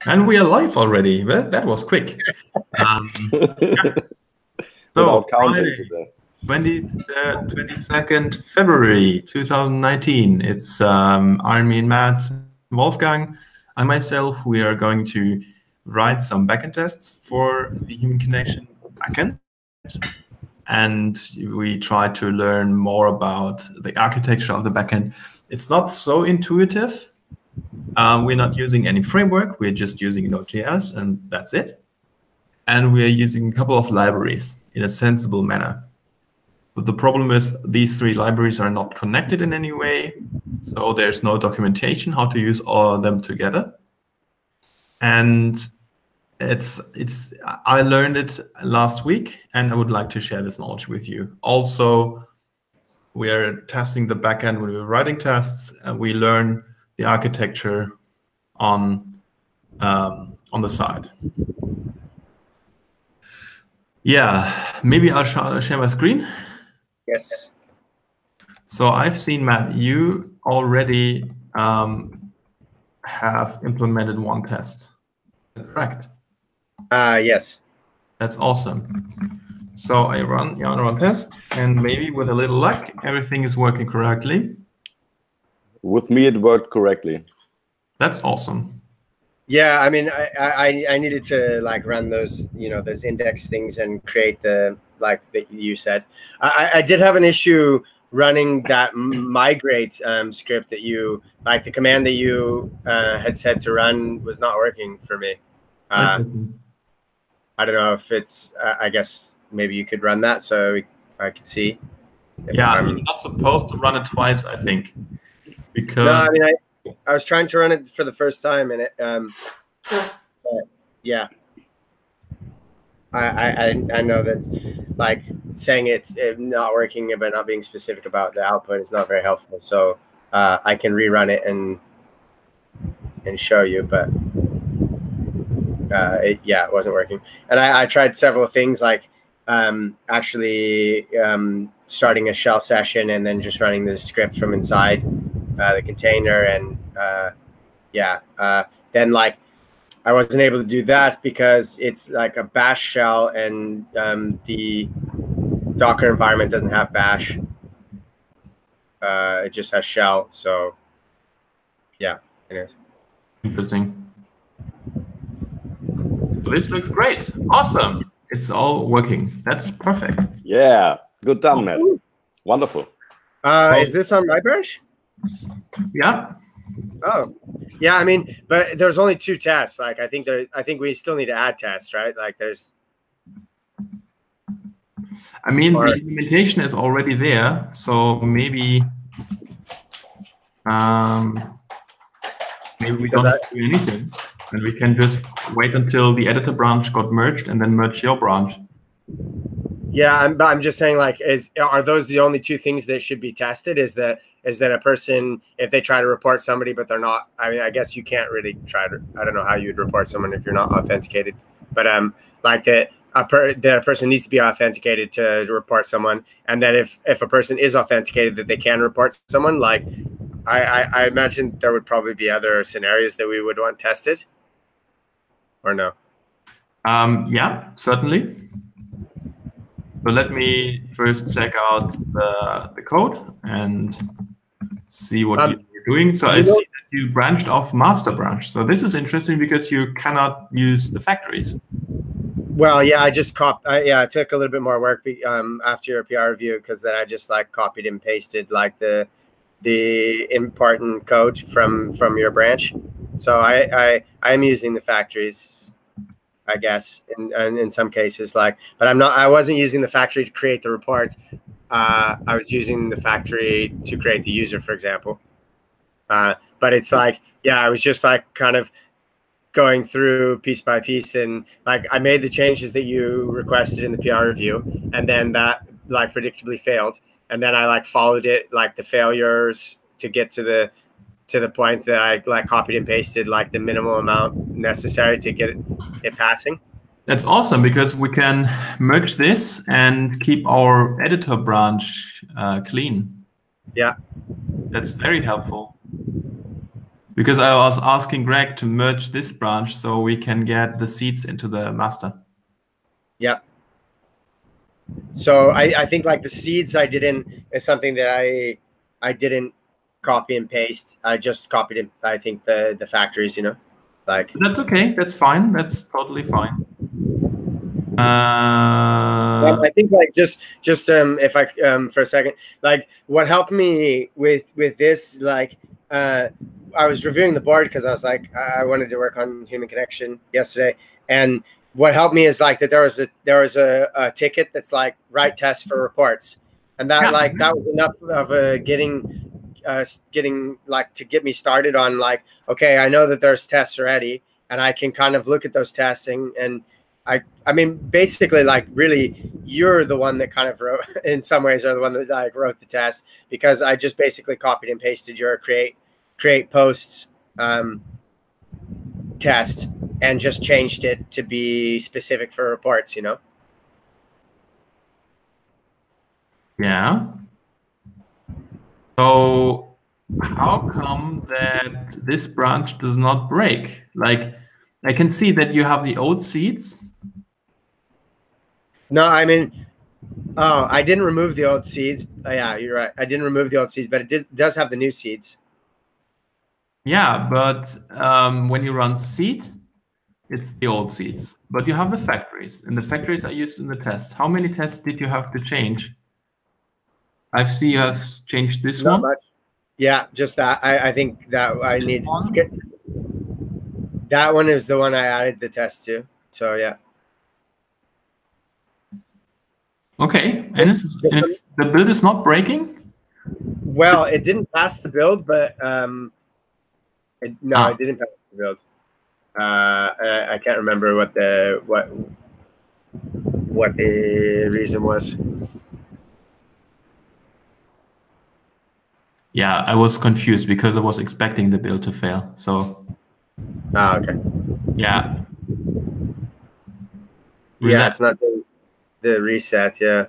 And we are live already. Well, that was quick. Yeah. So Friday, 22nd February 2019. It's Armin, Matt, Wolfgang, and myself. We are going to write some backend tests for the human connection backend. And we try to learn more about the architecture of the backend. It's not so intuitive. We're not using any framework. We're just using Node.js, and that's it. And we're using a couple of libraries in a sensible manner. But the problem is these three libraries are not connected in any way. So there's no documentation how to use all of them together. And I learned it last week, and I would like to share this knowledge with you. Also, we are testing the backend when we're writing tests, and we learn the architecture on the side. Yeah, maybe I'll share my screen. Yes. So I've seen, Matt, you already have implemented one test, correct? Yes. That's awesome. So I run one test, and maybe with a little luck, everything is working correctly. With me, it worked correctly. That's awesome. Yeah, I mean, I needed to like run those, those index things and create the that you said. I did have an issue running that migrate script that you the command that you had said to run was not working for me. I don't know if it's. I guess maybe you could run that so I could see. Yeah, you're not supposed to run it twice, I think, because. No, I mean, I was trying to run it for the first time, and it. But yeah. I know that like saying it's not working but not being specific about the output is not very helpful. So I can rerun it and show you, but it wasn't working. And I tried several things like actually starting a shell session and then just running the script from inside the container, and then like I wasn't able to do that because it's like a bash shell, and the Docker environment doesn't have bash. It just has shell. So yeah, anyways. Interesting. So this looks great. Awesome. It's all working. That's perfect. Yeah. Good done, Matt. Wonderful. Is this on my branch? Yeah. Oh, yeah. I mean, but there's only 2 tests. Like, I think we still need to add tests, right? Like, there's. I mean, the implementation is already there, so maybe we don't have to do anything, and we can just wait until the editor branch got merged and then merge your branch. Yeah, I'm just saying, like, are those the only 2 things that should be tested? Is that a person, if they try to report somebody but they're not, I mean, I guess you can't really try to, I don't know how you'd report someone if you're not authenticated, but like that the person needs to be authenticated to report someone, and that if a person is authenticated that they can report someone. Like I imagine there would probably be other scenarios that we would want tested, or no? Yeah, certainly. So let me first check out the code and see what you're doing. So I see that you branched off master branch. So this is interesting because you cannot use the factories. Well, yeah, I just it took a little bit more work after your PR review, because then I just like copied and pasted like the important code from your branch. So I am using the factories, I guess, in some cases, like, but I wasn't using the factory to create the report. I was using the factory to create the user, for example. But it's like, yeah, I was just like kind of going through piece by piece, and like I made the changes that you requested in the PR review, and then that like predictably failed. And then I like followed it, like the failures, to get to the point that I like copied and pasted like the minimal amount necessary to get it passing. That's awesome, because we can merge this and keep our editor branch clean. Yeah. That's very helpful. Because I was asking Greg to merge this branch so we can get the seeds into the master. Yeah. So I think like the seeds I didn't is something that I didn't copy and paste. I just copied it. I think the factories, you know, like That's okay. That's fine. That's totally fine. I think like just if I for a second, like what helped me with this, like I was reviewing the board because I was like I wanted to work on human connection yesterday, and what helped me is like that there was a ticket that's like write tests for reports, and that like that was enough of getting like to get me started on like, okay, I know that there's tests already, and I can kind of look at those tests and I mean, basically, like, really, you're the one that kind of wrote, in some ways, are the one that like wrote the test, because I just basically copied and pasted your create posts test and just changed it to be specific for reports, you know? Yeah. So how come that this branch does not break? Like, I can see that you have the old seeds. No, I mean, oh, I didn't remove the old seeds. Oh, yeah, you're right. I didn't remove the old seeds, but it does have the new seeds. Yeah, but when you run seed, it's the old seeds. But you have the factories, and the factories are used in the tests. How many tests did you have to change? I see you have changed this Not one. much. Yeah, just that. I think that I need to get that one is the one I added the test to. So yeah. Okay, and the build is not breaking? Well, it didn't pass the build, but it didn't pass the build. I can't remember what the reason was. Yeah, I was confused because I was expecting the build to fail. So. Okay. Yeah. Yeah, it's not the reset. Yeah.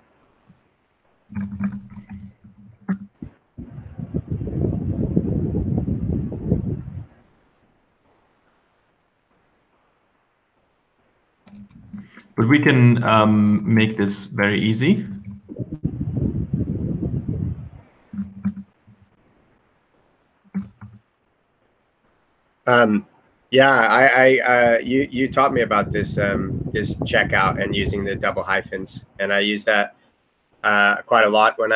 But we can make this very easy. Yeah, you taught me about this this checkout and using the double hyphens, and I use that quite a lot when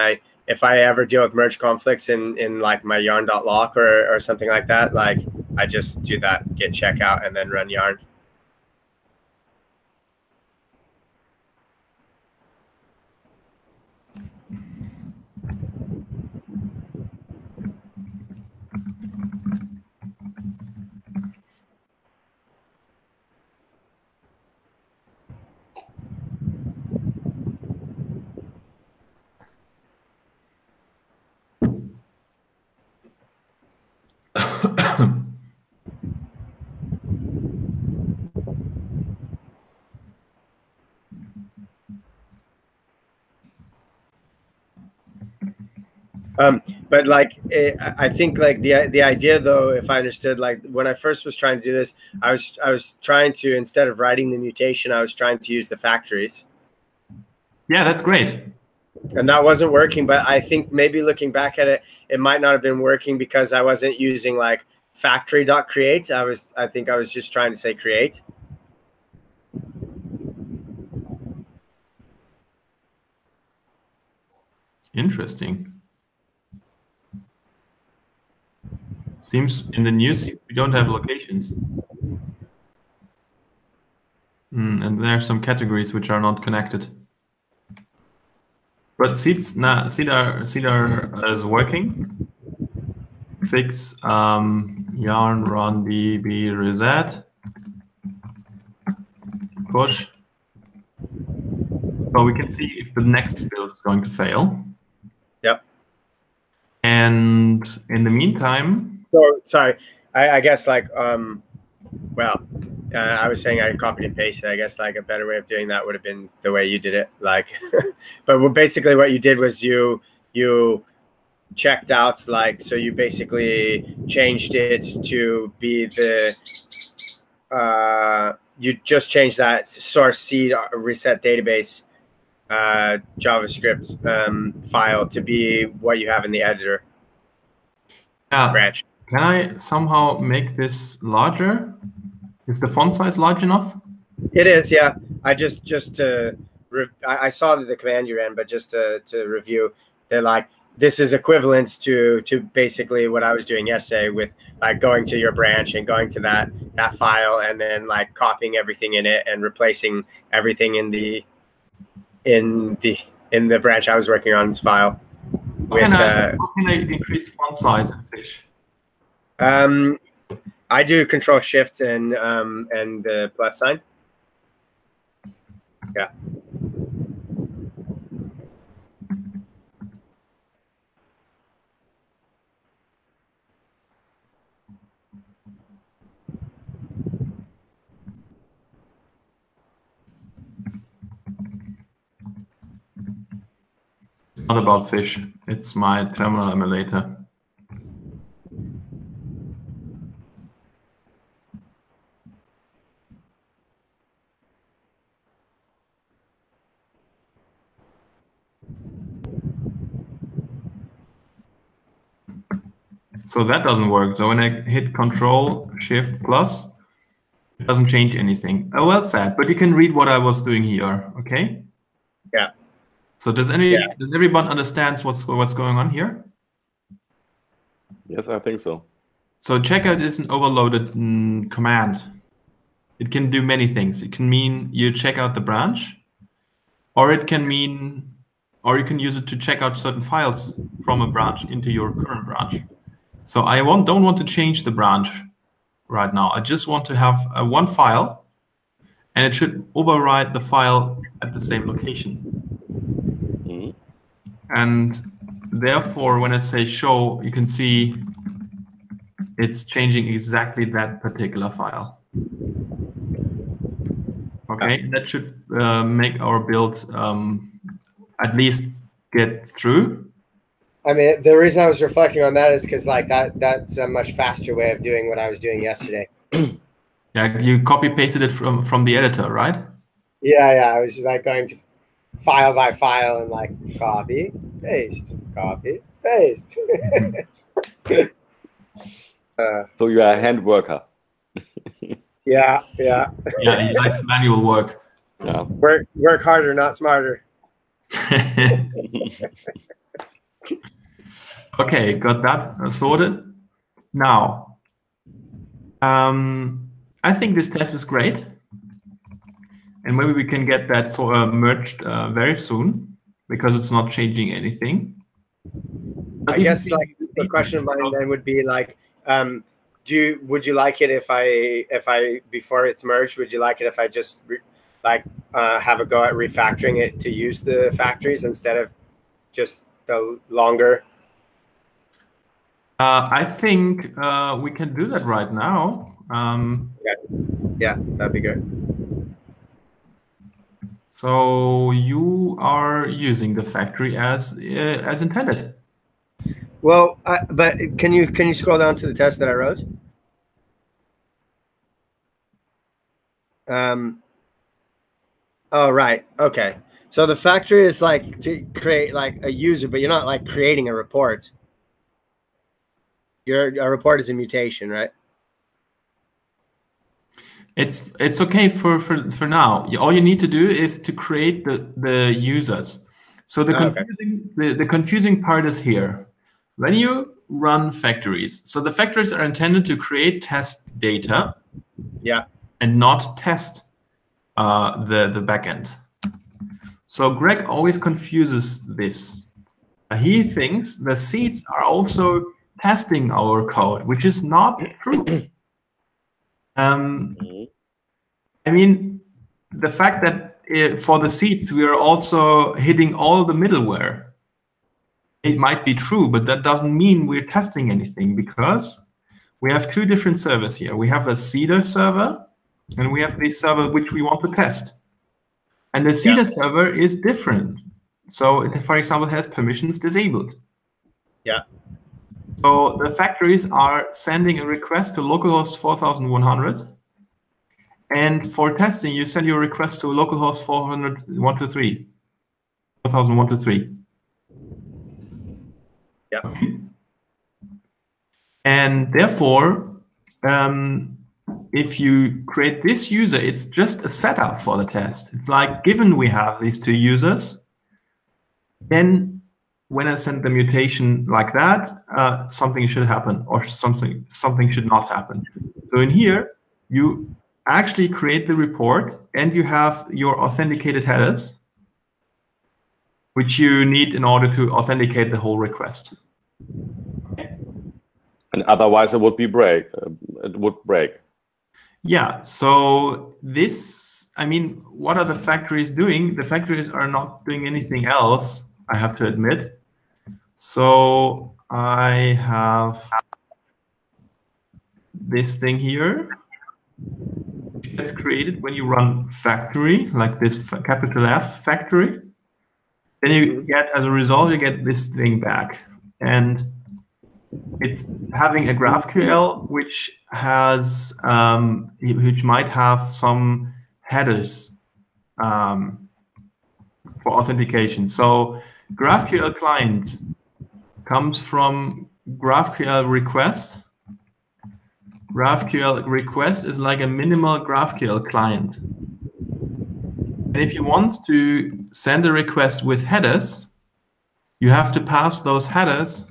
if I ever deal with merge conflicts in like my yarn.lock or something like that. Like I just do that, get checkout, and then run yarn. But like, I think like the idea though, if I understood, like when I first was trying to do this, I was trying to, instead of writing the mutation, I was trying to use the factories. Yeah, that's great. And that wasn't working, but I think maybe looking back at it, it might not have been working because I wasn't using like factory.create. I think I was just trying to say create. Interesting. Seems in the news we don't have locations. And there are some categories which are not connected. But Cedar is working. Fix yarn run db reset push. So we can see if the next build is going to fail. Yep. And in the meantime, so sorry, I guess like well, I was saying I copied and pasted. I guess like a better way of doing that would have been the way you did it. Like, but basically what you did was you checked out, like, so you basically changed it to be the you just changed that source seed reset database JavaScript file to be what you have in the editor branch. Can I somehow make this larger? Is the font size large enough? It is, yeah. I just I saw the command you ran, but just to review, they're like, this is equivalent to basically what I was doing yesterday with like going to your branch and going to that file and then like copying everything in it and replacing everything in the branch I was working on, its file. How can I increase font size in Fish? I do Control Shift and the plus sign. Yeah. It's not about Fish. It's my terminal emulator. So that doesn't work. So when I hit Control Shift plus, it doesn't change anything. Oh, well said. But you can read what I was doing here. Okay. Yeah. So does everyone understands what's going on here? Yes, I think so. So checkout is an overloaded command. It can do many things. It can mean you check out the branch, or it can mean, or you can use it to check out certain files from a branch into your current branch. So I don't want to change the branch right now. I just want to have one file, and it should override the file at the same location. Mm-hmm. And therefore, when I say show, you can see it's changing exactly that particular file. Okay, that should make our build at least get through. I mean, the reason I was reflecting on that is because like that's a much faster way of doing what I was doing yesterday. Yeah, you copy pasted it from the editor, right? Yeah, I was just like going to file by file and like copy, paste. So you are a hand worker. Yeah. Yeah, he likes manual work. Yeah. Work harder, not smarter. Okay, got that sorted. Now, I think this test is great, and maybe we can get that merged very soon because it's not changing anything. But I guess like the question of mine then would be like, would you like it if I before it's merged? Would you like it if I just have a go at refactoring it to use the factories instead of just the longer? I think we can do that right now. Yeah, that'd be good. So you are using the factory as intended. Well, but can you scroll down to the test that I wrote? Oh, right. Okay. So the factory is like to create like a user, but you're not like creating a report. A report is a mutation, right? It's okay for now. All you need to do is to create the users. So the confusing part is here. When you run factories, so the factories are intended to create test data, yeah, and not test the backend. So Greg always confuses this. He thinks the seeds are also testing our code, which is not true. I mean, the fact that for the seeds we are also hitting all the middleware, it might be true, but that doesn't mean we're testing anything because we have two different servers here. We have a seeder server and we have the server which we want to test. And the seeder server is different. So it, for example, has permissions disabled. Yeah. So the factories are sending a request to localhost 4100. And for testing, you send your request to localhost 400123. 400123. Yeah. And therefore, if you create this user, it's just a setup for the test. It's like, given we have these two users, then when I send the mutation like that, something should happen, or something should not happen. So in here, you actually create the report, and you have your authenticated headers, which you need in order to authenticate the whole request. And otherwise, it would be break. It would break. Yeah. So this, I mean, what are the factories doing? The factories are not doing anything else, I have to admit. So I have this thing here. It's created when you run factory, like this capital F factory. Then you get, as a result, you get this thing back. And it's having a GraphQL which has, which might have some headers for authentication. So GraphQL client comes from GraphQL request. GraphQL request is like a minimal GraphQL client. And if you want to send a request with headers, you have to pass those headers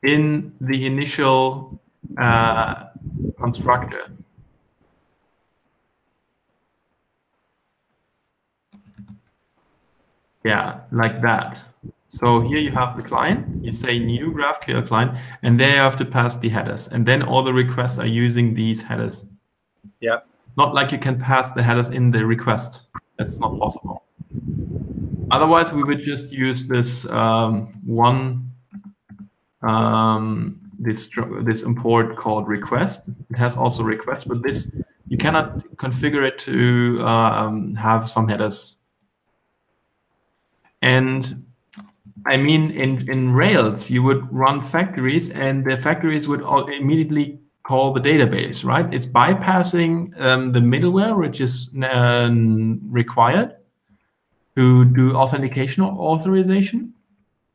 in the initial constructor. Yeah, like that. So here you have the client, you say new GraphQL client, and there you have to pass the headers. And then all the requests are using these headers. Yeah. Not like you can pass the headers in the request. That's not possible. Otherwise, we would just use this this import called request. It has also request, but this you cannot configure it to have some headers. And I mean, in Rails, you would run factories, and the factories would immediately call the database, right? It's bypassing the middleware, which is required to do authentication or authorization.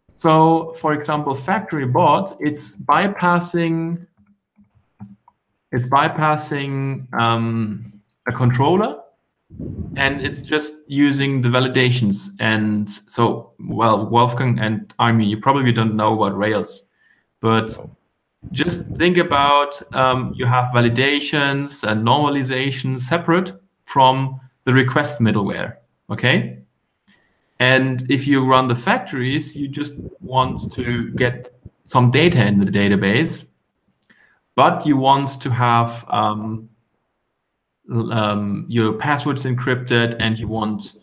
So, for example, factory bot, it's bypassing a controller, and it's just using the validations. And so, well, Wolfgang and Armin, you probably don't know about Rails, but just think about you have validations and normalization separate from the request middleware, okay? And if you run the factories, you just want to get some data in the database, but you want to have your passwords encrypted, and you want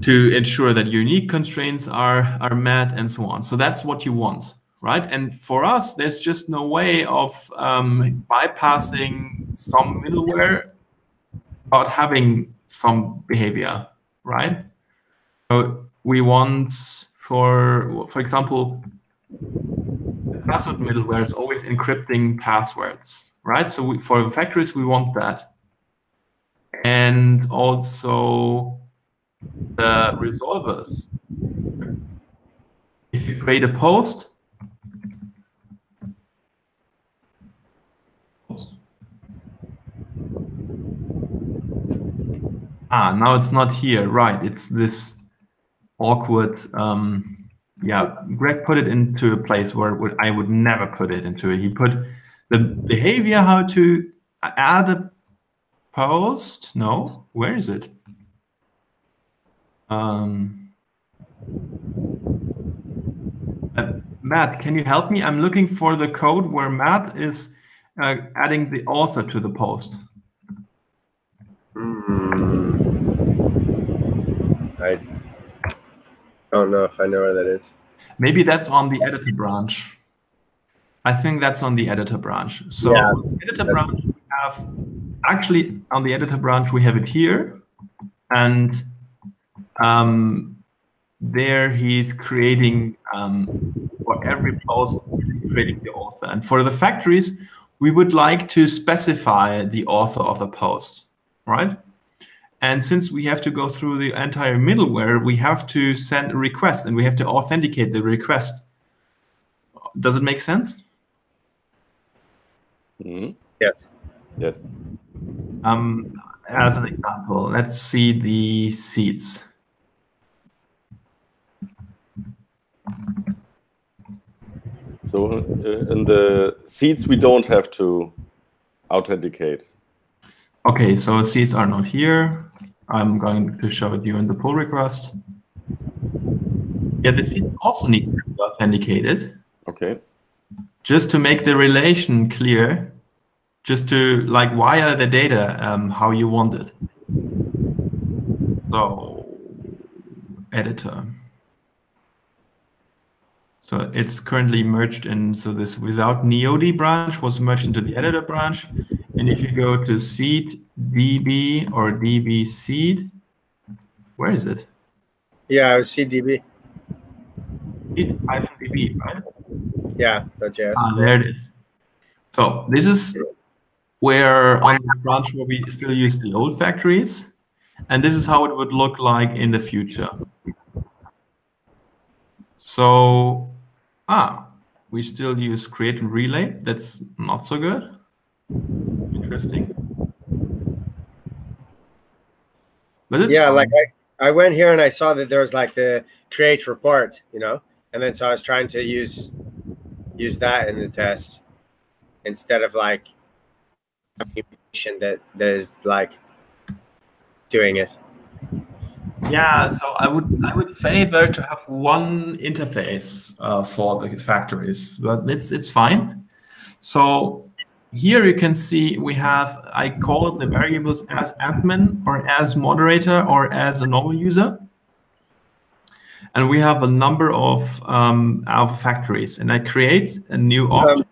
to ensure that unique constraints are met, and so on. So that's what you want, right? And for us, there's just no way of bypassing some middleware without having some behavior, right? So we want, for example, password middleware is always encrypting passwords, right? So for factories, we want that. And also the resolvers. If you create a post, now it's not here, right? It's this awkward, yeah, Greg put it into a place where I would never put it into it. He put the behavior, how to add a post. No, where is it? Matt, can you help me? I'm looking for the code where Matt is adding the author to the post. I don't know if I know where that is. Maybe that's on the editor branch. I think that's on the editor branch. So Yeah, on the editor branch, we have actually on the editor branch we have it here, and there he's creating, for every post, he's creating the author. And for the factories, we would like to specify the author of the post, right? And since we have to go through the entire middleware, we have to send a request and we have to authenticate the request. Does it make sense? Mm-hmm. Yes. Yes. As an example, let's see the seeds. So in the seeds, we don't have to authenticate. Okay, so seeds are not here. I'm going to show it you in the pull request. Yeah, the seeds also need to be authenticated. Okay. Just to make the relation clear, just to like wire the data how you want it. So, editor. So it's currently merged in, so this without neod branch was merged into the editor branch. And if you go to seed db or db seed, where is it? Yeah, it was CDB. Seed-db, right? Yeah, .js. Ah, there it is. So this is where on the branch where we still use the old factories. And this is how it would look like in the future. So, we still use create and relay. That's not so good. Interesting. But it's yeah, fine. like I went here and I saw that there was like the create report, you know, and then so I was trying to use that in the test instead of like that is like doing it. Yeah, so I would favor to have one interface for the factories, but it's fine. So here you can see we have, I call it the variables as admin or as moderator or as a normal user. And we have a number of our factories, and I create a new object.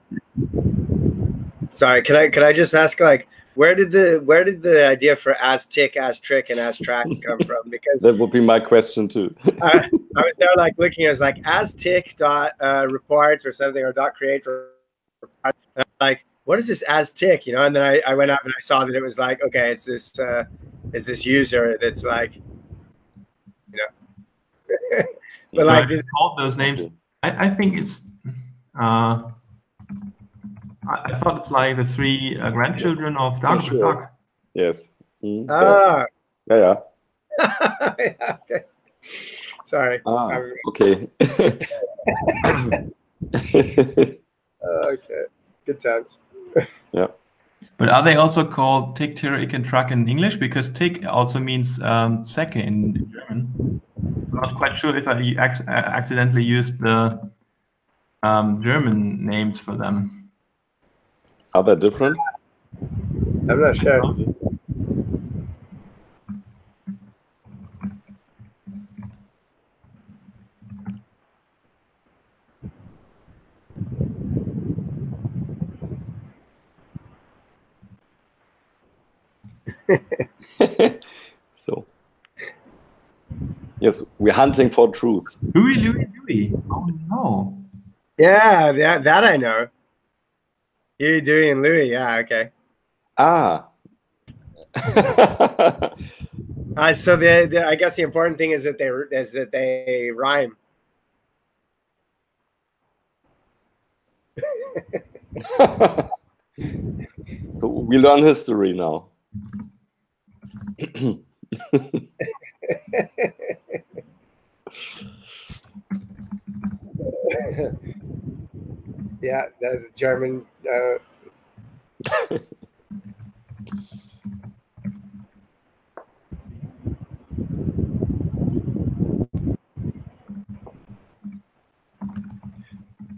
Sorry, could I just ask, like, where did the idea for as tick, as trick, and as track come from? Because that would be my question too. I was there like looking, I was like as tick dot report or something, or dot create report. And I'm like, what is this as tick? You know, and then I went up and I saw that it was like, okay, it's this user that's like, you know. But So like, I just called those names. I think it's I thought it's like the three grandchildren of Doug. Sure. Yes. Mm-hmm. Yeah. Okay. Sorry. Okay. Okay. Good times. Yeah. But are they also called tick, tick, and track in English? Because tick also means Zecke in German. I'm not quite sure if I accidentally used the German names for them. Are they different? I'm not sure. So, yes, we're hunting for truth. Louis. Oh no. Yeah, that I know. You, Dewey, and Louis. Yeah, okay. So the I guess the important thing is that they rhyme. So we learn history now. Yeah, that's German.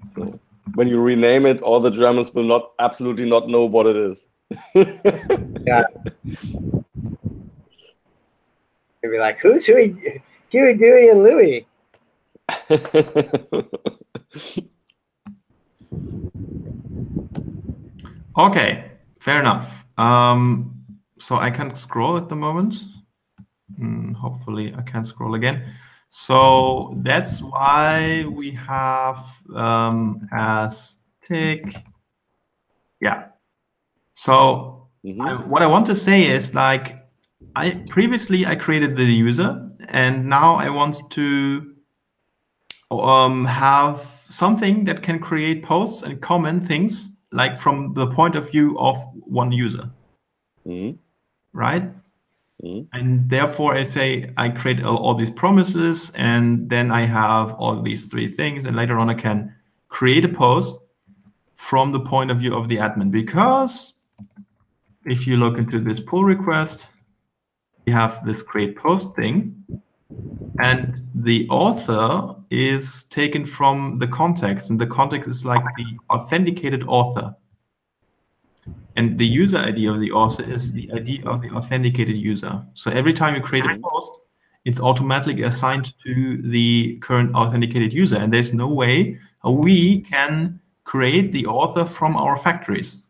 So when you rename it, all the Germans will absolutely not know what it is. Yeah. They'll be like, who's Huey, Dewey, and Louie? Okay, fair enough. So I can't scroll at the moment. Hopefully I can scroll again. So that's why we have as tick. Yeah. So what I want to say is, like, previously I created the user, and now I want to have something that can create posts and comment things, like from the point of view of one user, right? And therefore I say I create all these promises, and then I have all these three things, and later on I can create a post from the point of view of the admin. Because if you look into this pull request, we have this create post thing, and the author is taken from the context, and the context is like the authenticated author. And the user ID of the author is the ID of the authenticated user. So every time you create a post, it's automatically assigned to the current authenticated user. And there's no way we can create the author from our factories.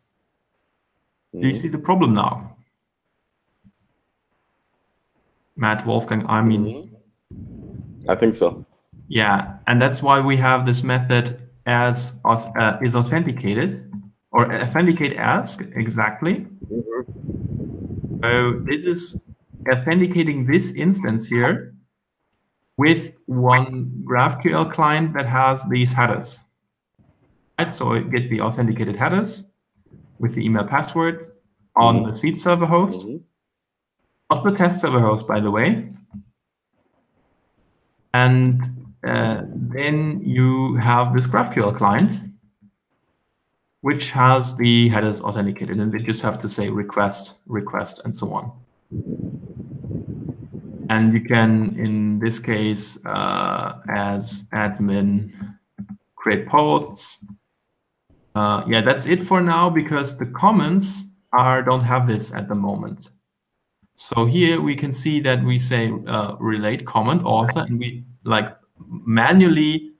Do you see the problem now? Matt, Wolfgang, Armin. I think so. Yeah, and that's why we have this method as is authenticated, or authenticate as, exactly. So this is authenticating this instance here with one GraphQL client that has these headers. Right, so I get the authenticated headers with the email password on the seed server host, not the test server host, by the way. And then you have this GraphQL client, which has the headers authenticated, and they just have to say request, request, and so on. And you can, in this case, as admin, create posts. Yeah, that's it for now, because the comments don't have this at the moment. So here we can see that we say relate comment author, and we like manually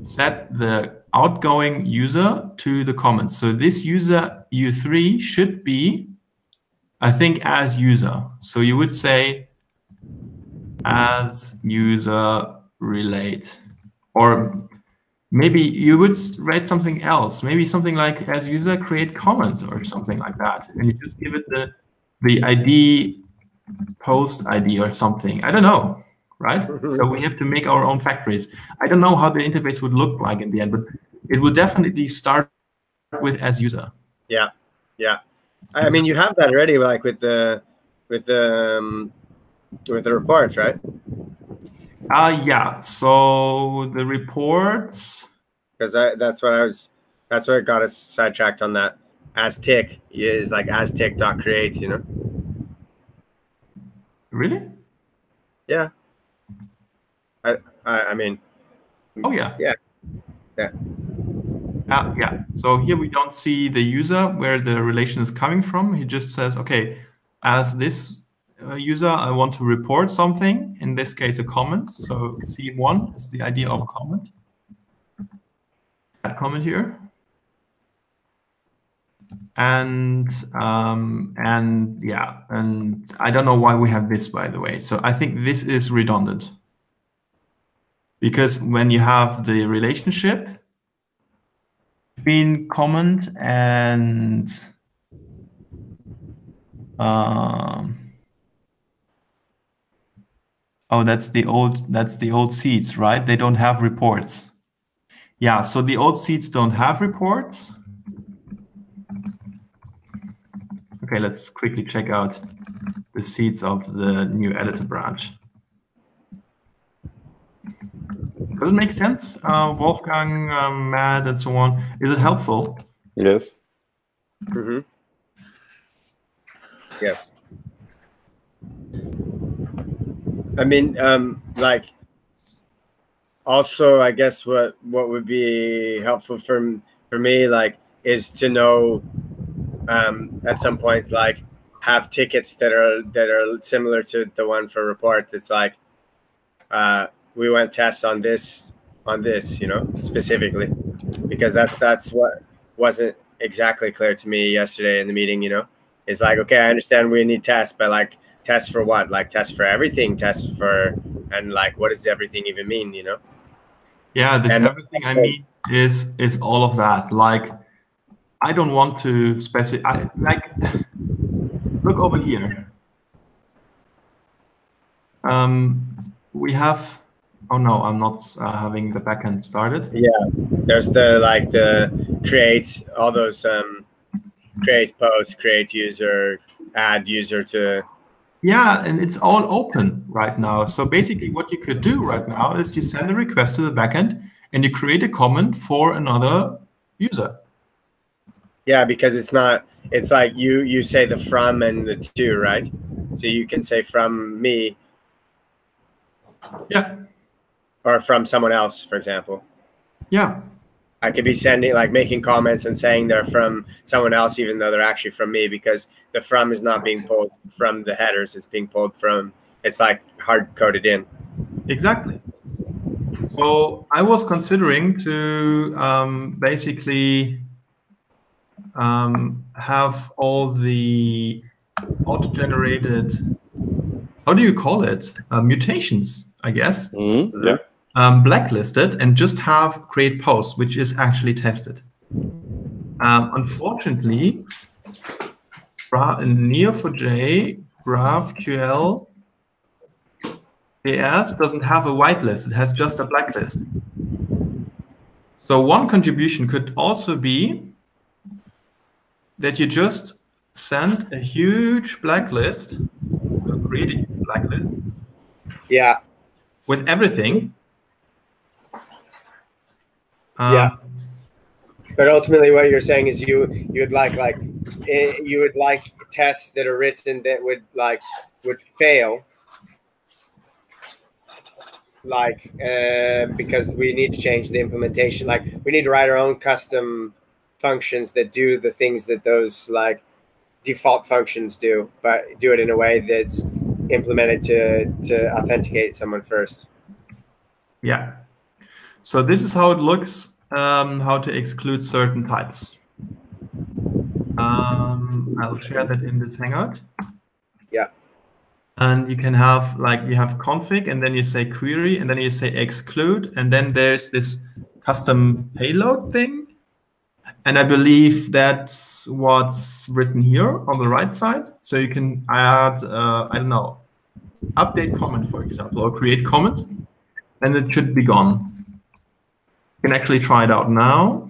set the outgoing user to the comments. So this user U3 should be, I think, as user. So you would say as user relate, or maybe you would write something else, maybe something like as user create comment or something like that, and you just give it the ID, post ID or something. I don't know, right? So we have to make our own factories. I don't know how the interface would look like in the end, but it would definitely start with as user. Yeah, yeah. I mean, you have that already, like with the reports, right? Yeah. So the reports. Because that's what got us sidetracked on that. As tick is like as tick.create, you know. Really? Yeah. I mean. Oh yeah. Yeah. Yeah. Yeah. So here we don't see the user where the relation is coming from. He just says, okay, as this user, I want to report something. In this case, a comment. So C1 is the idea of a comment. Add comment here. And yeah, and I don't know why we have this, by the way. So I think this is redundant, because when you have the relationship between comment and oh, that's the old seeds, right? They don't have reports. Yeah, so the old seeds don't have reports. Okay, let's quickly check out the seeds of the new editor branch. Does it make sense, Wolfgang, Matt, and so on? Is it helpful? Yes. Mm-hmm. Yes. I mean, like, also, I guess what would be helpful for me, like, is to know at some point, like, have tickets that are similar to the one for report. That's like, we want tests on this, you know, specifically, because that's what wasn't exactly clear to me yesterday in the meeting. You know, it's like, okay, I understand we need tests, but like tests for what? Like tests for everything, tests for And like, what does everything even mean, you know? Yeah, this And everything I mean is all of that. Like, I don't want to specify. Like, look over here. We have. Oh no, I'm not having the backend started. yeah, there's the like the create all those create post, create user, add user to. Yeah, and it's all open right now. So basically what you could do right now is you send a request to the backend and you create a comment for another user. Yeah, because it's not. It's like you say the from and the to, right? So you can say from me. Yeah. Or from someone else, for example. Yeah. I could be sending, like making comments and saying they're from someone else, even though they're actually from me, because the from is not being pulled from the headers. It's being pulled from, it's like hard coded in. Exactly. So I was considering to basically have all the auto-generated, how do you call it? Mutations, I guess. Yeah. Blacklisted and just have create post, which is actually tested. Unfortunately, Neo4j GraphQL JS doesn't have a whitelist. It has just a blacklist. So one contribution could also be that you just send a huge blacklist, create a huge blacklist. Yeah. With everything. Yeah. But ultimately, what you're saying is you would like tests that are written that would fail, because we need to change the implementation. Like we need to write our own custom functions that do the things that those like default functions do, but do it in a way that's implemented to authenticate someone first. Yeah. So this is how it looks, how to exclude certain types. I'll share that in this Hangout. Yeah. And you can have, like, you have config, and then you say query, and then you say exclude, and then there's this custom payload thing. And I believe that's what's written here on the right side. So you can add, I don't know, update comment, for example, or create comment, and it should be gone. You can actually try it out now.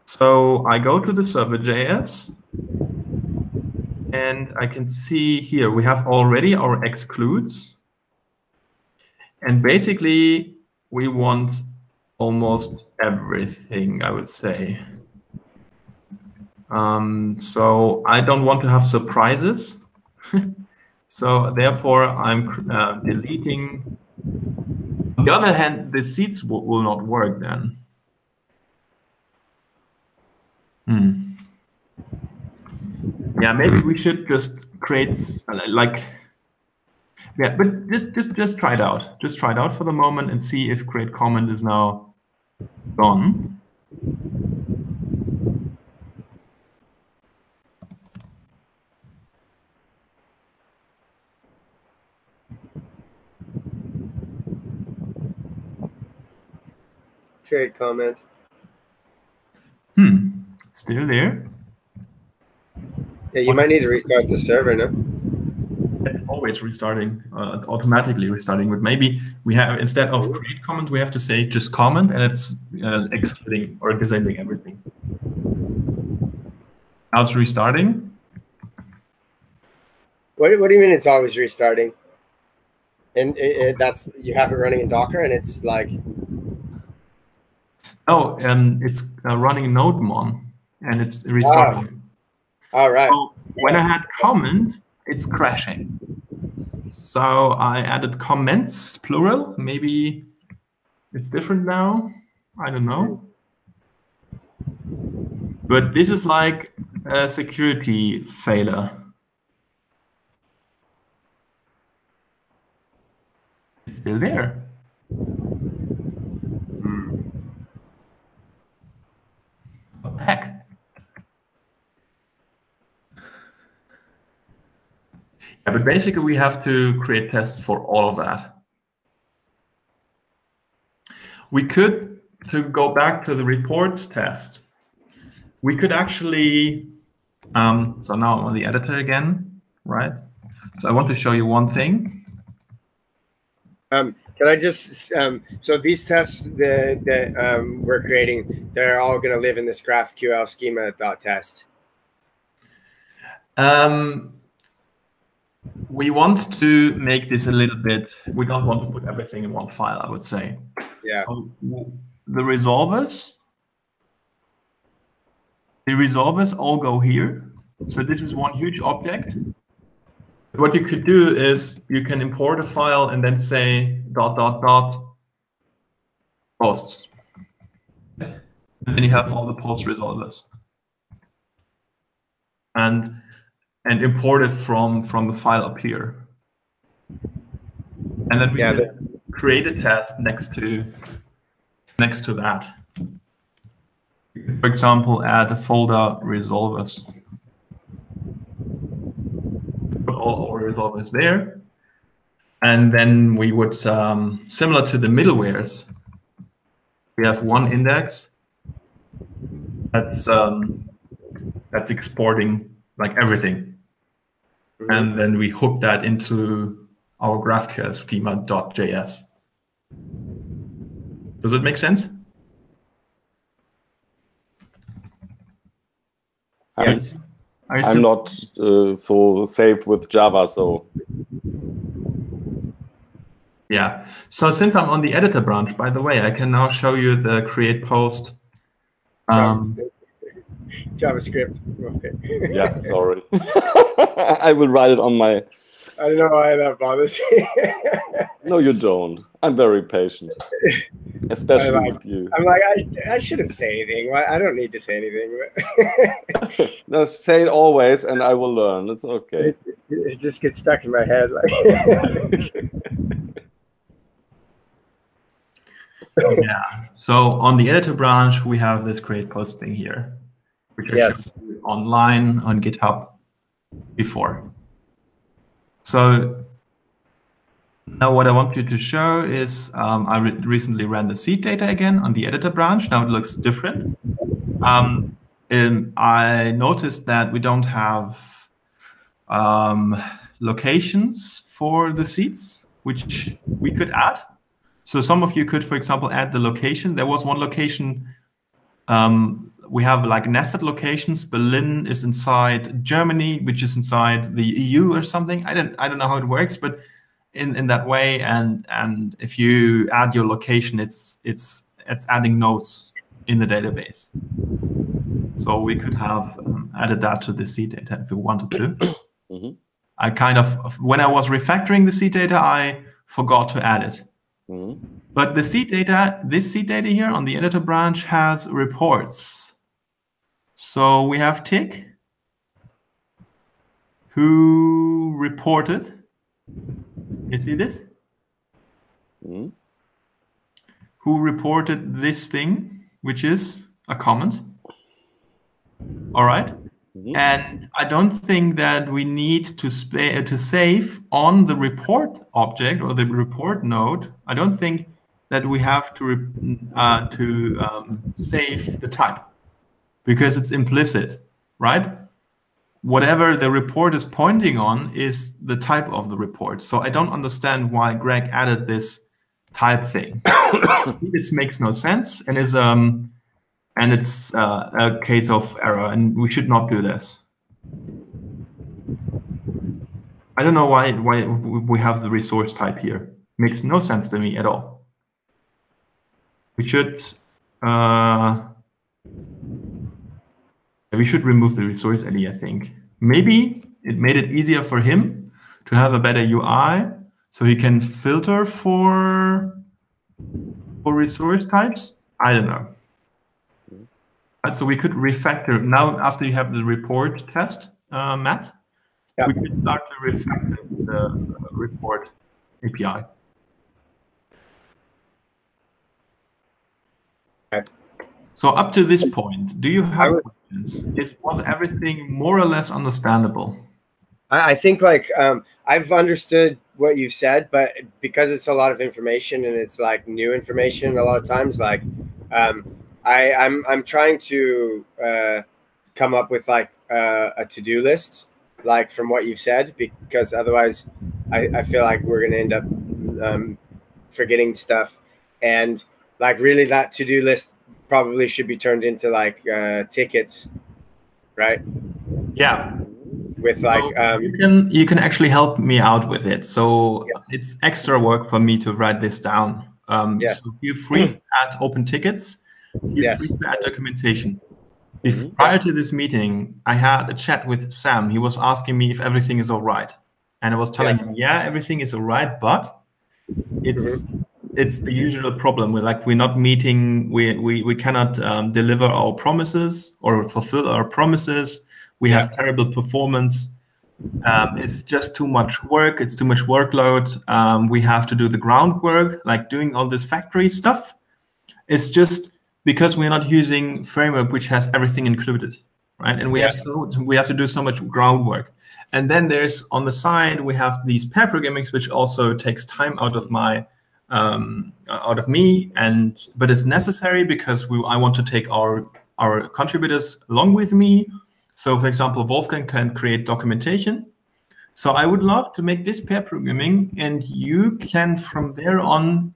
So I go to the server.js, and I can see here we have already our excludes. And basically, we want almost everything, I would say. So I don't want to have surprises. So therefore, I'm deleting. On the other hand, the seeds will not work then. Yeah, maybe we should just create like, yeah, but just try it out. Just try it out for the moment and see if create comment is now gone. Create comment. Still there. Yeah, you might need to restart the server, no? It's always restarting, automatically restarting. But maybe we have, instead of create comment, we have to say just comment, and it's excluding or disabling everything. Now it's restarting. What do you mean it's always restarting? And that's, you have it running in Docker, and it's like. Oh, it's running nodemon, and it's restarting. All right. So when I had comment, it's crashing. So I added comments, plural. Maybe it's different now. I don't know. But this is like a security failure. It's still there. What the heck? Yeah, but basically we have to create tests for all of that. We could, to go back to the reports test, we could actually, so now I'm on the editor again, right? So I want to show you one thing. Can I just, so these tests that we're creating, they're all going to live in this GraphQL schema.test. We want to make this a little bit, we don't want to put everything in one file, I would say. Yeah. So the resolvers all go here. So this is one huge object. What you could do is you can import a file and then say ... posts. And then you have all the post resolvers. And import it from the file up here. And then we can create a test next to that. For example, add a folder resolvers. Put all our resolvers there. And then we would, similar to the middlewares, we have one index that's exporting like everything. Mm-hmm. And then we hook that into our GraphQL schema.js. Does it make sense? Yes. I'm not so safe with Java, so. Yeah. So since I'm on the editor branch, by the way, I can now show you the create post. JavaScript. Okay. Yeah, sorry. I will write it on my. I don't know why that bothers you. No, you don't. I'm very patient, especially with you. I'm like, I shouldn't say anything. I don't need to say anything. No, say it always, and I will learn. It's okay. It just gets stuck in my head. Like. Yeah. So on the editor branch, we have this create post thing here, which I showed you online on GitHub before. So now what I want you to show is I recently ran the seed data again on the editor branch. Now it looks different. And I noticed that we don't have locations for the seeds, which we could add. So some of you could, for example, add the location. There was one location. We have like nested locations. Berlin is inside Germany, which is inside the EU or something. I don't know how it works, but in that way. And if you add your location, it's adding nodes in the database. So we could have added that to the seed data if we wanted to. Mm-hmm. I kind of, when I was refactoring the seed data, I forgot to add it. Mm-hmm. But the seed data, this seed data here on the editor branch has reports. So we have Tick, who reported. You see this? Mm-hmm. Who reported this thing, which is a comment. All right. Mm-hmm. And I don't think that we need to save on the report object or the report node. I don't think that we have to save the type because it's implicit, right? Whatever the report is pointing on is the type of the report. So I don't understand why Greg added this type thing. It makes no sense, and it's a case of error, and we should not do this. I don't know why we have the resource type here. Makes no sense to me at all. We should remove the resource ID, I think. Maybe it made it easier for him to have a better UI, so he can filter for resource types. I don't know. So we could refactor now after you have the report test, Matt. Yeah. We could start to refactor the report API. Okay. So up to this point, do you have questions? Was everything more or less understandable? I think like I've understood what you've said, but because it's a lot of information and it's like new information, a lot of times, like I'm trying to come up with like a to-do list, like from what you've said, because otherwise I feel like we're gonna end up forgetting stuff, and like really that to-do list probably should be turned into like tickets, right? Yeah. With like so you can actually help me out with it. So it's extra work for me to write this down. So feel free to add open tickets. Feel free to add documentation. Prior to this meeting, I had a chat with Sam. He was asking me if everything is all right, and I was telling him, yeah, everything is all right, but it's the usual problem. We're not meeting. We cannot deliver our promises or fulfill our promises. We have terrible performance. It's just too much work. It's too much workload. We have to do the groundwork, like doing all this factory stuff. It's just because we're not using framework which has everything included, right? And we have to do so much groundwork. And then there's on the side we have these pair programming, which also takes time out of my out of me, but it's necessary because I want to take our contributors along with me. So, for example, Wolfgang can create documentation. So I would love to make this pair programming, and you can from there on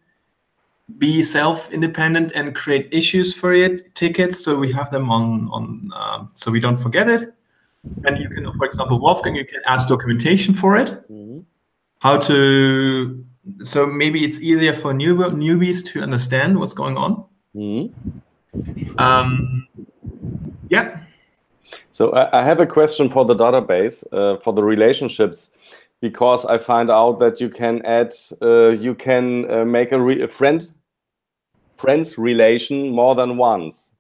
be self-independent and create issues for it, tickets, so we have them on so we don't forget it. And you can, for example, Wolfgang, you can add documentation for it. How to, so maybe it's easier for newbies to understand what's going on. Yeah. So I have a question for the database, for the relationships, because I find out that you can add, you can make a friends relation more than once,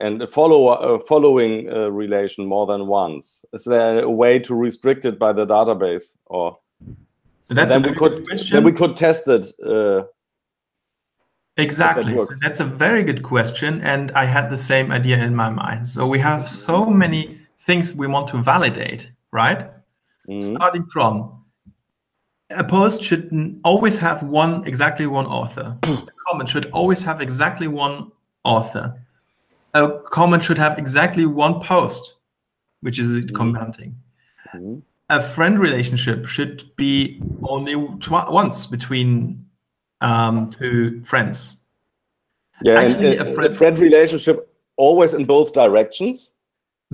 and a following relation more than once. Is there a way to restrict it by the database, or then we could test it? Exactly. So that's a very good question, and I had the same idea in my mind. So we have so many things we want to validate, right? Starting from a post should always have exactly one author. A comment should always have exactly one author. A comment should have exactly one post, which is commenting. A friend relationship should be only once between to friends. Yeah, actually, and a friend relationship always in both directions.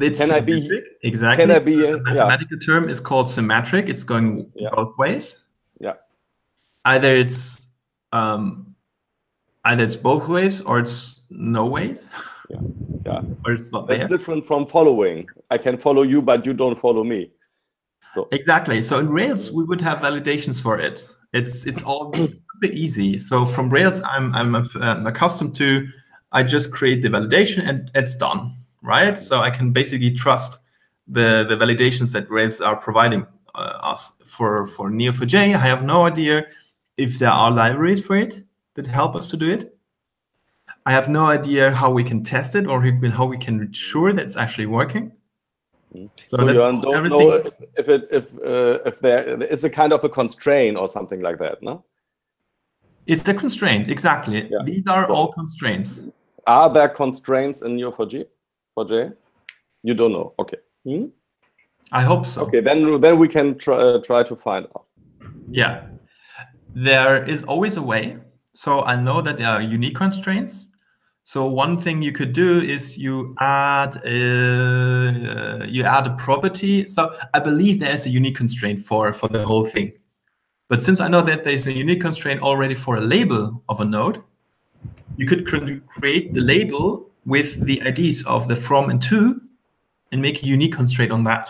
Can I be exactly? Can I be the mathematical term is called symmetric. It's going both ways. Yeah. Either it's both ways, or it's no ways. Yeah. Or it's not. That's different from following. I can follow you, but you don't follow me. So exactly. So in Rails, we would have validations for it. It's all super easy. So from Rails, I'm accustomed to. I just create the validation and it's done, right? So I can basically trust the validations that Rails are providing us for Neo4j. I have no idea if there are libraries for it that help us to do it. I have no idea how we can test it or how we can ensure that it's actually working. So you don't know if it's a kind of a constraint or something like that, no? It's a constraint, exactly. Yeah. These are all constraints. Are there constraints in Neo4j? You don't know. Okay. I hope so. Okay, then we can try to find out. Yeah, there is always a way. So I know that there are unique constraints. So one thing you could do is you add a property. So I believe there is a unique constraint for the whole thing. But since I know that there's a unique constraint already for a label of a node, you could create the label with the IDs of the from and to and make a unique constraint on that.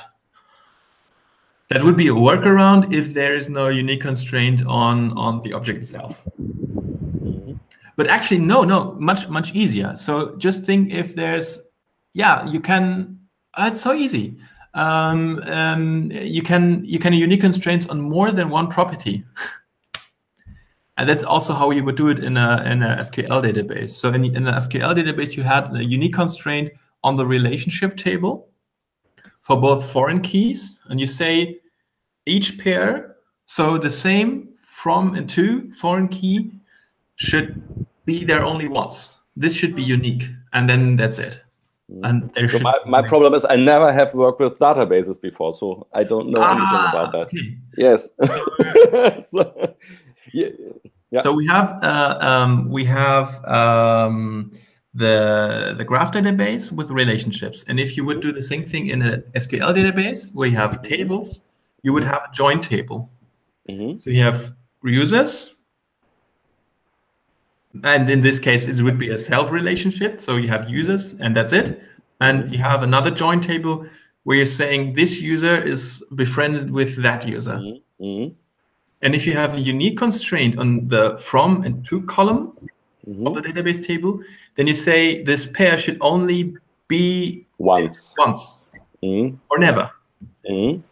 That would be a workaround if there is no unique constraint on the object itself. But actually, no, much easier. So just think if there's, you can, it's so easy. You can unique constraints on more than one property. And that's also how you would do it in a SQL database. So in an SQL database, you had a unique constraint on the relationship table for both foreign keys. And you say each pair, So the same from and to foreign key should be there only once. This should be unique, and then that's it. And there So should my problem is I never have worked with databases before, so I don't know anything about that. Okay. Yes. So, yeah. So we have the graph database with relationships, and if you would do the same thing in a SQL database where you have tables, you would have a join table. So you have users, and in this case it would be a self relationship. So you have users, and that's it. And you have another join table where you're saying this user is befriended with that user. And if you have a unique constraint on the from and to column of the database table, then you say this pair should only be once or never.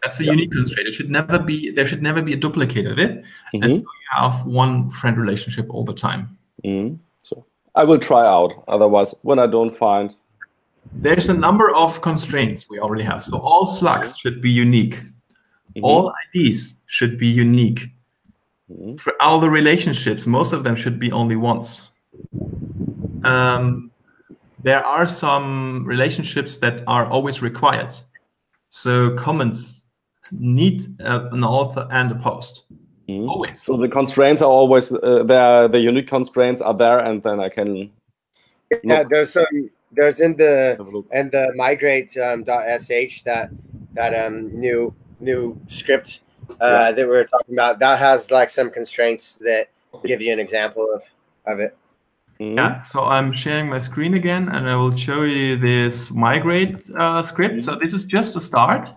That's the unique constraint. It should never be. There should never be a duplicate of it, and so you have one friend relationship all the time. So I will try out. Otherwise, when I don't find, there's a number of constraints we already have. So all slugs should be unique. All IDs should be unique. For all the relationships, most of them should be only once. There are some relationships that are always required. So comments need an author and a post. Always. So the constraints are always there. The unique constraints are there, and then I can. Yeah, there's in the migrate.sh that new script that we were talking about, that has like some constraints that give you an example of it. Yeah, so I'm sharing my screen again, and I will show you this migrate script. So this is just a start,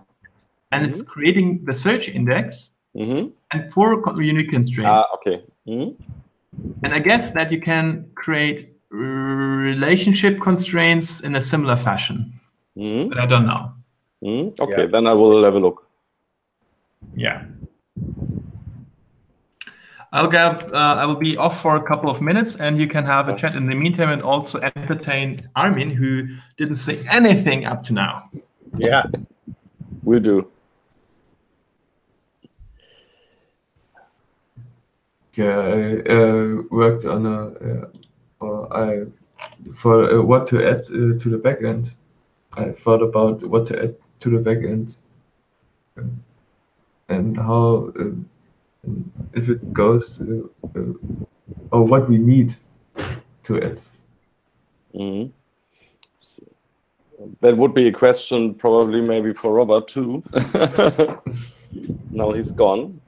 and it's creating the search index and 4 unique constraints. Okay. And I guess that you can create relationship constraints in a similar fashion, but I don't know. Okay, then I will have a look. Yeah. I will be off for a couple of minutes, and you can have a chat in the meantime and also entertain Armin, who didn't say anything up to now. Yeah, we do. Yeah, I worked on for what to add to the backend. I thought about what to add to the backend and how. If it goes, or what we need to it. So that would be a question probably maybe for Robert too. Now he's gone.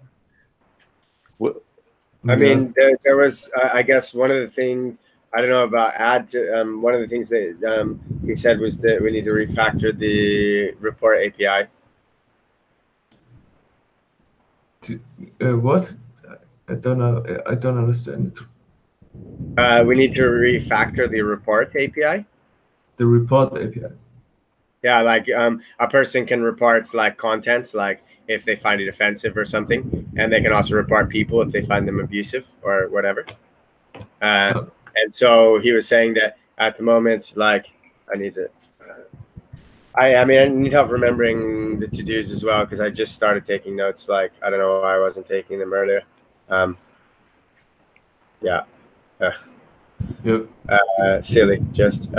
I mean, there was, I guess, one of the things, I don't know about one of the things that he said was that we need to refactor the report API. What? I don't know. I don't understand it. We need to refactor the report API. The report API. Yeah, like a person can report like contents, like if they find it offensive or something, and they can also report people if they find them abusive or whatever. And so he was saying that at the moment, like I need to. I mean, I need help remembering the to-dos as well, because I just started taking notes. Like, I don't know why I wasn't taking them earlier. Yeah. Silly. Just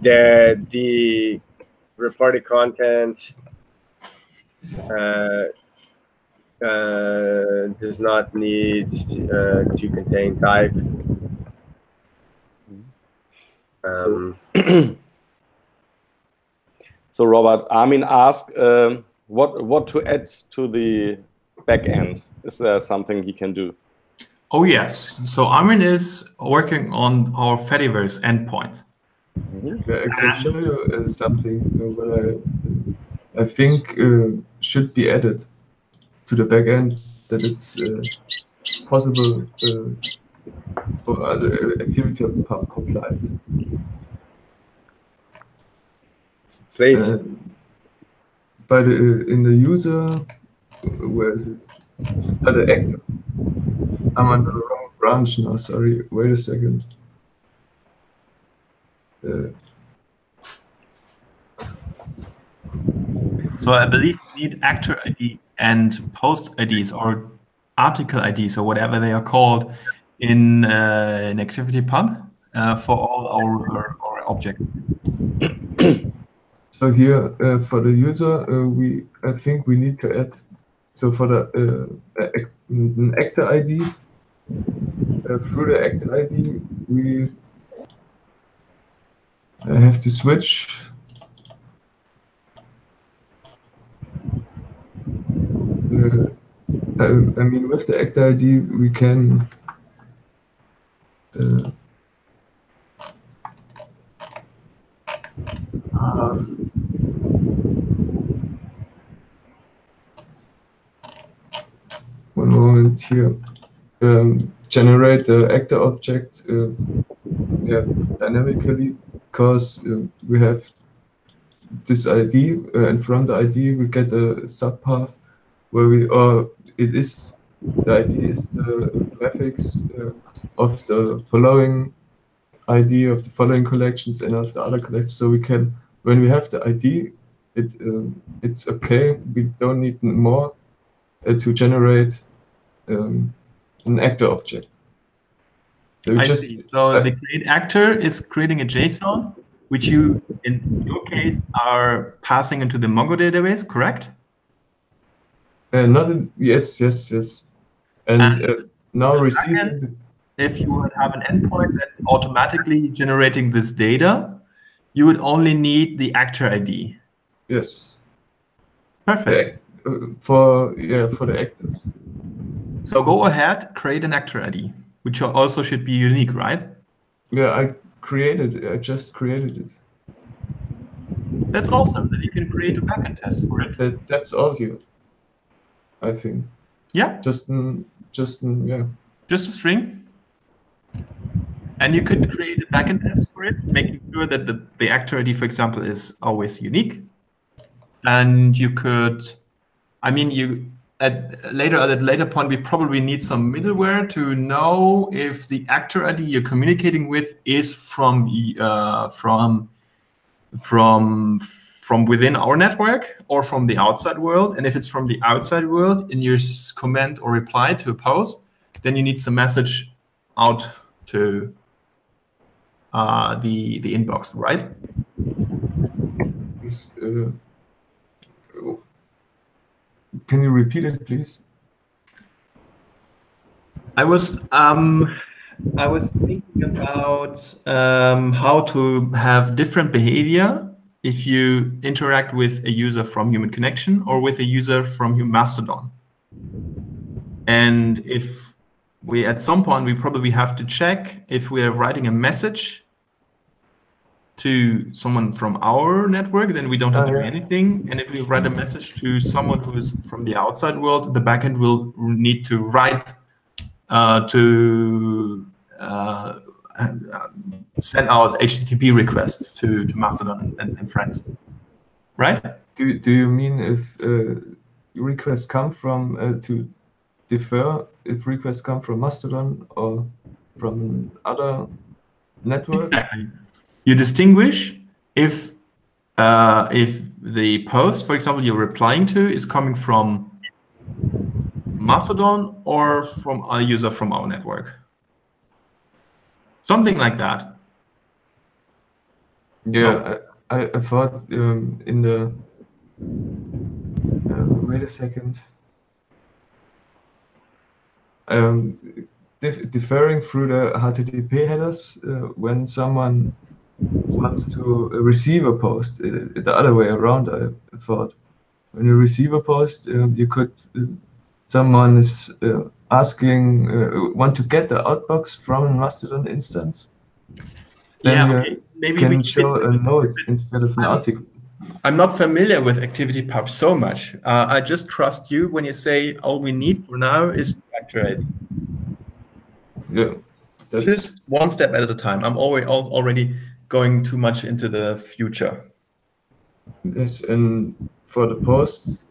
the reported content does not need to contain type. So Robert, Armin asked what to add to the backend. Is there something he can do? Oh yes. So Armin is working on our Fediverse endpoint. I can show you something what I think should be added to the backend, that it's possible for other activity compliant. Please. By in the user, where is it? The actor. I'm on the wrong branch now. Sorry. Wait a second. So I believe we need actor ID and post IDs, or article IDs or whatever they are called in ActivityPub for all our objects. So here for the user, I think we need to add. So for the an actor ID, through the actor ID, we have to switch. I mean, with the actor ID, we can. One moment here. Generate the actor object dynamically, because we have this ID, and from the ID we get a subpath where the ID is the graphics of the following ID of the following collections and of the other collections. So we can, when we have the ID, it's okay. We don't need more to generate an actor object. So I see. So the create actor is creating a JSON, which you, in your case, are passing into the Mongo database, correct? Yes. And now receiving. If you would have an endpoint that's automatically generating this data, you would only need the actor ID. Yes. Perfect. For the actors. So go ahead, create an actor ID, which also should be unique, right? Yeah, I just created it. That's awesome. Then you can create a backend test for it. That's audio, I think. Yeah. Just a string. And you could create a backend test for it, making sure that the actor ID, for example, is always unique. And you could, I mean, at a later point, we probably need some middleware to know if the actor ID you're communicating with is from within our network or from the outside world. And if it's from the outside world in your comment or reply to a post, then you need some message out to the inbox, right? Can you repeat it, please? I was thinking about how to have different behavior if you interact with a user from Human Connection or with a user from Mastodon. And if at some point, we probably have to check if we are writing a message to someone from our network, then we don't have to do anything. And if we write a message to someone who is from the outside world, the backend will need to write to send out HTTP requests to Mastodon and friends, right? Do you mean if requests come from to defer, if requests come from Mastodon or from other network? Exactly. You distinguish if the post, for example, you're replying to is coming from Mastodon or from a user from our network. Something like that. Yeah, I thought in the wait a second. Deferring through the HTTP headers when someone wants to receive a post, the other way around. I thought when you receive a post, you could someone is asking want to get the outbox from a Mastodon instance. Then you maybe can show a note instead of an article. I'm not familiar with ActivityPub so much. I just trust you when you say all we need for now is actor ID. Yeah, just one step at a time. I'm already going too much into the future. Yes, and for the posts,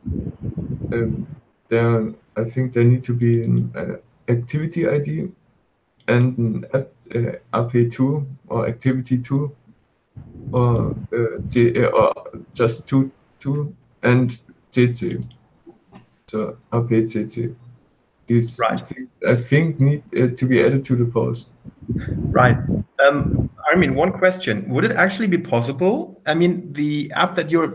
I think there need to be an activity ID and an AP2 or activity2 or just two and CC. So AP CC. these Right. things, I think, need to be added to the post. Right. I mean, one question: would it actually be possible? I mean, the app that you're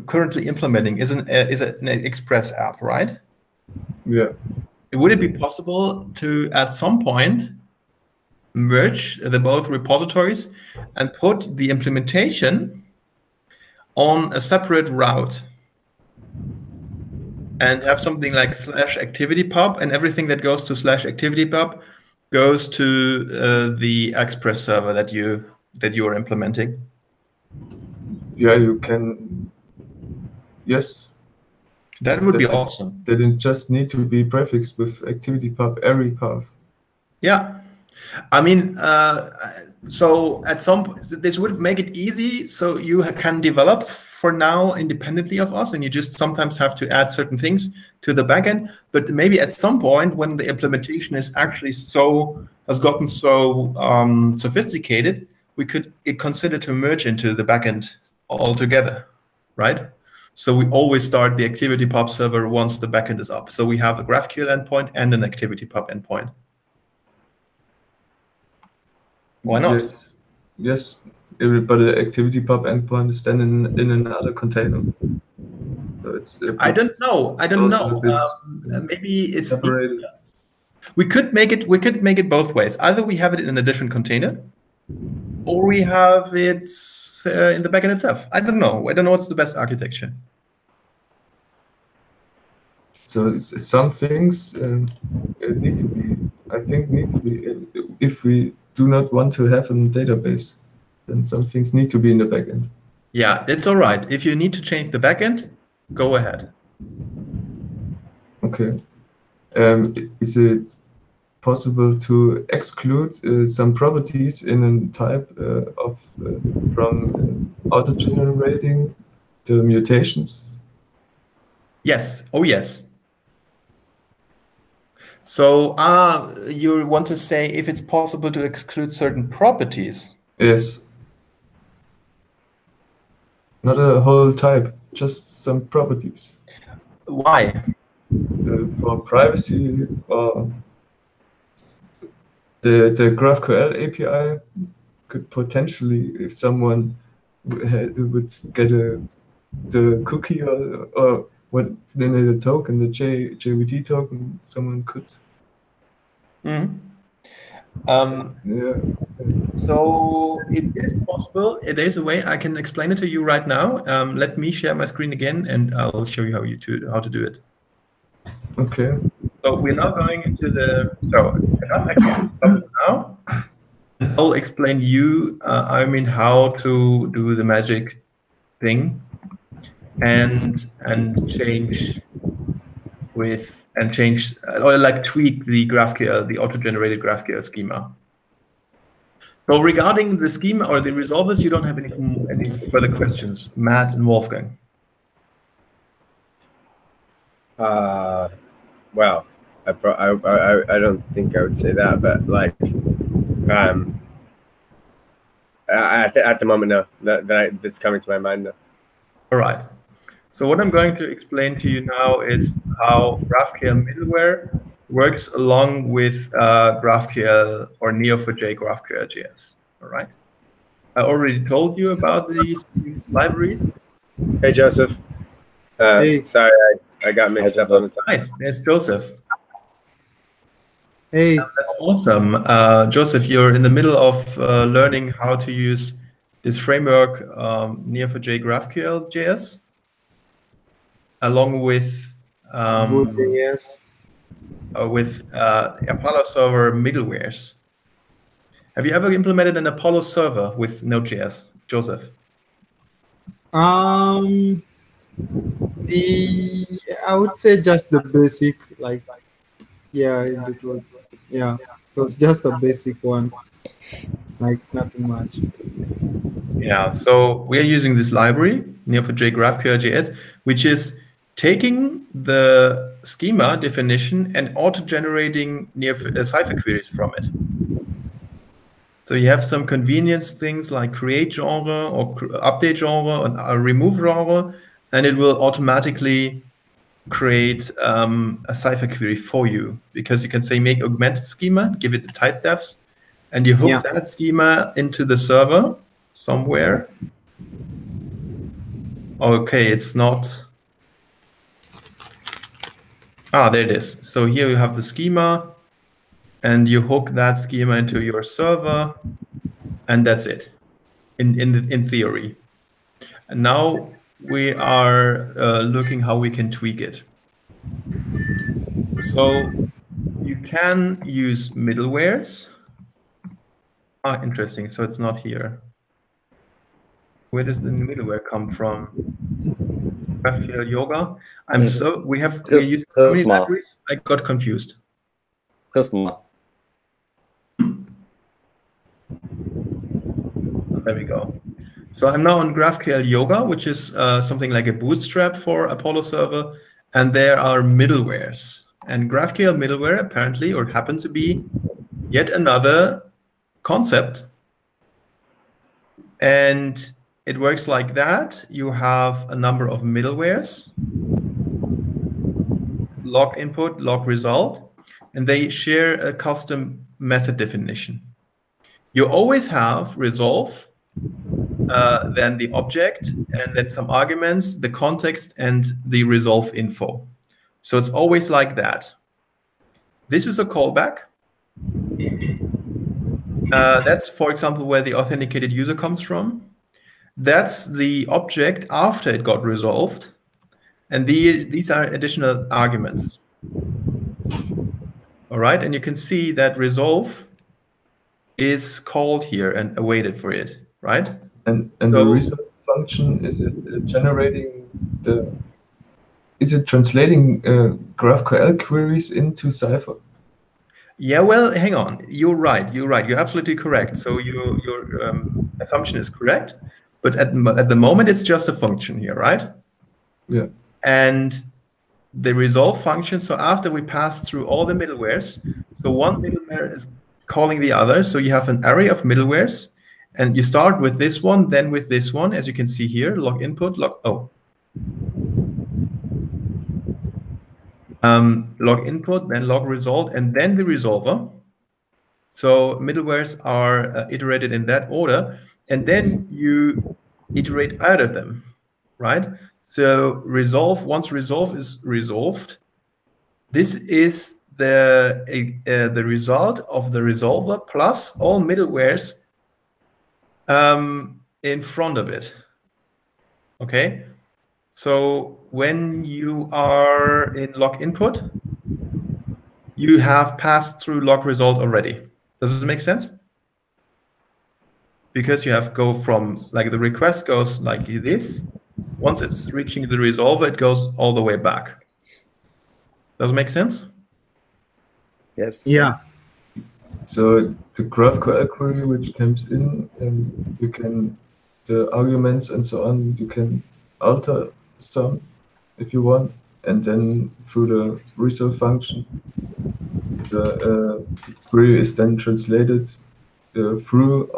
currently implementing is an Express app, right? Yeah. Would it be possible to, at some point, merge the both repositories and put the implementation on a separate route and have something like /ActivityPub, and everything that goes to /ActivityPub goes to the Express server that you are implementing? Yeah, you can. Yes. That would be awesome. They didn't just need to be prefixed with ActivityPub every path. Yeah. I mean, so at some point, this would make it easy so you can develop for now independently of us, and you just sometimes have to add certain things to the backend. But maybe at some point, when the implementation is actually has gotten so sophisticated, we could consider to merge into the backend altogether, right? So we always start the ActivityPub server once the backend is up. So we have a GraphQL endpoint and an ActivityPub endpoint. Why not? Yes, yes. But the ActivityPub endpoint is then in another container. So it's I don't know. I don't know. Maybe it's separated. We could make it. We could make it both ways. Either we have it in a different container, or we have it in the backend itself. I don't know. I don't know what's the best architecture. So some things need to be. I think need to be. If we do not want to have a database, then some things need to be in the backend. Yeah, it's all right. If you need to change the backend, go ahead. Okay. Is it possible to exclude some properties in a type from auto-generating the mutations? Yes. Oh, yes. So you want to say if it's possible to exclude certain properties? Yes. Not a whole type, just some properties. Why? For privacy, or the GraphQL API could potentially, if someone would get the cookie or what they need a token, the JWT token, someone could. Mm-hmm. Yeah. So it is possible. There's a way I can explain it to you right now. Let me share my screen again, and I'll show you how to do it. Okay. So we're now going into the now. I'll explain you. I mean, how to do the magic thing and change or like tweak the GraphQL, the auto-generated GraphQL schema. So regarding the schema or the resolvers, you don't have any further questions, Matt and Wolfgang? Well, I don't think I would say that, but like, at the moment, no. That's coming to my mind, no. All right. So what I'm going to explain to you now is how GraphQL middleware works along with GraphQL or Neo4j GraphQL.js. All right. I already told you about these libraries. Hey, Joseph. Hey. Sorry, I got mixed up on the time. Nice. There's Joseph. Hey. That's awesome. Joseph, you're in the middle of learning how to use this framework, Neo4j GraphQL.js, along with Apollo server middlewares. Have you ever implemented an Apollo server with Node.js, Joseph? I would say just the basic, like, yeah, it was just a basic one, like nothing much. Yeah, so we're using this library, Neo4j GraphQL.js, which is taking the schema definition and auto-generating Cypher queries from it. So you have some convenience things like create genre or update genre or remove genre, and it will automatically create a Cypher query for you, because you can say make augmented schema, give it the type defs, and you hook that schema into the server somewhere. Okay, it's not. Ah, there it is. So here you have the schema, and you hook that schema into your server, and that's it, in theory. And now we are looking how we can tweak it. So you can use middlewares. Ah, interesting. So it's not here. Where does the middleware come from? GraphQL Yoga. We're using how many libraries? I got confused. Prisma. There we go. So I'm now on GraphQL Yoga, which is something like a bootstrap for Apollo server, and there are middlewares. And GraphQL middleware apparently, or happen to be, yet another concept. And it works like that. You have a number of middlewares, log input, log result, and they share a custom method definition. You always have resolve, then the object, and then some arguments, the context, and the resolve info. So it's always like that. This is a callback. That's, for example, where the authenticated user comes from. That's the object after it got resolved. And these are additional arguments. All right, and you can see that resolve is called here and awaited for it, right? And the resolve function, is it generating is it translating GraphQL queries into Cypher? Yeah, well, hang on. You're right. You're absolutely correct. So your assumption is correct. But at the moment, it's just a function here, right? Yeah. And the resolve function, so after we pass through all the middlewares, so one middleware is calling the other. So you have an array of middlewares, and you start with this one, then with this one, as you can see here, log input, log input, then log result, and then the resolver. So middlewares are iterated in that order, and then you iterate out of them, right? So resolve, once resolve is resolved, this is the result of the resolver plus all middlewares in front of it. Okay, so when you are in log input, you have passed through log result already. Does it make sense? Because you have go from, like, the request goes like this. Once it's reaching the resolver, it goes all the way back. Does it make sense? Yes. Yeah. So the GraphQL query which comes in, you can, the arguments and so on, you can alter some if you want, and then through the resolve function, the query is then translated through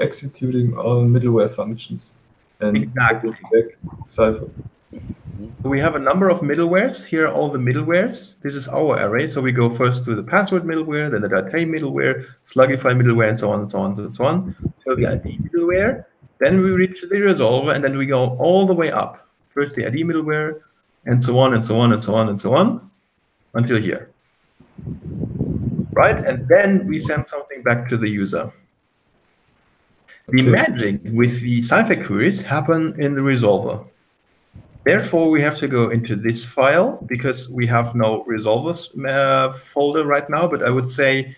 executing all middleware functions and Exactly. back Cypher. We have a number of middlewares. Here are all the middlewares. This is our array. So we go first to the password middleware, then the data middleware, Slugify middleware, and so on and so on and so on. So the ID middleware, then we reach the resolver, and then we go all the way up. First the ID middleware, and so on and so on and so on and so on, until here. Right? And then we send something back to the user. The magic with the Cypher queries happen in the resolver. Therefore, we have to go into this file because we have no resolvers folder right now, but I would say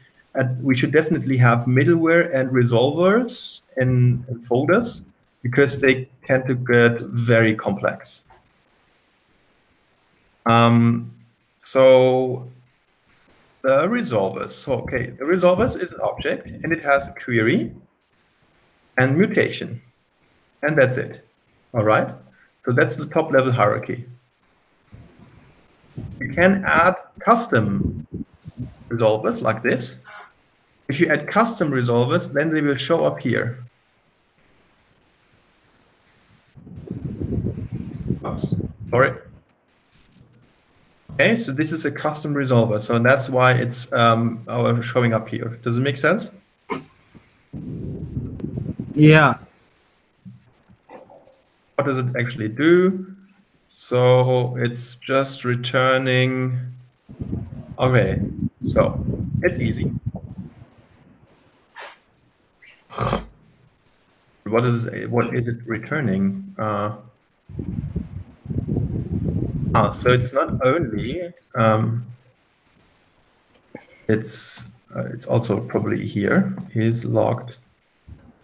we should definitely have middleware and resolvers in folders because they tend to get very complex. So the resolvers, so okay, the resolvers is an object and it has query and mutation, and that's it, all right? So that's the top level hierarchy. You can add custom resolvers like this. If you add custom resolvers, then they will show up here. Oops, sorry. Okay, so this is a custom resolver, so that's why it's showing up here. Does it make sense? Yeah. What does it actually do? So it's just returning. Okay, so it's easy. What is it returning? So it's not only it's also probably here is logged.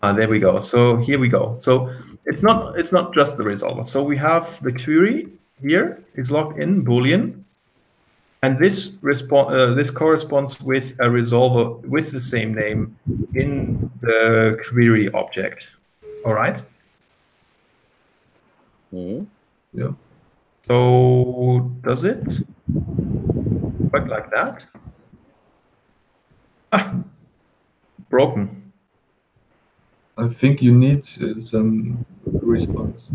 There we go. So here we go. So it's not just the resolver. So we have the query here. It's logged in Boolean, and this corresponds with a resolver with the same name in the query object. All right. Mm-hmm. Yeah. So does it work like that? Broken. I think you need some response.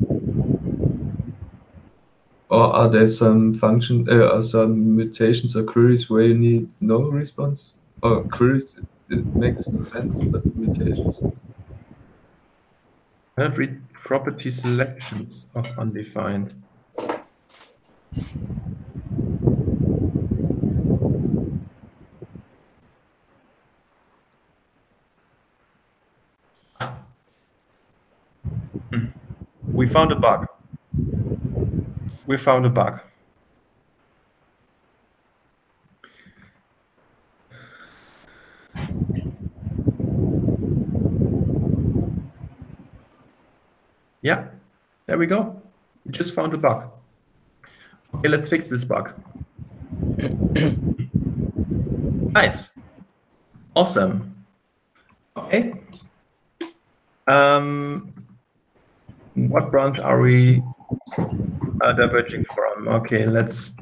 Or are there some function or some mutations or queries where you need no response? Or queries, it makes no sense, but mutations. Cannot read property selections of undefined. We found a bug. We found a bug. Yeah, there we go. We just found a bug. Okay, let's fix this bug. Nice. Awesome. Okay. What branch are we diverging from? Okay, let's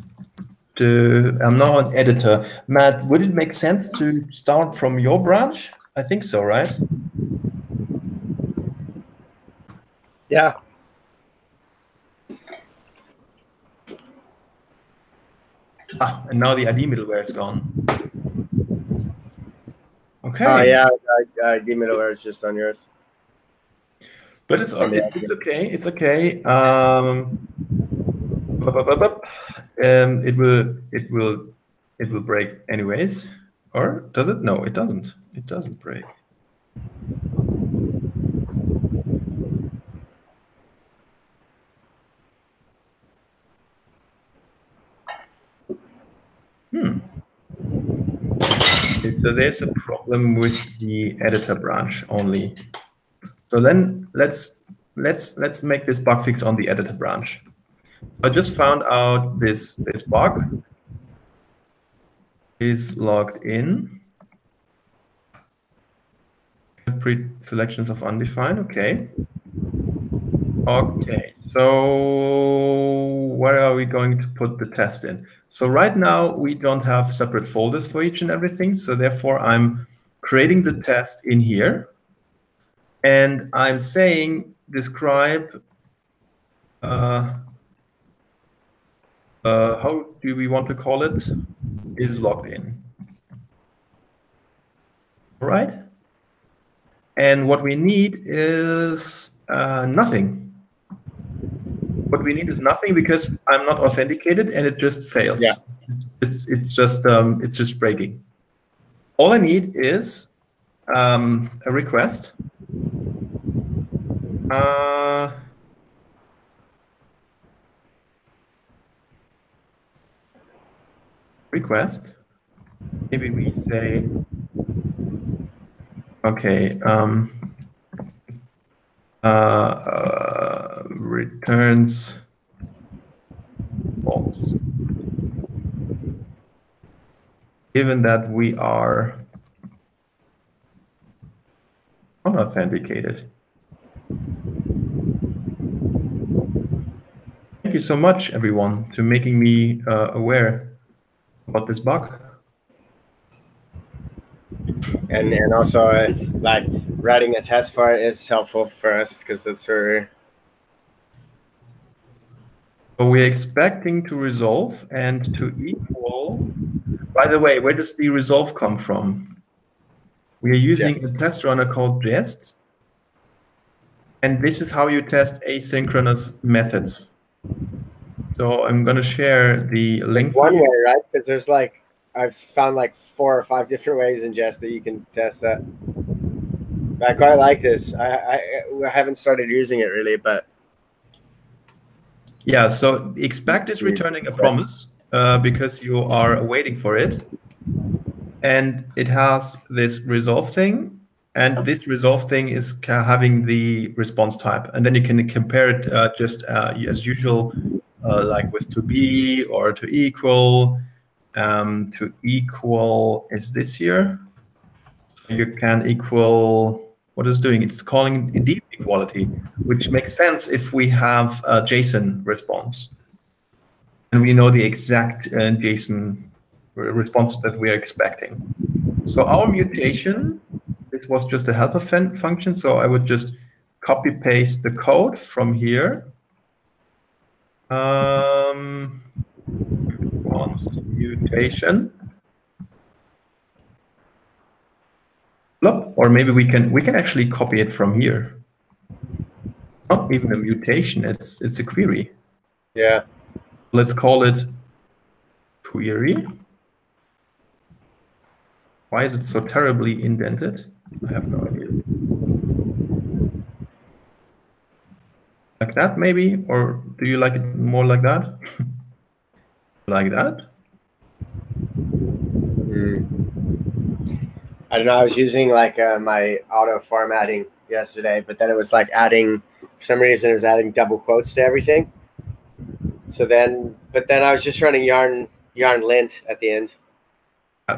do. I'm now an editor. Matt, would it make sense to start from your branch? I think so, right? Yeah. And now the ID middleware is gone. Okay. Oh yeah, ID middleware is just on yours. But it's okay. It's okay. It will break anyways, or does it? No, it doesn't. It doesn't break. Okay, so there's a problem with the editor branch only. So then let's make this bug fix on the editor branch. I just found out this bug is logged in. Pre-selections of undefined. Okay. Okay. So where are we going to put the test in? So right now we don't have separate folders for each and everything. So therefore I'm creating the test in here. And I'm saying describe how do we want to call it, is logged in. All right. And what we need is nothing. What we need is nothing because I'm not authenticated and it just fails. Yeah. It's just breaking. All I need is a request. Request. Maybe we say, okay, returns false. Given that we are unauthenticated. Thank you so much, everyone, to making me aware about this bug. And also like writing a test for it is helpful for us because it's So we're expecting to resolve and to equal. By the way, where does the resolve come from? We are using a test runner called Jest. And this is how you test asynchronous methods. So I'm going to share the link. One way, right? Because there's like, I've found like 4 or 5 different ways in Jest that you can test that. But I quite like this. I haven't started using it really, but yeah. So expect is returning a promise because you are waiting for it, and it has this resolve thing, and this resolve thing is having the response type, and then you can compare it just as usual, like with to be or to equal. To equal is this here. So you can equal, what is doing? It's calling a deep equality, which makes sense if we have a JSON response. And we know the exact JSON response that we are expecting. So our mutation, this was just a helper function. So I would just copy paste the code from here. Response mutation. Or maybe we can actually copy it from here. It's not even a mutation, it's a query. yeah. Let's call it query. Why is it so terribly indented? I have no idea. Like that maybe? Or do you like it more like that? Like that? I don't know. I was using like my auto formatting yesterday, but then it was like adding, for some reason, it was adding double quotes to everything. So then, but then I was just running yarn lint at the end.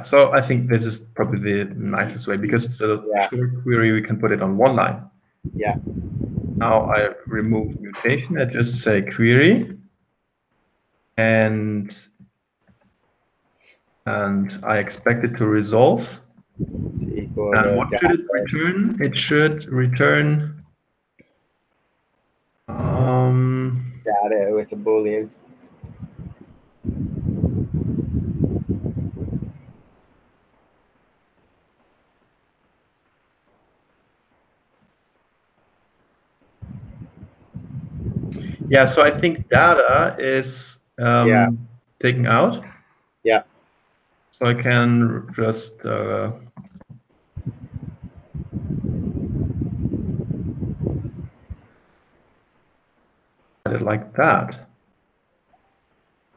So I think this is probably the nicest way because it's a short query. We can put it on one line. Yeah. Now I remove mutation. I just say query, and I expect it to resolve. And what should it return? It should return data with a Boolean. Yeah, so I think data is taken out. Yeah. So I can just add it like that.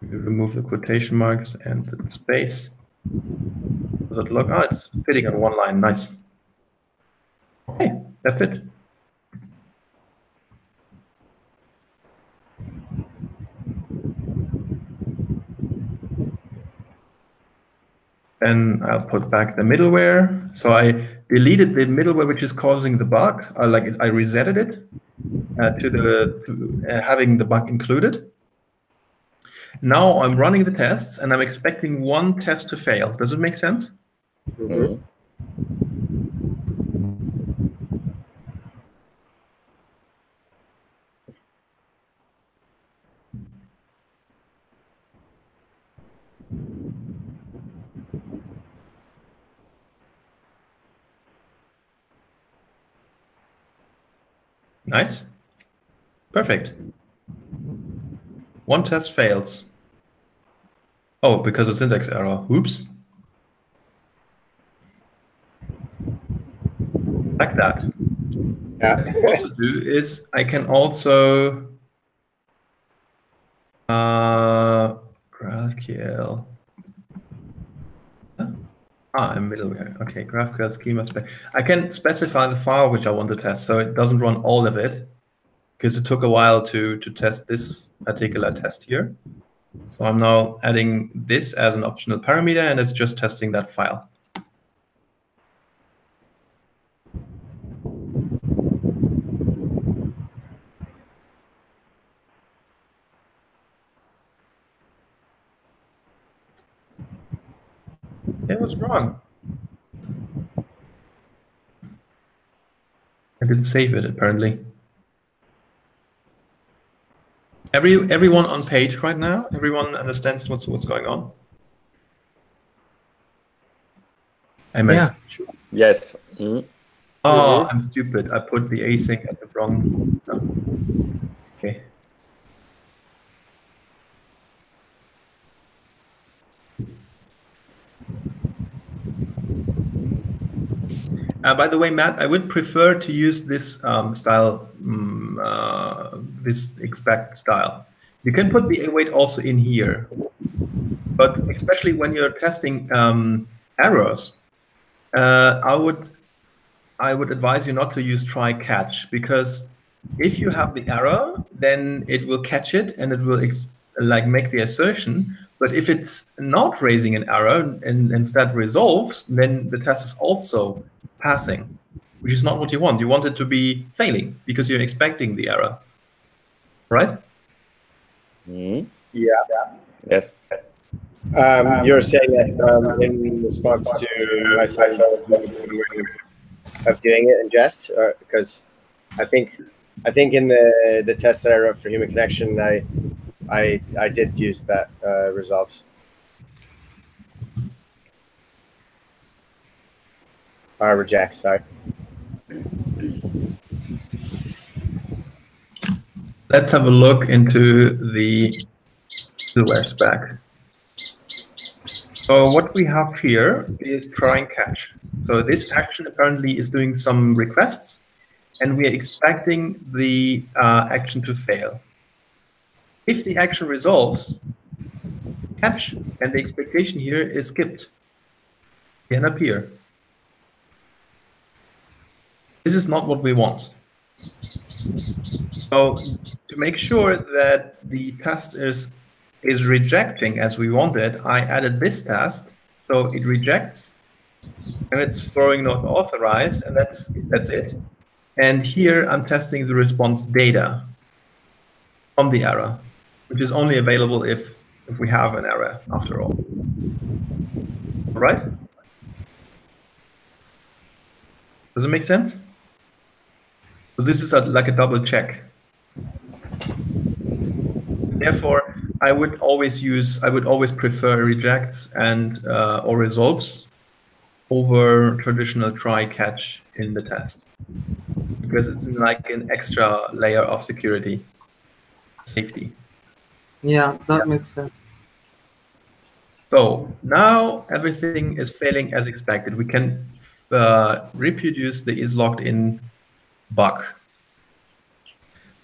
We remove the quotation marks and the space. Does it look? Oh, it's fitting on one line. Nice. Okay, that's it. Then I'll put back the middleware. So I deleted the middleware which is causing the bug. I resetted it to having the bug included. Now I'm running the tests and I'm expecting one test to fail. Does it make sense? Mm-hmm. Nice. Perfect. One test fails. Oh, because of syntax error. Oops. Like that. Yeah. What I can also do is I can also GraphQL. Middleware. Okay, GraphQL schema. I can specify the file which I want to test, so it doesn't run all of it, because it took a while to test this particular test here. So I'm now adding this as an optional parameter, and it's just testing that file. It was wrong. I didn't save it, apparently. Everyone on page right now? Everyone understands what's going on? Yeah. Yes. Mm. Oh, I'm stupid. I put the async at the wrong. Okay. By the way, Matt, I would prefer to use this style, this expect style. You can put the await also in here, but especially when you're testing errors, I would advise you not to use try catch, because if you have the error, then it will catch it and it will make the assertion. But if it's not raising an error and instead resolves, then the test is also passing, which is not what you want. You want it to be failing because you're expecting the error, right? Mm. Yeah. Yes. You're saying that in response to my side of doing it in jest, because I think in the test that I wrote for Human Connection, I did use that resolves. Rejects, sorry. Let's have a look into the middleware spec. So what we have here is try and catch. So this action apparently is doing some requests, and we are expecting the action to fail. If the action resolves, catch, and the expectation here is skipped, can appear. This is not what we want. So to make sure that the test is rejecting as we want it, I added this test. So it rejects, and it's throwing not authorized, and that's it. And here I'm testing the response data from the error, which is only available if we have an error after all. All right? Does it make sense? So this is like a double check. Therefore, I would always prefer rejects and or resolves over traditional try catch in the test, because it's like an extra layer of security, safety. Yeah, that makes sense. So now everything is failing as expected. We can reproduce the is logged in bug.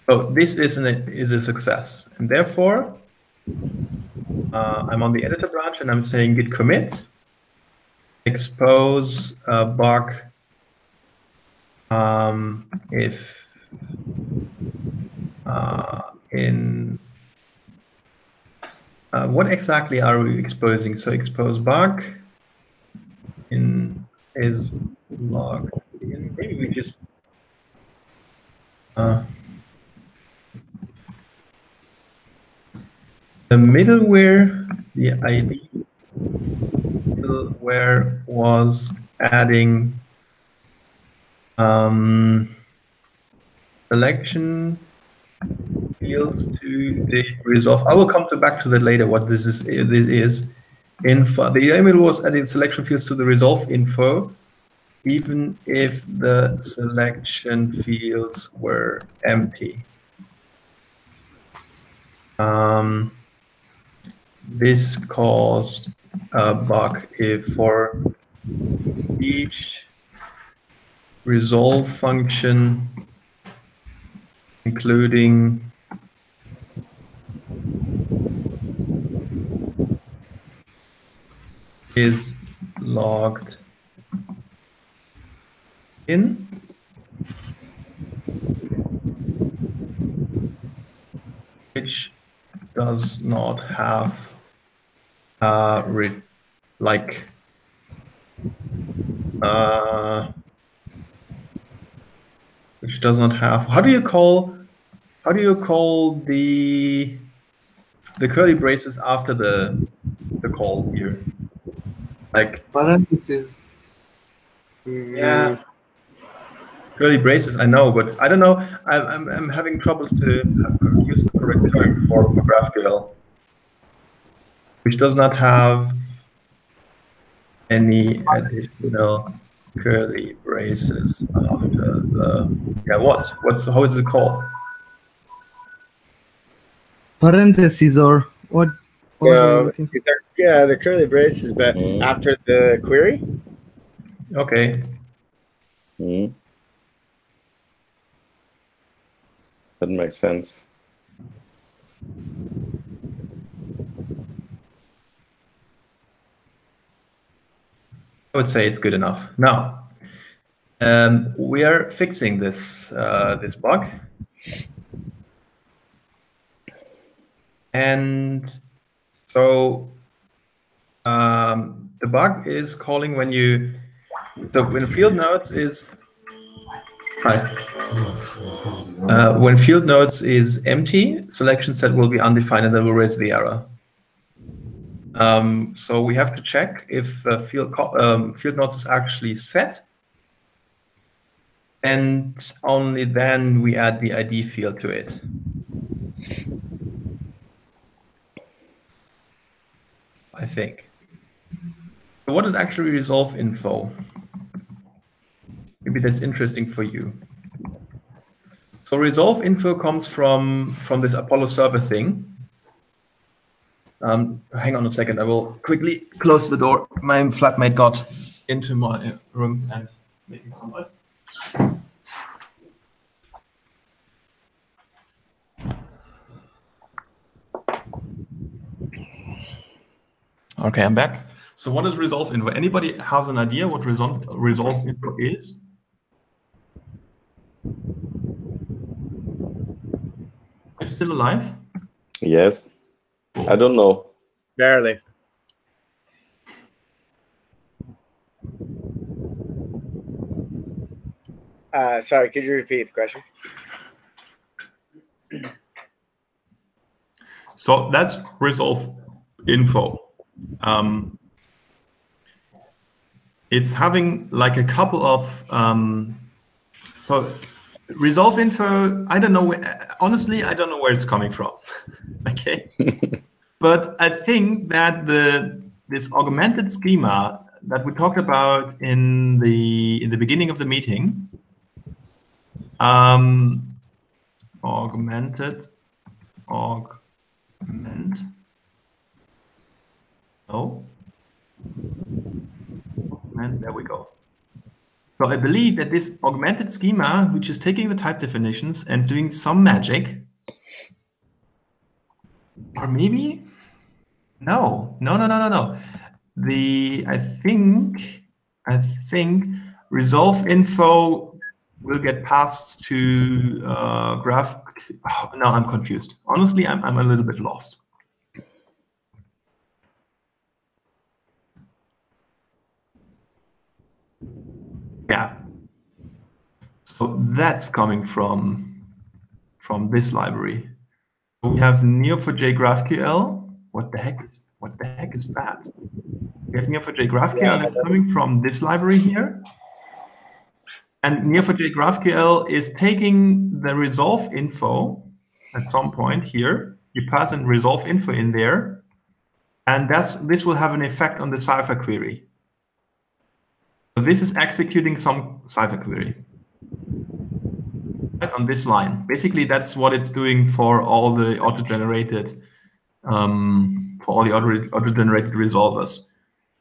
So this is a success, and therefore I'm on the editor branch and I'm saying git commit expose bug if in what exactly are we exposing? So expose bug in is logged in. Maybe we just the middleware, the ID middleware was adding selection fields to the resolve. I will come back to that later. What this is info. The middleware was adding selection fields to the resolve info, even if the selection fields were empty. This caused a bug if for each resolve function, including is logged in, which does not have which does not have, how do you call the curly braces after the call here? Like Parentheses. yeah, Curly braces, I know, but I don't know. I'm having troubles to use the correct term for GraphQL, which does not have any additional curly braces after the how is it called? Parentheses or what are you No, looking for? yeah, the curly braces, but after the query. Okay. That makes sense. I would say it's good enough. Now, we are fixing this this bug, and so the bug is calling when when field nodes is when field nodes is empty, selection set will be undefined, and that will raise the error. So we have to check if field node is actually set, and only then we add the ID field to it. I think. So what is actually resolve info? Maybe that's interesting for you. So resolve info comes from this Apollo server thing. Hang on a second. I will quickly close the door. My flatmate got into my room and making some noise. Okay, I'm back. So what is resolve info? Anybody has an idea what resolve info is? Are you still alive? Yes. I don't know. Barely. Sorry, could you repeat the question? So that's resolve info. It's having like a couple of so resolve info. I don't know. Honestly, I don't know where it's coming from. Okay, but I think that this augmented schema that we talked about in the beginning of the meeting, augment. No. And there we go. So I believe that this augmented schema, which is taking the type definitions and doing some magic, or maybe, no. I think resolve info will get passed to graph. Oh, no, I'm confused. Honestly, I'm a little bit lost. Yeah. So that's coming from this library. We have Neo4j GraphQL. What the heck is that? We have Neo4j GraphQL that's coming from this library here. And Neo4j GraphQL is taking the resolve info at some point here. You pass in resolve info in there, and this will have an effect on the Cypher query. So this is executing some Cypher query on this line. Basically, that's what it's doing for all the auto-generated resolvers.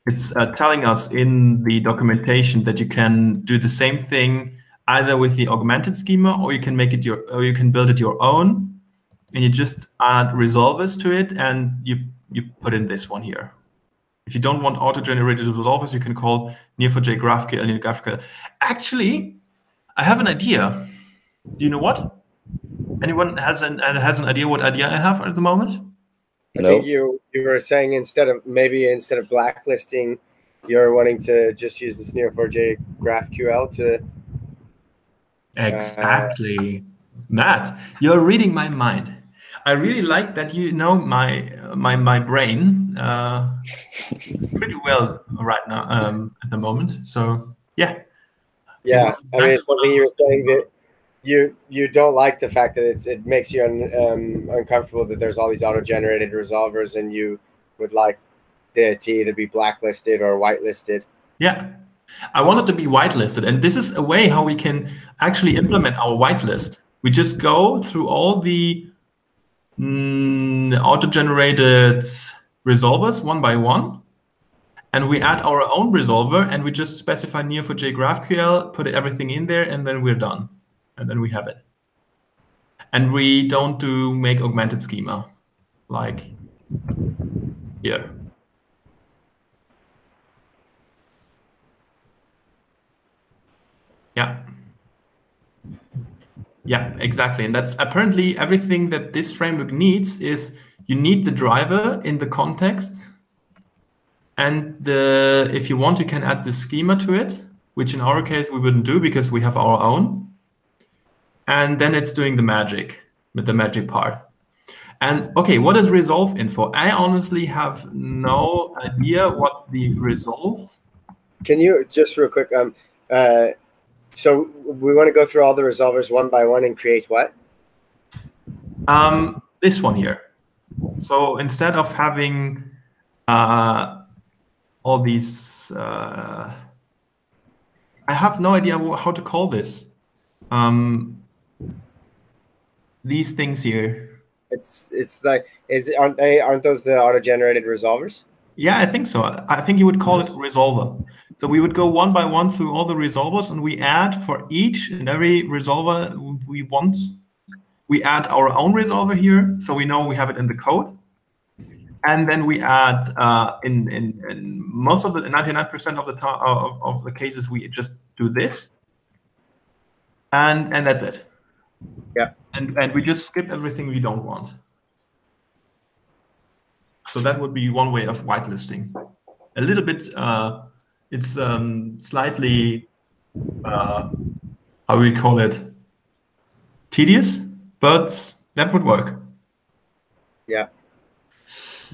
It's telling us in the documentation that you can do the same thing either with the augmented schema, or you can make it you can build it your own, and you just add resolvers to it, and you put in this one here. If you don't want auto-generated resolvers, you can call Neo4j GraphQL and GraphQL. Actually, I have an idea. Do you know what? Anyone has an idea what idea I have at the moment? I think you were saying instead of blacklisting, you're wanting to just use this Neo4j GraphQL to. Exactly, Matt. You're reading my mind. I really like that you know my brain pretty well right now at the moment. So yeah, Yeah, was I mean, exactly it's what something I you was were saying thinking. that you don't like the fact that it makes you uncomfortable that there's all these auto-generated resolvers, and you would like the to either be blacklisted or whitelisted. Yeah, I wanted to be whitelisted, and this is a way how we can actually implement our whitelist. We just go through all the auto-generated resolvers one by one, and we add our own resolver, and we just specify Neo4j GraphQL, put everything in there, and then we're done. And then we have it. And we don't do make augmented schema like here. Yeah. Yeah, exactly. And that's apparently everything that this framework needs is you need the driver in the context. And if you want, you can add the schema to it, which in our case we wouldn't do because we have our own. And then it's doing the magic with the magic part. And okay, what is resolve info? I honestly have no idea what the resolve. Can you just real quick? So we want to go through all the resolvers one by one and create what? This one here. So instead of having all these, I have no idea how to call this. These things here. It's like aren't those the auto-generated resolvers? Yeah, I think so. I think you would call it resolver. So we would go one by one through all the resolvers, and we add for each and every resolver we want. We add our own resolver here, so we know we have it in the code. And then we add in most of the 99% of the time of the cases we just do this, and that's it. Yeah. And we just skip everything we don't want. So that would be one way of whitelisting. A little bit, it's slightly, how we call it, tedious, but that would work. Yeah.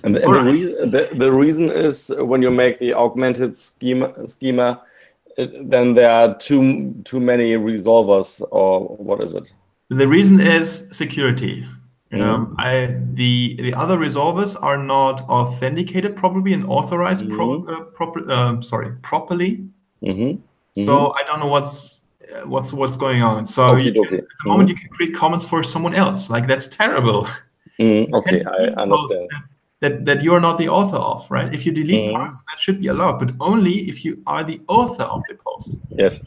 And the reason is when you make the augmented schema, then there are too many resolvers, or what is it? The reason is security. The other resolvers are not authenticated properly and authorized properly. So I don't know what's going on. So at the moment you can create comments for someone else. Like that's terrible. Okay, I understand. That you're not the author of, right? If you delete parts, that should be allowed, but only if you are the author of the post. Yes.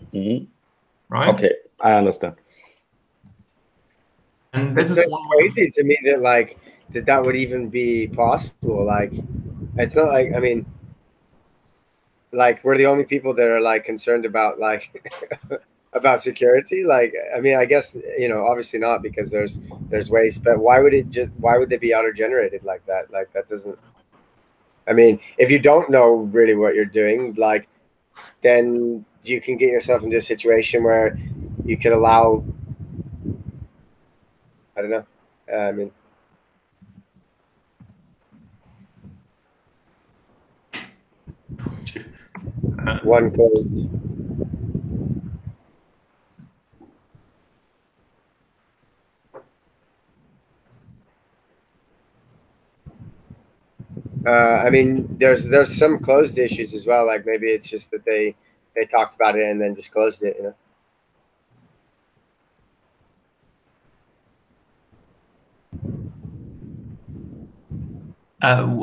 Right? Okay, I understand. And this is one crazy to me that like that would even be possible. Like, it's not like, I mean, like we're the only people that are like concerned about like about security. Like, I mean, I guess, you know, obviously not, because there's ways, but why would they be auto generated like that? Like that doesn't, I mean, if you don't know really what you're doing, like, then you can get yourself into a situation where you can allow, I don't know. I mean, one closed. I mean, there's some closed issues as well. Like maybe it's just that they talked about it and then just closed it, you know.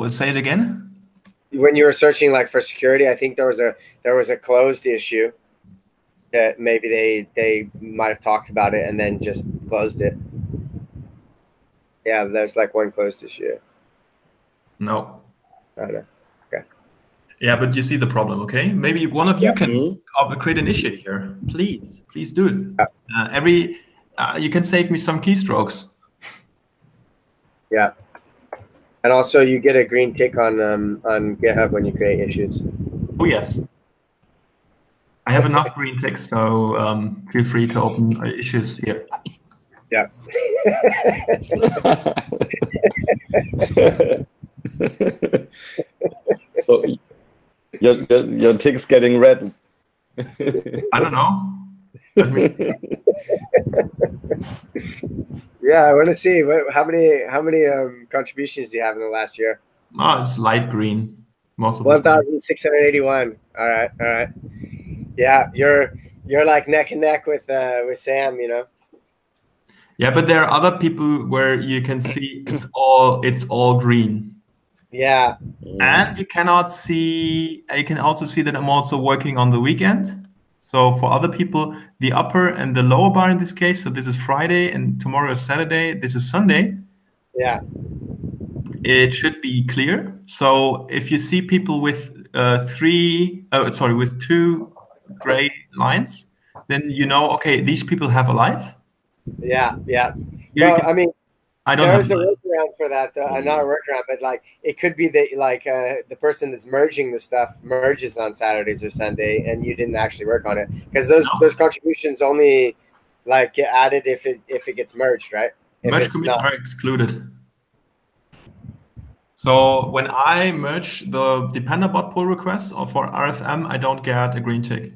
Say it again. When you were searching like for security, I think there was a closed issue that maybe they might have talked about it and then just closed it. Yeah, there's like one closed issue. No. I don't know. Okay. Yeah, but you see the problem, okay? Maybe one of you can create an issue here. Please do it. Yeah. You can save me some keystrokes. Yeah. And also, you get a green tick on GitHub when you create issues. Oh yes, I have enough green ticks, so feel free to open issues here. Yeah. So your tick's getting red. I don't know. Yeah, I want to see how many contributions do you have in the last year? Oh, it's light green most of the time. 1,681. All right. Yeah, you're like neck and neck with Sam, you know. Yeah, but there are other people where you can see it's all green. Yeah. And you can also see that I'm also working on the weekend. So for other people, the upper and the lower bar in this case, so this is Friday and tomorrow is Saturday, this is Sunday. Yeah. It should be clear. So if you see people with with two gray lines, then you know, okay, these people have a life. Yeah. Here I mean, I don't have there's a workaround for that, though. Not a workaround, but like it could be that like the person that's merging the stuff merges on Saturdays or Sunday, and you didn't actually work on it because those contributions only like get added if it gets merged, right? If merge it's commits not. are excluded. So when I merge the Dependabot pull request or for RFM, I don't get a green tick.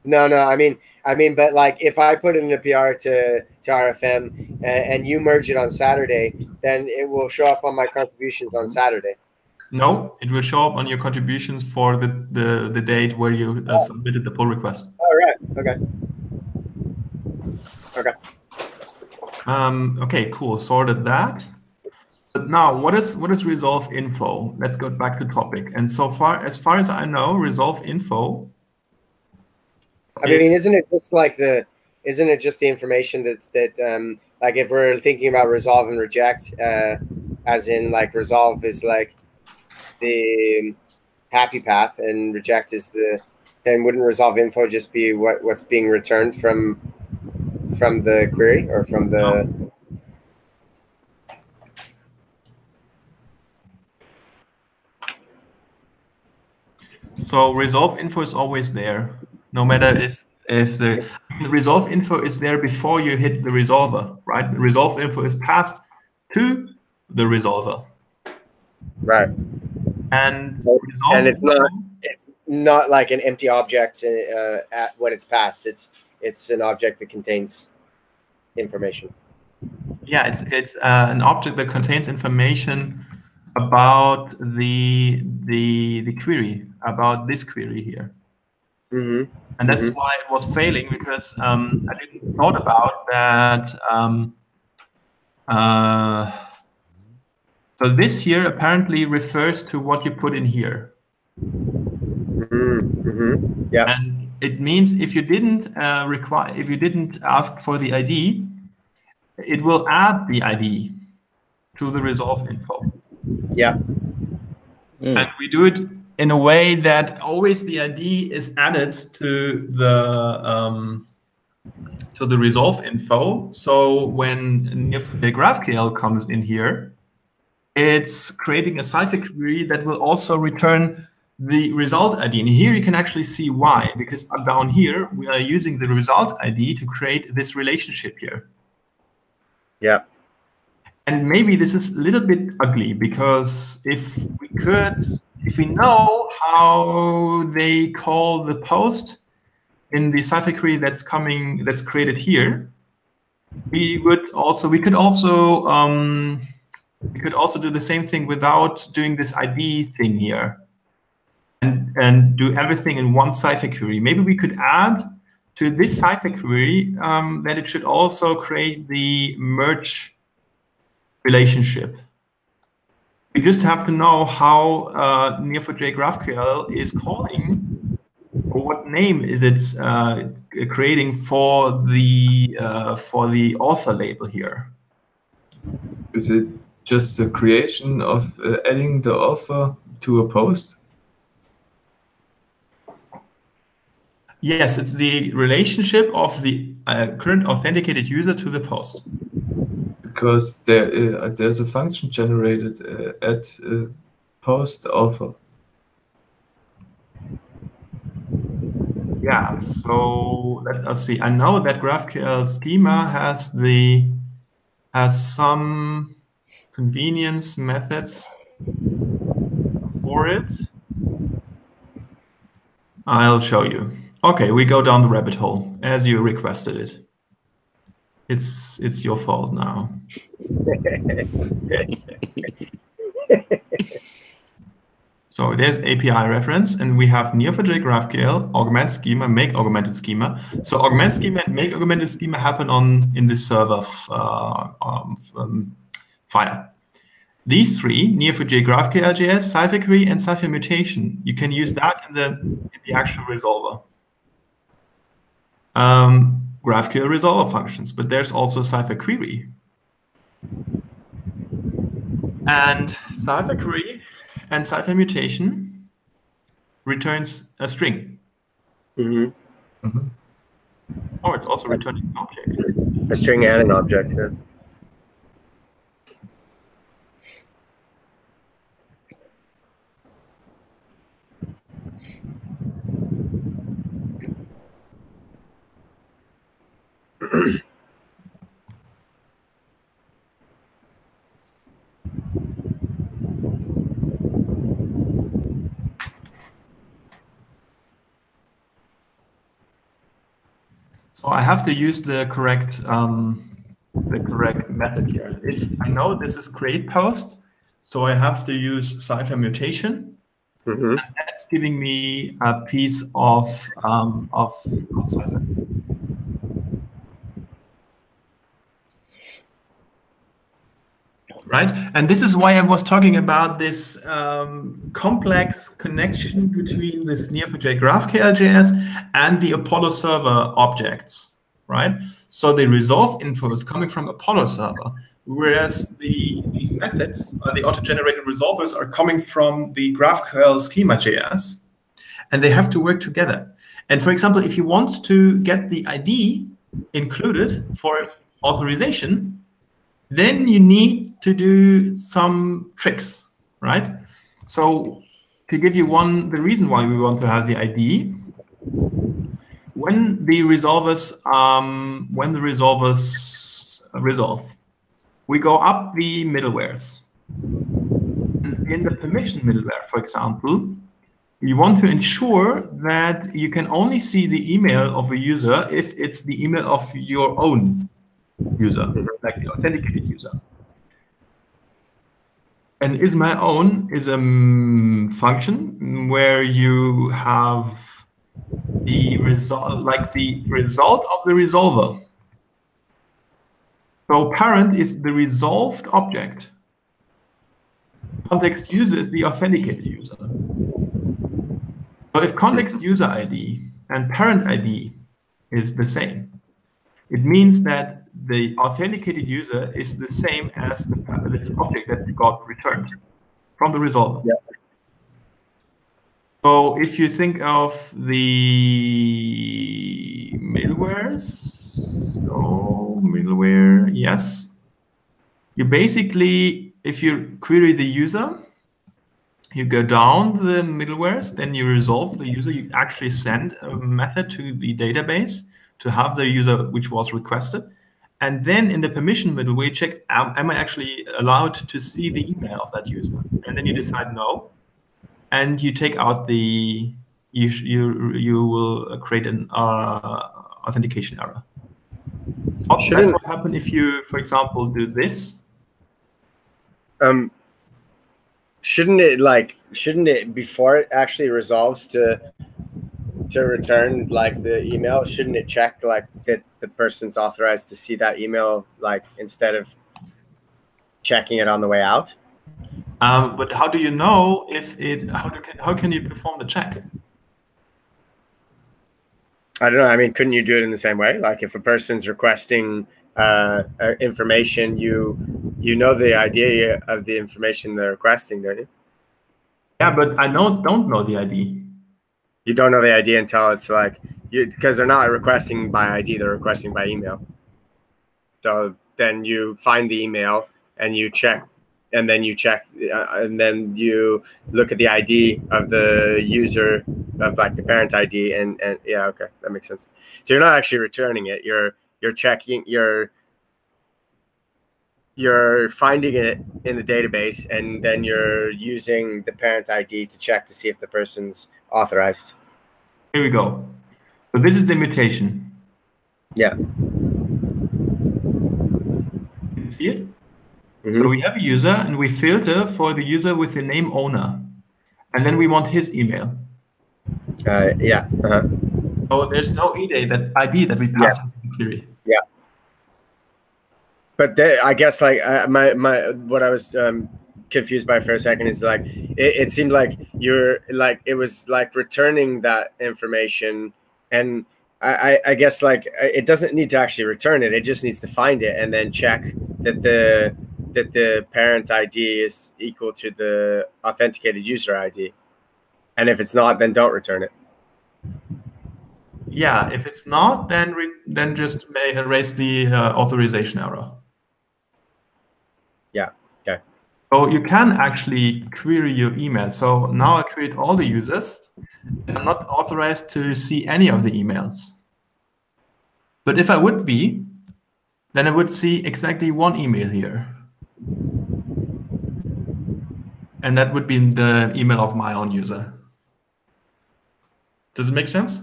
No, I mean, but like if I put it in a PR to RFM and you merge it on Saturday, then it will show up on my contributions on Saturday. No, it will show up on your contributions for the date where you submitted the pull request. All right. Okay. Okay, cool. Sorted that. But now, what is resolve info? Let's go back to topic. And so far as I know, resolve info. I mean, isn't it just the information that like if we're thinking about resolve and reject, as in like resolve is like the happy path and reject is then wouldn't resolve info just be what's being returned from the query or from the No. So resolve info is always there, no matter if the resolve info is there before you hit the resolver, right? The resolve info is passed to the resolver. Right. And it's not like an empty object at when it's passed. It's an object that contains information. Yeah, it's an object that contains information about the query, about this query here. Mm-hmm. And that's why it was failing, because I didn't thought about that. So this here apparently refers to what you put in here. Mm-hmm. Yeah. And it means if you didn't ask for the ID, it will add the ID to the resolve info. Yeah. And we do it in a way that always the ID is added to the resolve info. So when the GraphQL comes in here, it's creating a Cypher query that will also return the result ID. And here you can actually see why, because down here we are using the result ID to create this relationship here. Yeah. And maybe this is a little bit ugly, because if we know how they call the post in the Cypher query that's created here, we could also do the same thing without doing this ID thing here, and do everything in one Cypher query. Maybe we could add to this Cypher query that it should also create the merge relationship. We just have to know how Neo4j GraphQL is calling, or what name is it creating for the author label here. Is it just the creation of adding the author to a post? Yes, it's the relationship of the current authenticated user to the post. Because there's a function generated at post author. Yeah, so let's see. I know that GraphQL schema has some convenience methods for it. I'll show you. Okay, we go down the rabbit hole as you requested it. It's your fault now. So there's API reference, and we have Neo4j GraphQL, augment schema, make augmented schema. So augment schema and make augmented schema happen in this server file. These three, Neo4j GraphQL.js, Cypher query, and Cypher mutation, you can use that in the actual resolver. GraphQL resolver functions, but there's also Cypher query. And Cypher query and Cypher mutation returns a string. Mm-hmm. Mhm. Oh, it's also returning an object. A string and an object. Yeah. So I have to use the correct method here. If I know this is create post, so I have to use Cypher mutation. Mm-hmm. And that's giving me a piece of Cypher. Right, and this is why I was talking about this complex connection between this Neo4j GraphQL.js and the Apollo server objects, right? So the resolve info is coming from Apollo server, whereas these methods, the auto-generated resolvers, are coming from the GraphQL schema.js, and they have to work together. And for example, if you want to get the ID included for authorization, then you need to do some tricks, right? So to give you the reason why we want to have the ID, when the resolvers resolve, we go up the middlewares. And in the permission middleware, for example, you want to ensure that you can only see the email of a user if it's the email of your own user, like the authenticated user. And is my own is a function where you have the result, like the result of the resolver. So parent is the resolved object. Context user is the authenticated user. So if context user ID and parent ID is the same, it means that the authenticated user is the same as this object that got returned from the resolver. Yeah. So if you think of the middlewares, middleware, yes. You basically, if you query the user, you go down the middlewares, then you resolve the user, you actually send a method to the database to have the user which was requested. And then in the permission middleware, check, am I actually allowed to see the email of that user? And then you decide no. And you take out the, you will create an authentication error. That's what happens if you, for example, do this. Shouldn't it before it actually resolves to return like the email, shouldn't it check like that the person's authorized to see that email, like instead of checking it on the way out? But how do you know if it? How can you perform the check? I don't know. I mean, couldn't you do it in the same way? Like if a person's requesting information, you know the idea of the information they're requesting, don't you? Yeah, but I don't know the ID. You don't know the ID until it's like because they're not requesting by ID, they're requesting by email. So then you find the email and you check. And then you check, and then you look at the ID of the user, of like the parent ID, and yeah, okay, that makes sense. So you're not actually returning it. You're checking. You're finding it in the database, and then you're using the parent ID to check to see if the person's authorized. Here we go. So this is the mutation. Yeah. You see it? So we have a user and we filter for the user with the name owner. And then we want his email. Yeah. So there's no ID that we pass into the query. Yeah. But I guess like what I was confused by for a second is like it seemed like it was like returning that information, and I guess like it doesn't need to actually return it. It just needs to find it and then check that the parent ID is equal to the authenticated user ID. And if it's not, then don't return it. Yeah, if it's not, then just erase the authorization error. Yeah. Okay. So you can actually query your email. So now I create all the users. I'm not authorized to see any of the emails. But if I would be, then I would see exactly one email here. And that would be the email of my own user. Does it make sense?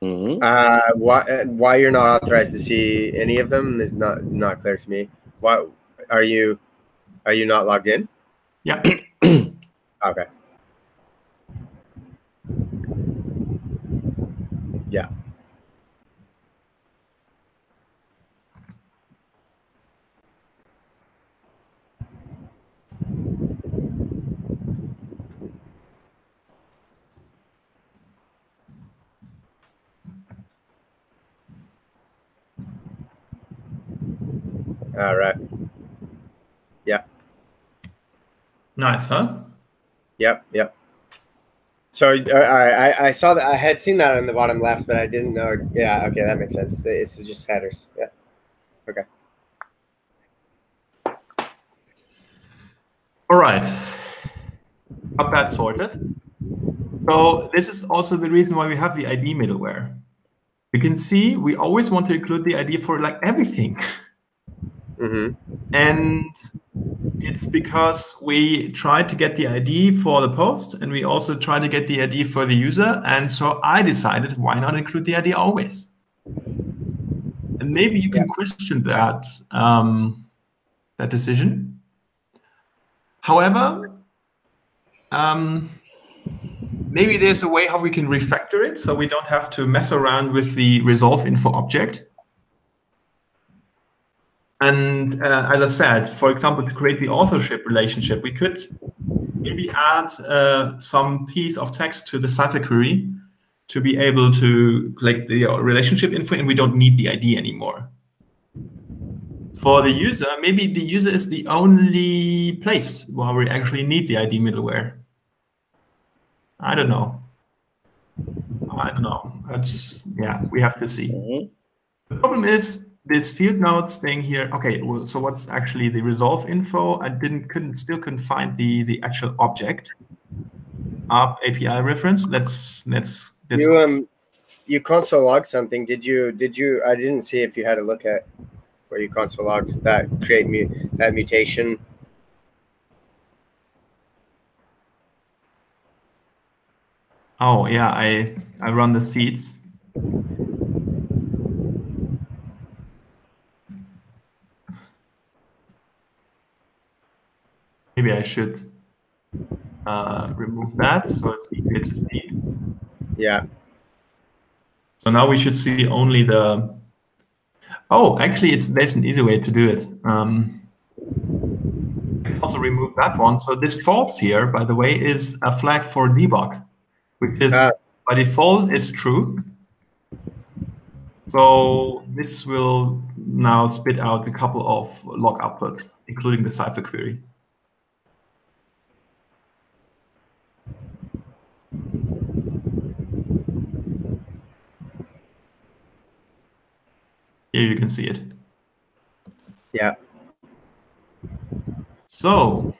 Why you're not authorized to see any of them is not clear to me. Why are you not logged in? Yeah. Okay. Yeah. All right. Yeah. Nice, huh? Yep. So I saw that I had seen that on the bottom left, but I didn't know. Yeah. Okay, that makes sense. It's just headers. Yeah. Okay. All right. Got that sorted. So this is also the reason why we have the ID middleware. You can see we always want to include the ID for like everything. And it's because we try to get the ID for the post, and we also try to get the ID for the user. And so I decided, why not include the ID always? And maybe you can question that that decision. However, maybe there's a way how we can refactor it so we don't have to mess around with the resolve info object. And as I said, for example, to create the authorship relationship, we could maybe add some piece of text to the Cypher query to be able to collect the relationship info, and we don't need the ID anymore. For the user, maybe the user is the only place where we actually need the ID middleware. I don't know. Yeah, we have to see. The problem is this field notes thing here. Okay, well, so what's actually the resolve info? I still couldn't find the actual object. API reference. Let's you console logged something. Did you? I didn't see if you had a look at where you console logged that that mutation. Oh yeah, I run the seeds. Maybe I should remove that so it's easier to see. Yeah. So now we should see only the. Oh, actually, there's an easy way to do it. I can also remove that one. So this false here, by the way, is a flag for debug, which is by default is true. So this will now spit out a couple of log outputs, including the Cypher query. Here you can see it. Yeah. So,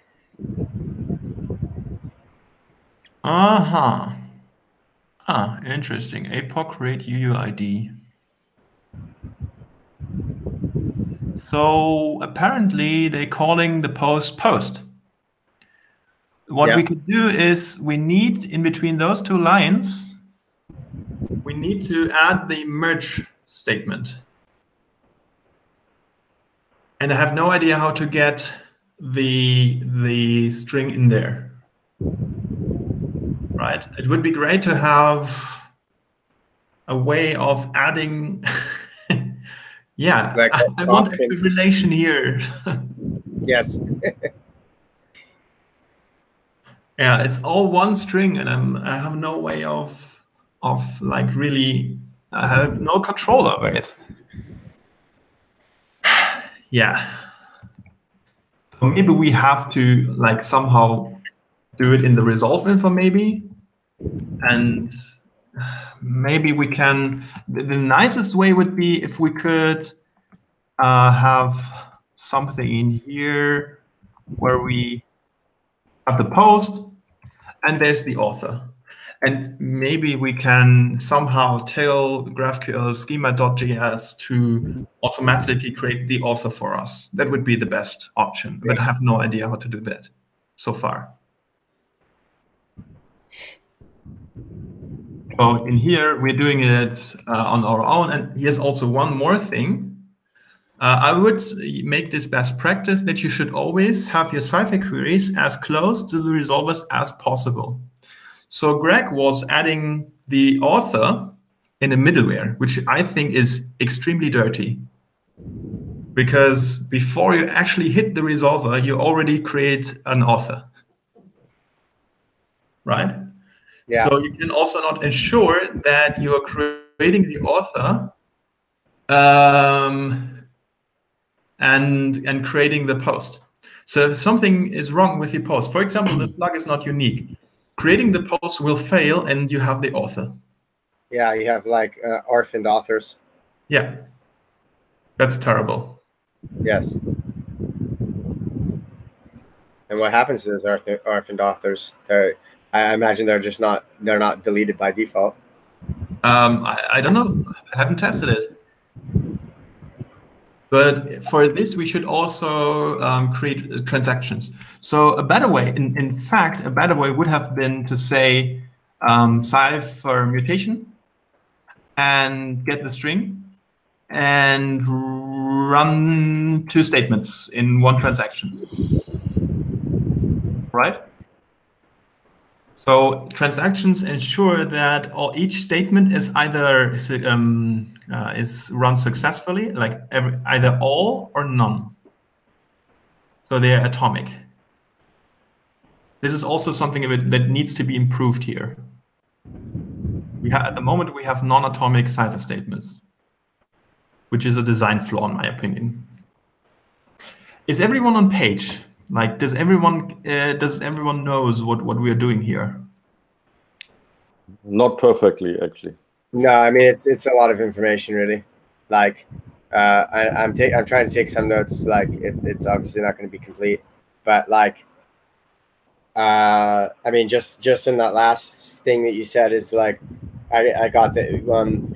interesting. APOC create UUID. So apparently they're calling the post. What we could do is we need in between those two lines we need to add the merge statement. And I have no idea how to get the string in there. Right? It would be great to have a way of adding. Yeah, Like I want a relation here. Yes. Yeah, it's all one string, and I have no way of like really. I have no control over it. Yeah. So maybe we have to like somehow do it in the resolve info maybe, and maybe we can. The nicest way would be if we could have something in here where we have the post and there's the author. And maybe we can somehow tell GraphQL schema.js to automatically create the author for us. That would be the best option, but I have no idea how to do that so far. So in here, we're doing it on our own. And here's also one more thing. I would make this best practice that you should always have your Cypher queries as close to the resolvers as possible. So Greg was adding the author in a middleware, which I think is extremely dirty. Because before you actually hit the resolver, you already create an author. Right? Yeah. So you can also not ensure that you are creating the author and creating the post. So if something is wrong with your post, for example, the slug is not unique, creating the post will fail and you have the author. Yeah, you have like orphaned authors. Yeah, that's terrible. Yes. And what happens to those orphaned authors? I imagine they're not deleted by default. I don't know. I haven't tested it. But for this, we should also create transactions. So a better way, in fact, a better way would have been to say Cypher mutation and get the string and run 2 statements in 1 transaction. Right? So transactions ensure that each statement is either is run successfully, like either all or none. So they're atomic. This is also something that needs to be improved here. At the moment, we have non-atomic Cypher statements, which is a design flaw, in my opinion. Is everyone on page? Like, does everyone knows what we are doing here? Not perfectly, actually. No, I mean it's a lot of information, really. Like, I'm trying to take some notes. Like, it's obviously not going to be complete, but like, I mean, just in that last thing that you said is like, I got that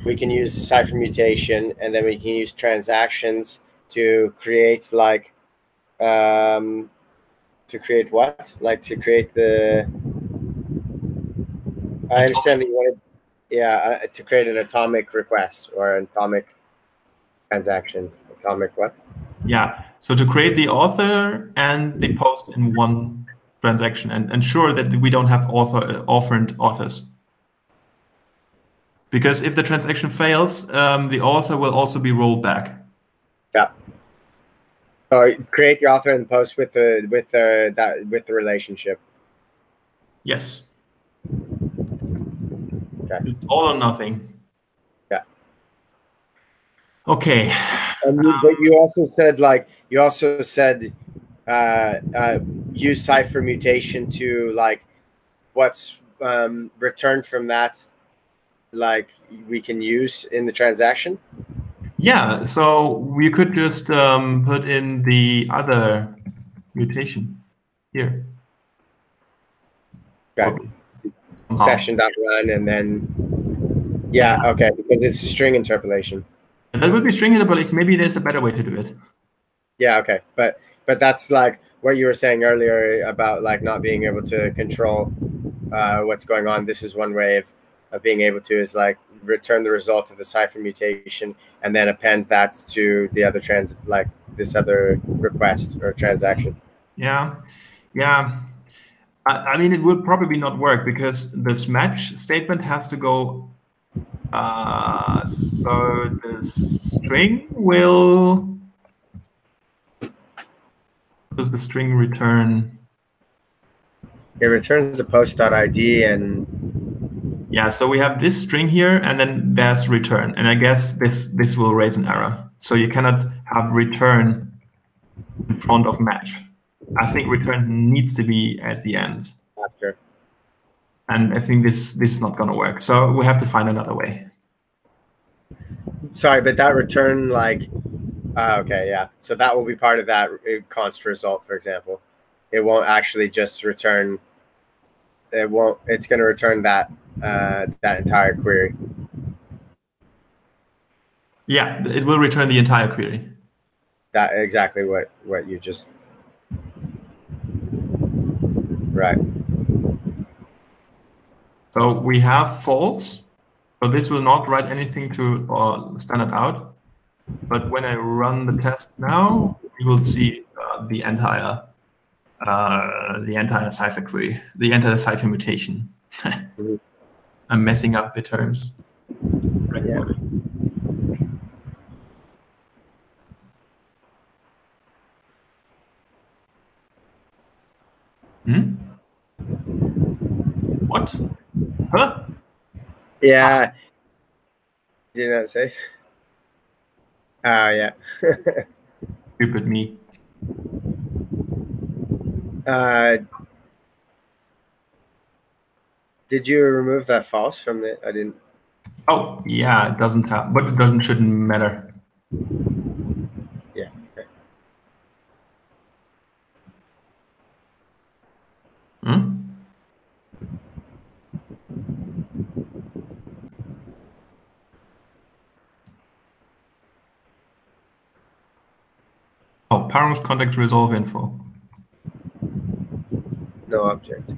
we can use Cypher mutation, and then we can use transactions to create like. To create what? Like to create the. I understand that you wanted, yeah, to create an atomic request or an atomic transaction. Atomic what? Yeah. So to create the author and the post in 1 transaction and ensure that we don't have orphaned authors. Because if the transaction fails, the author will also be rolled back. Yeah. So create your author and post with the relationship. Yes. Okay. It's all or nothing. Yeah. Okay. But you also said use Cypher mutation to like what's returned from that, like we can use in the transaction. Yeah, so we could just put in the other mutation here. Okay. Session.run and then okay, because it's a string interpolation. And that would be string interpolation. Maybe there's a better way to do it. Yeah, okay. But that's like what you were saying earlier about like not being able to control what's going on. This is one way of being able to, is like return the result of the cipher mutation, and then append that to the other this other request or transaction. Yeah, yeah. I mean, it will probably not work because this match statement has to go. So the string will. Does the string return? It returns the post.id and. Yeah, so we have this string here, and then there's return, and I guess this will raise an error. So you cannot have return in front of match. I think return needs to be at the end. After. And I think this is not going to work. So we have to find another way. Sorry, but that return okay, yeah. So that will be part of that const result, for example. It won't actually just return. It won't. It's going to return that that entire query. Yeah, it will return the entire query. That exactly what you just. Right. So we have false. So this will not write anything to standard out. But when I run the test now, we will see the entire cipher query, the entire cipher mutation. I'm messing up the terms. Yeah. What? Huh? Yeah. Did you not say? Oh, yeah. Stupid me. Did you remove that false from the? I didn't. Oh, yeah, it doesn't have, but it shouldn't matter. Yeah. Okay. Oh, params context resolve info. No object.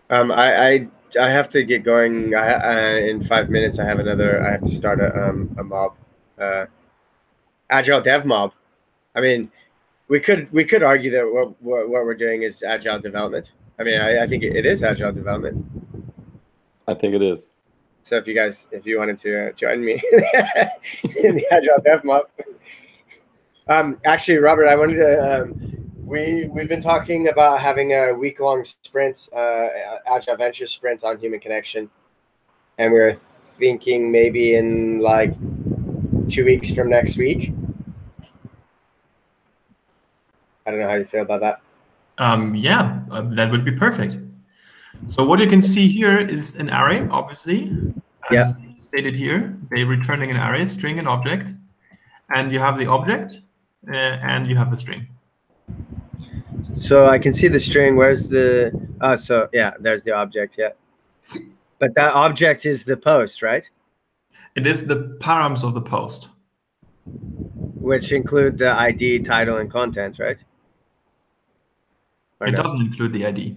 I have to get going. In 5 minutes, I have to start a mob, agile dev mob. I mean, we could argue that what we're doing is agile development. I mean, I think it is agile development. I think it is. So if you wanted to join me in the agile dev mob, actually, Robert, I wanted to. We've been talking about having a week-long sprint, agile venture sprint on human connection, and we were thinking maybe in 2 weeks from next week. I don't know how you feel about that. Yeah, that would be perfect. So what you can see here is an array, obviously, as stated here. They're returning an array, string, and object, and you have the object, and you have the string. So I can see the string. Where's the? Oh, so yeah, there's the object. Yeah, but that object is the post, right? It is the params of the post, which include the ID, title, and content, right? It doesn't include the ID.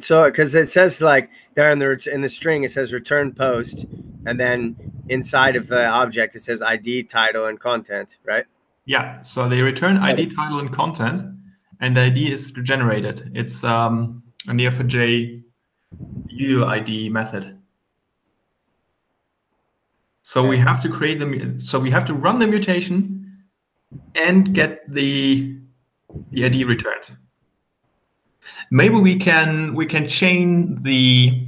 So, because it says there in the string, it says return post, and then inside of the object, it says ID, title, and content, right? Yeah. So they return ID, title, and content, and the ID is generated. It's a Neo4j UID method. So we have to create them. So we have to run the mutation and get the ID returned. Maybe we can chain the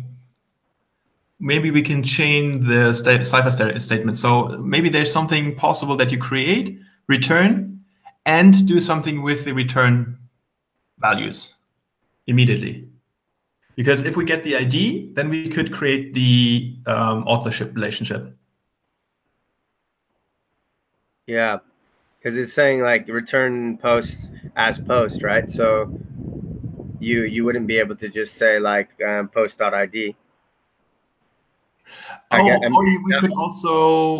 cipher statement. So maybe there's something possible that you create, return, and do something with the return values immediately. Because if we get the ID, then we could create the authorship relationship. Yeah, because it's saying return post as post, right? So you wouldn't be able to just say post.id.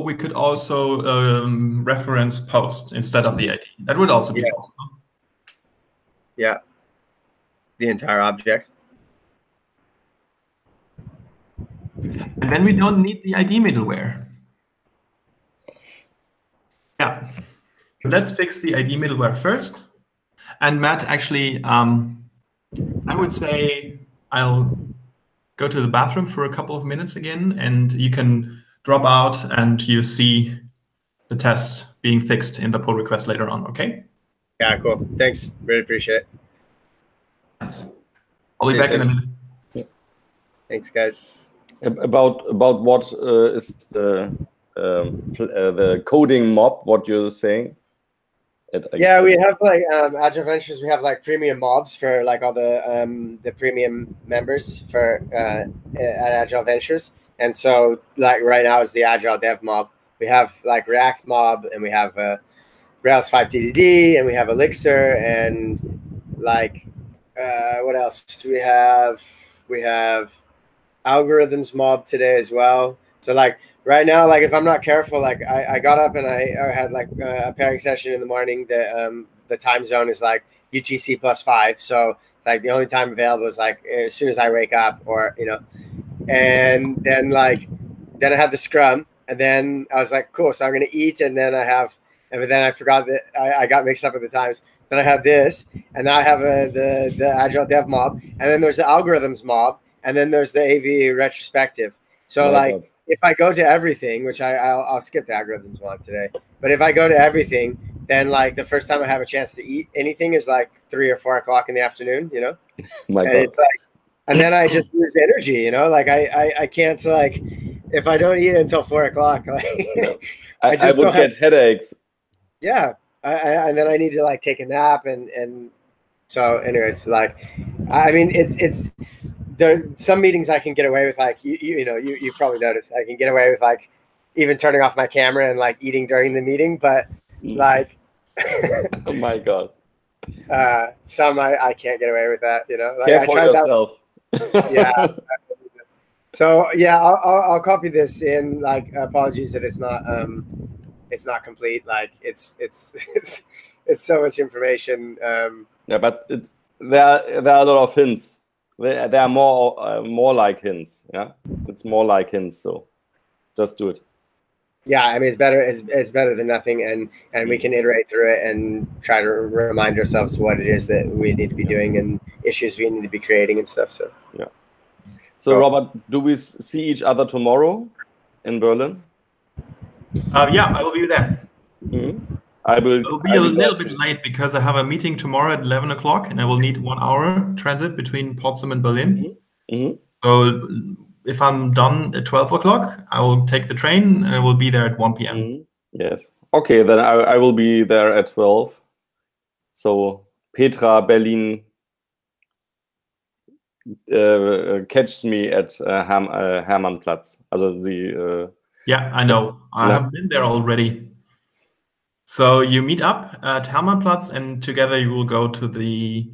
We could also reference post instead of the ID. That would also be possible. Yeah, the entire object. And then we don't need the ID middleware. Yeah. Let's fix the ID middleware first. And Matt, actually, I would say I'll go to the bathroom for a couple of minutes again, and you can drop out and you see the test being fixed in the pull request later on, okay? Yeah, cool. Thanks. Really appreciate it. Thanks. I'll be See you back in a soon. minute. Thanks, guys. About what is the coding mob? What you're saying? Yeah, we have like Agile Ventures. We have like premium mobs for like all the premium members for at Agile Ventures. And so like right now is the Agile Dev mob. We have like React mob, and we have Rails 5 TDD, and we have Elixir, and like what else do we have? We have algorithms mob today as well. So like right now, like if I'm not careful, like I got up and I had like a pairing session in the morning. The time zone is like UTC +5, so it's like the only time available is like as soon as I wake up, or and then then I have the scrum, and then I was like, cool, so I'm gonna eat, and then I forgot that I got mixed up at the times. Then I have this, and now I have the Agile Dev mob, and then there's the algorithms mob, and then there's the AV retrospective. So if I go to everything, which I'll skip the algorithms one today, but if I go to everything, then like the first time I have a chance to eat anything is like 3 or 4 o'clock in the afternoon, My God. It's like, and then I just lose energy, like I can't, like if I don't eat until 4 o'clock, like I would get headaches. Yeah, and then I need to like take a nap, and so anyways, like I mean it's there. Some meetings I can get away with, like you probably noticed, I can get away with like even turning off my camera and like eating during the meeting, but like oh my God, some I can't get away with that, like care for yourself. Yeah. So yeah, I'll copy this in. Like apologies that it's not complete. Like it's so much information. Yeah, but there are a lot of hints. There are more like hints. Yeah, it's more like hints. So just do it. Yeah, I mean it's better. It's better than nothing, and we can iterate through it and try to remind ourselves what it is that we need to be doing and issues we need to be creating and stuff. So yeah. So Robert, do we see each other tomorrow in Berlin? Yeah, I will be there. Mm-hmm. I will be a little bit late because I have a meeting tomorrow at 11 o'clock, and I will need 1 hour transit between Potsdam and Berlin. Mm-hmm. So if I'm done at 12 o'clock, I will take the train and I will be there at 1 p.m. Mm-hmm. Yes. Okay, then I will be there at 12. So Petra, Berlin, catch me at Hermannplatz. Also yeah, I know. I have been there already. So you meet up at Hermannplatz, and together you will go to the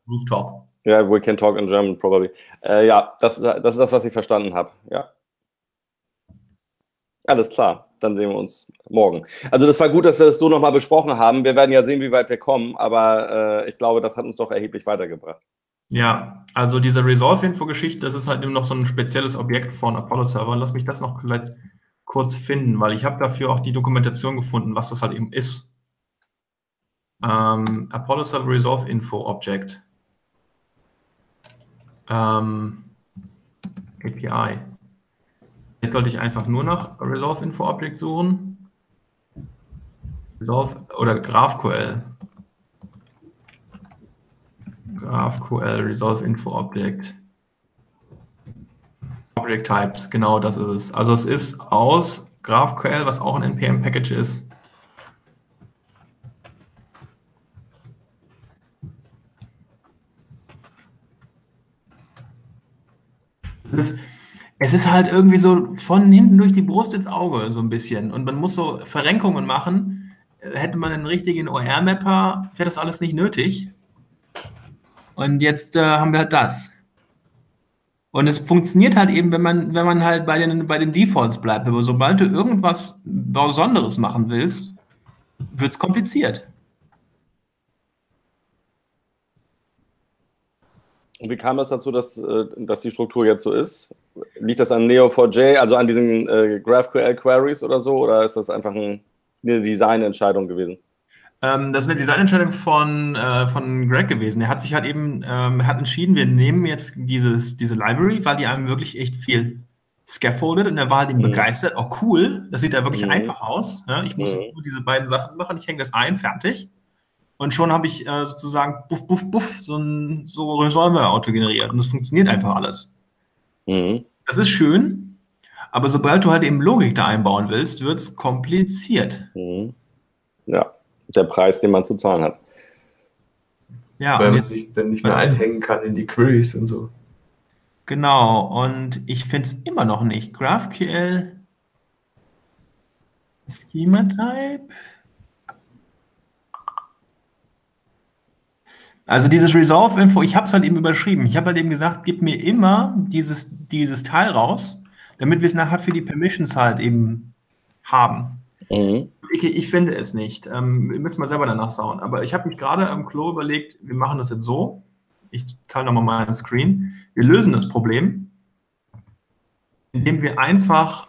rooftop. Yeah, we can talk in German probably. Ja, das ist das, was ich verstanden habe. Ja. Alles klar, dann sehen wir uns morgen. Also das war gut, dass wir das so nochmal besprochen haben. Wir werden ja sehen, wie weit wir kommen, aber ich glaube, das hat uns doch erheblich weitergebracht. Ja, also diese Resolve-Info-Geschichte, das ist halt eben noch so ein spezielles Objekt von Apollo-Server. Lass mich das noch vielleicht kurz finden, weil ich habe dafür auch die Dokumentation gefunden, was das halt eben ist. Apollo Server Resolve Info Object. API. Jetzt sollte ich einfach nur nach Resolve Info Object suchen. Resolve oder GraphQL. GraphQL Resolve Info Object. Object Types, genau das ist es. Also es ist aus GraphQL, was auch ein NPM-Package ist. Es ist halt irgendwie so von hinten durch die Brust ins Auge so ein bisschen. Und man muss so Verrenkungen machen. Hätte man einen richtigen OR-Mapper, wäre das alles nicht nötig. Und jetzt haben wir halt das. Und es funktioniert halt eben, wenn man halt bei den Defaults bleibt. Aber sobald du irgendwas Besonderes machen willst, wird es kompliziert. Und wie kam das dazu, dass die Struktur jetzt so ist? Liegt das an Neo4j, also an diesen GraphQL-Queries oder so, oder ist das einfach eine Designentscheidung gewesen? Das ist eine Designentscheidung von Greg gewesen. Er hat sich halt eben hat entschieden, wir nehmen jetzt diese Library, weil die einem wirklich echt viel scaffoldet, und er war halt eben begeistert. Oh cool, das sieht ja wirklich einfach aus. Ja, ich muss jetzt nur diese beiden Sachen machen, ich hänge das ein, fertig. Und schon habe ich sozusagen buff, buff, buff, so Resolver-Auto generiert. Und das funktioniert einfach alles. Das ist schön, aber sobald du halt eben Logik da einbauen willst, wird es kompliziert. Ja, der Preis, den man zu zahlen hat. Ja, Weil und man jetzt, sich dann nicht mehr einhängen kann in die Queries und so. genau, und ich finde es immer noch nicht. GraphQL Schema Type. Also dieses Resolve-Info, ich habe es halt eben überschrieben. Ich habe halt eben gesagt, gib mir immer dieses Teil raus, damit wir es nachher für die Permissions halt eben haben. Ich finde es nicht. Wir müssen mal selber danach schauen. Aber ich habe mich gerade am Klo überlegt, wir machen das jetzt so. Ich teile nochmal meinen Screen. Wir lösen das Problem, indem wir einfach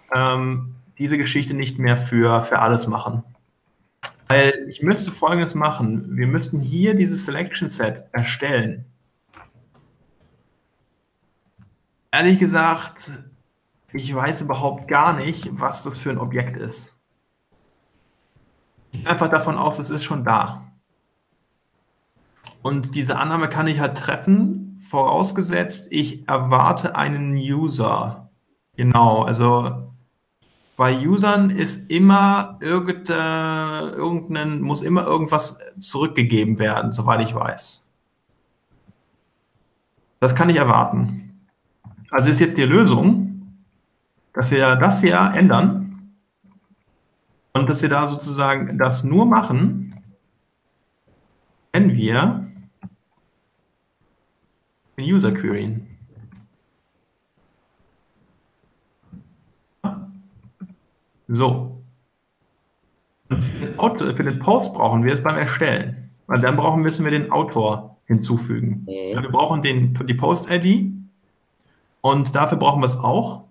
diese Geschichte nicht mehr für alles machen. Weil ich müsste Folgendes machen. Wir müssten hier dieses Selection Set erstellen. Ehrlich gesagt, ich weiß überhaupt gar nicht, was das für ein Objekt ist. Ich gehe einfach davon aus, es ist schon da. Und diese Annahme kann ich halt treffen, vorausgesetzt, ich erwarte einen User. Genau, also bei Usern ist immer muss immer irgendwas zurückgegeben werden, soweit ich weiß. Das kann ich erwarten. Also ist jetzt die Lösung, dass wir das hier ändern und dass wir da sozusagen das nur machen, wenn wir den User queryen. So. Und für den Post brauchen wir es beim Erstellen. Weil dann müssen wir den Autor hinzufügen. Ja, wir brauchen die Post-ID und dafür brauchen wir es auch.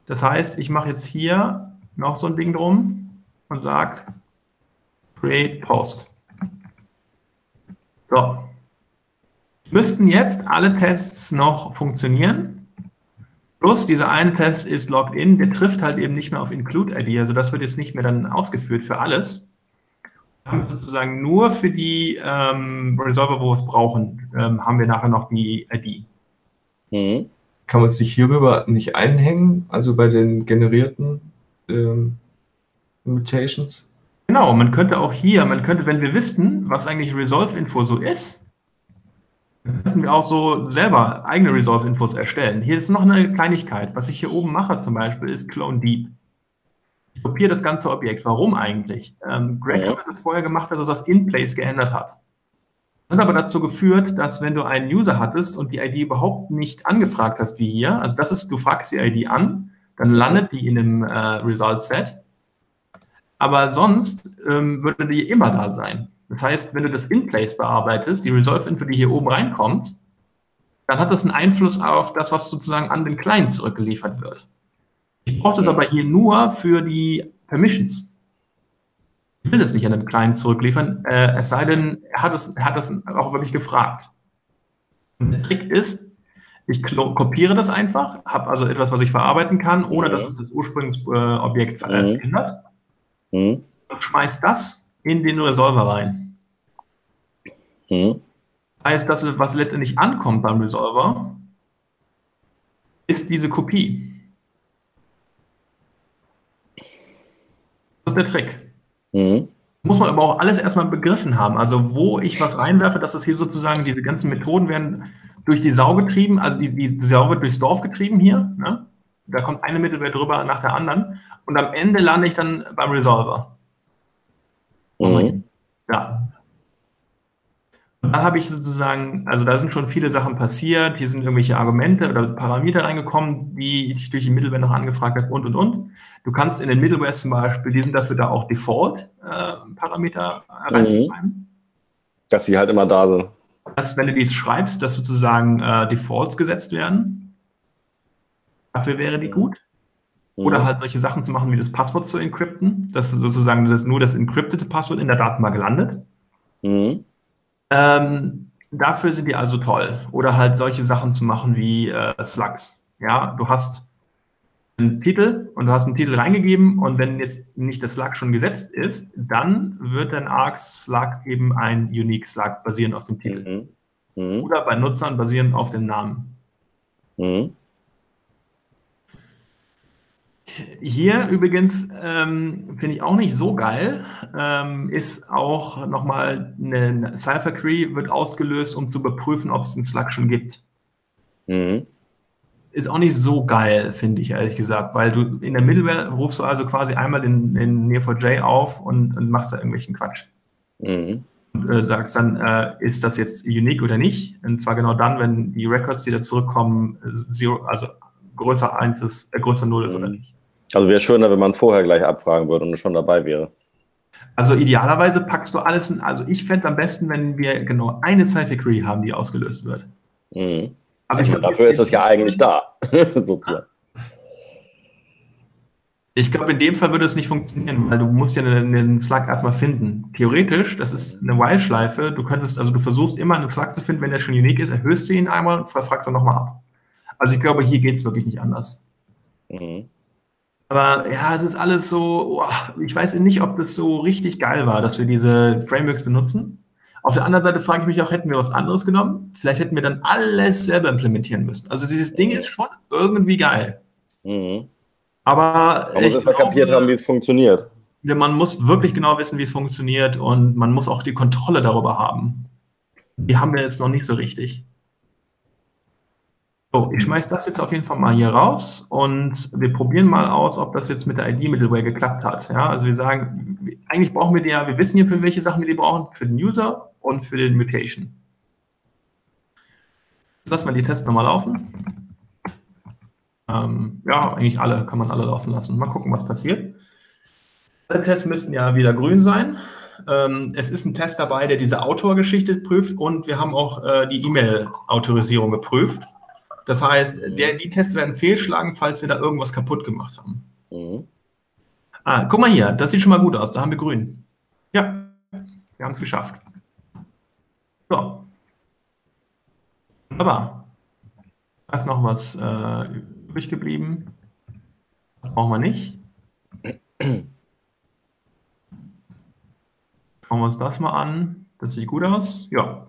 Das heißt, ich mache jetzt hier noch so ein Ding drum und sage create post. So. Müssten jetzt alle Tests noch funktionieren. Plus, dieser eine Test ist logged in, der trifft halt eben nicht mehr auf Include-ID, also das wird jetzt nicht mehr dann ausgeführt für alles. Wir haben sozusagen nur für die Resolver, wo wir es brauchen, haben wir nachher noch die ID. Kann man sich hierüber nicht einhängen, also bei den generierten Mutations? Genau, man könnte, wenn wir wüssten, was eigentlich Resolve-Info so ist, könnten wir auch so selber eigene Resolve-Infos erstellen. Hier ist noch eine Kleinigkeit. Was ich hier oben mache zum Beispiel, ist Clone Deep. Ich kopiere das ganze Objekt. Warum eigentlich? Greg hat das vorher gemacht, dass er das In-Place geändert hat. Das hat aber dazu geführt, dass wenn du einen User hattest und die ID überhaupt nicht angefragt hast, wie hier, also du fragst die ID an, dann landet die in dem Result-Set, aber sonst würde die immer da sein. Das heißt, wenn du das In-Place bearbeitest, die Resolve-Info, die hier oben reinkommt, dann hat das einen Einfluss auf das, was sozusagen an den Client zurückgeliefert wird. Ich brauche das aber hier nur für die Permissions. Ich will das nicht an den Client zurückliefern, es sei denn, er hat das auch wirklich gefragt. Und der Trick ist, ich kopiere das einfach, habe also etwas, was ich verarbeiten kann, ohne dass es das Ursprungsobjekt verändert, und schmeiß das in den Resolver rein. Heißt, das, was letztendlich ankommt beim Resolver, ist diese Kopie. Das ist der Trick. Muss man aber auch alles erstmal begriffen haben. Also wo ich was reinwerfe, dass das hier sozusagen, diese ganzen Methoden werden durch die Sau getrieben, also die Sau wird durchs Dorf getrieben hier. Ne? Da kommt eine Mittelwert drüber nach der anderen und am Ende lande ich dann beim Resolver. Ja. Und dann habe ich sozusagen, also da sind schon viele Sachen passiert, hier sind irgendwelche Argumente oder Parameter reingekommen, die ich durch die Middleware noch angefragt habe und. Du kannst in den Middleware zum Beispiel, die sind dafür da auch Default-Parameter reinzuschreiben. Dass sie halt immer da sind. dass, wenn du dies schreibst, dass sozusagen Defaults gesetzt werden. Dafür wäre die gut. Oder halt solche Sachen zu machen, wie das Passwort zu encrypten, dass sozusagen nur das encryptete Passwort in der Datenbank landet. Dafür sind die also toll. Oder halt solche Sachen zu machen wie Slugs. Ja, du hast einen Titel und du hast einen Titel reingegeben und wenn jetzt nicht der Slug schon gesetzt ist, dann wird dein Args-Slug eben ein Unique Slug basierend auf dem Titel. Oder bei Nutzern basierend auf dem Namen. Hier übrigens finde ich auch nicht so geil, ist auch nochmal eine Cipher Tree wird ausgelöst, um zu überprüfen, ob es einen Slug schon gibt. Ist auch nicht so geil, finde ich ehrlich gesagt, weil du in der Middleware rufst du also quasi einmal den Neo4j auf und machst da irgendwelchen Quatsch. Und sagst dann, ist das jetzt unique oder nicht? Und zwar genau dann, wenn die Records, die da zurückkommen, also größer 1 ist, größer 0 ist oder nicht. Also wäre schöner, wenn man es vorher gleich abfragen würde und es schon dabei wäre. Also idealerweise packst du alles in, also ich fände am besten, wenn wir genau eine Cipher Query haben, die ausgelöst wird. Aber ich meine, dafür ist es ja eigentlich da, sozusagen. Ich glaube, in dem Fall würde es nicht funktionieren, weil du musst ja einen Slug erstmal finden. Theoretisch, das ist eine While-Schleife, du versuchst immer einen Slug zu finden, wenn der schon unique ist, erhöhst du ihn einmal und fragst dann nochmal ab. Also ich glaube, hier geht es wirklich nicht anders. Aber ja, es ist alles so, ich weiß nicht, ob das so richtig geil war, dass wir diese Frameworks benutzen. Auf der anderen Seite frage ich mich auch, hätten wir was anderes genommen? Vielleicht hätten wir dann alles selber implementieren müssen. Also dieses Ding ist schon irgendwie geil. Aber man muss erstmal kapiert haben, wie es funktioniert. Man muss wirklich genau wissen, wie es funktioniert und man muss auch die Kontrolle darüber haben. Die haben wir jetzt noch nicht so richtig. So, ich schmeiße das jetzt auf jeden Fall mal hier raus und wir probieren mal aus, ob das jetzt mit der ID-Middleware geklappt hat. Ja, also wir sagen, eigentlich brauchen wir die ja, wir wissen hier, für welche Sachen wir die brauchen, für den User und für den Mutation. Lassen wir die Tests nochmal laufen. Ja, eigentlich alle, kann man alle laufen lassen. Mal gucken, was passiert. Alle Tests müssten ja wieder grün sein. Es ist ein Test dabei, der diese Autorgeschichte prüft und wir haben auch die E-Mail-Autorisierung geprüft. Das heißt, die Tests werden fehlschlagen, falls wir da irgendwas kaputt gemacht haben. Guck mal hier, das sieht schon mal gut aus, da haben wir grün. Ja, wir haben es geschafft. So. Wunderbar. Da ist noch was übrig geblieben. Das brauchen wir nicht. Schauen wir uns das mal an. Das sieht gut aus. Ja.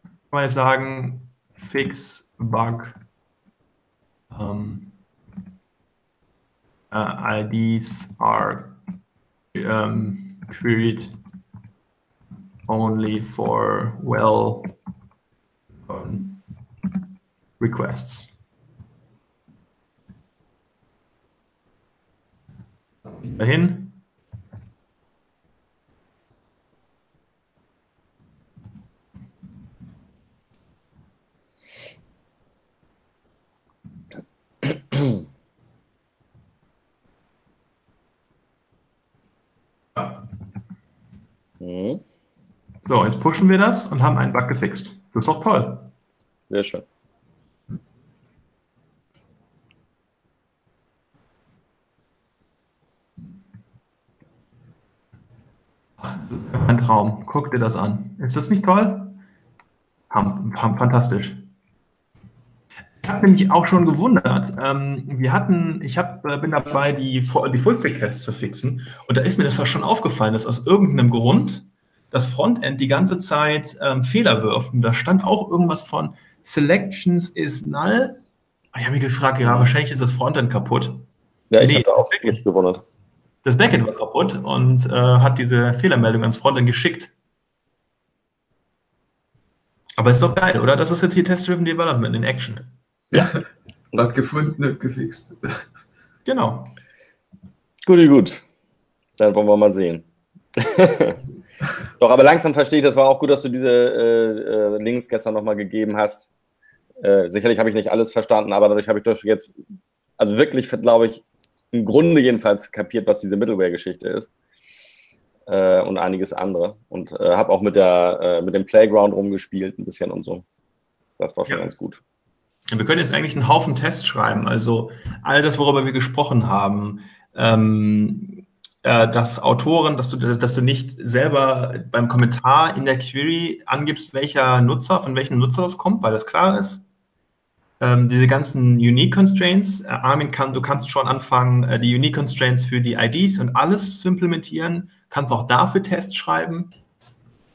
Kann man jetzt sagen, fix bug IDs are queried only for well requests. Dahin. So, jetzt pushen wir das und haben einen Bug gefixt. Das ist doch toll. Sehr schön. Das ist ein Traum. Guck dir das an. Ist das nicht toll? Fantastisch. Ich habe nämlich auch schon gewundert. Bin dabei, die Full-Stack-Tests zu fixen. Und da ist mir das auch schon aufgefallen, dass aus irgendeinem Grund das Frontend die ganze Zeit Fehler wirft. Und da stand auch irgendwas von Selections is null. Ich habe mich gefragt, ja, wahrscheinlich ist das Frontend kaputt. Ja, ich habe da auch mich gewundert. Das Backend war kaputt und hat diese Fehlermeldung ans Frontend geschickt. Aber ist doch geil, oder? Das ist jetzt hier Test-Driven Development in Action. Ja. Hat gefunden, nicht gefixt. Genau. Gut. Dann wollen wir mal sehen. Doch, aber langsam verstehe ich, das war auch gut, dass du diese Links gestern nochmal gegeben hast. Sicherlich habe ich nicht alles verstanden, aber dadurch habe ich doch jetzt, also wirklich, glaube ich, im Grunde jedenfalls kapiert, was diese Middleware-Geschichte ist. und einiges andere. Und habe auch mit dem Playground rumgespielt ein bisschen und so. Das war schon ganz gut. Wir können jetzt eigentlich einen Haufen Tests schreiben. Also all das, worüber wir gesprochen haben, dass Autoren, dass du nicht selber beim Kommentar in der Query angibst, von welchem Nutzer das kommt, weil das klar ist. Diese ganzen Unique Constraints, Armin, du kannst schon anfangen, die Unique Constraints für die IDs und alles zu implementieren, kannst auch dafür Tests schreiben.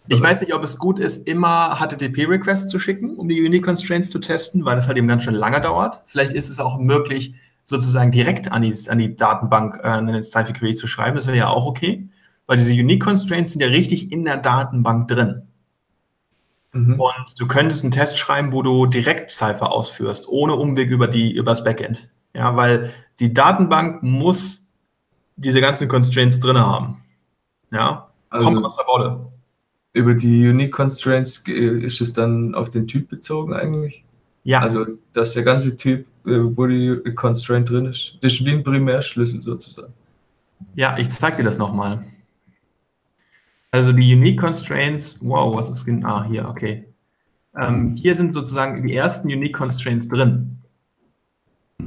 Ich weiß nicht, ob es gut ist, immer HTTP-Requests zu schicken, um die Unique Constraints zu testen, weil das halt eben ganz schön lange dauert. Vielleicht ist es auch möglich, sozusagen direkt an die Datenbank eine Cypher-Query zu schreiben. Das wäre ja auch okay, weil diese Unique Constraints sind ja richtig in der Datenbank drin. Und du könntest einen Test schreiben, wo du direkt Cypher ausführst, ohne Umweg über das Backend. Ja, weil die Datenbank muss diese ganzen Constraints drin haben. Ja, also, kommt was da wolle. Über die Unique Constraints ist es dann auf den Typ bezogen eigentlich? Ja. Also, dass der ganze Typ, wo die Constraint drin ist, das ist wie ein Primärschlüssel sozusagen. Ja, ich zeige dir das nochmal. Also die Unique Constraints, wow, was ist denn? Ah, hier, okay. Hier sind sozusagen die ersten Unique Constraints drin.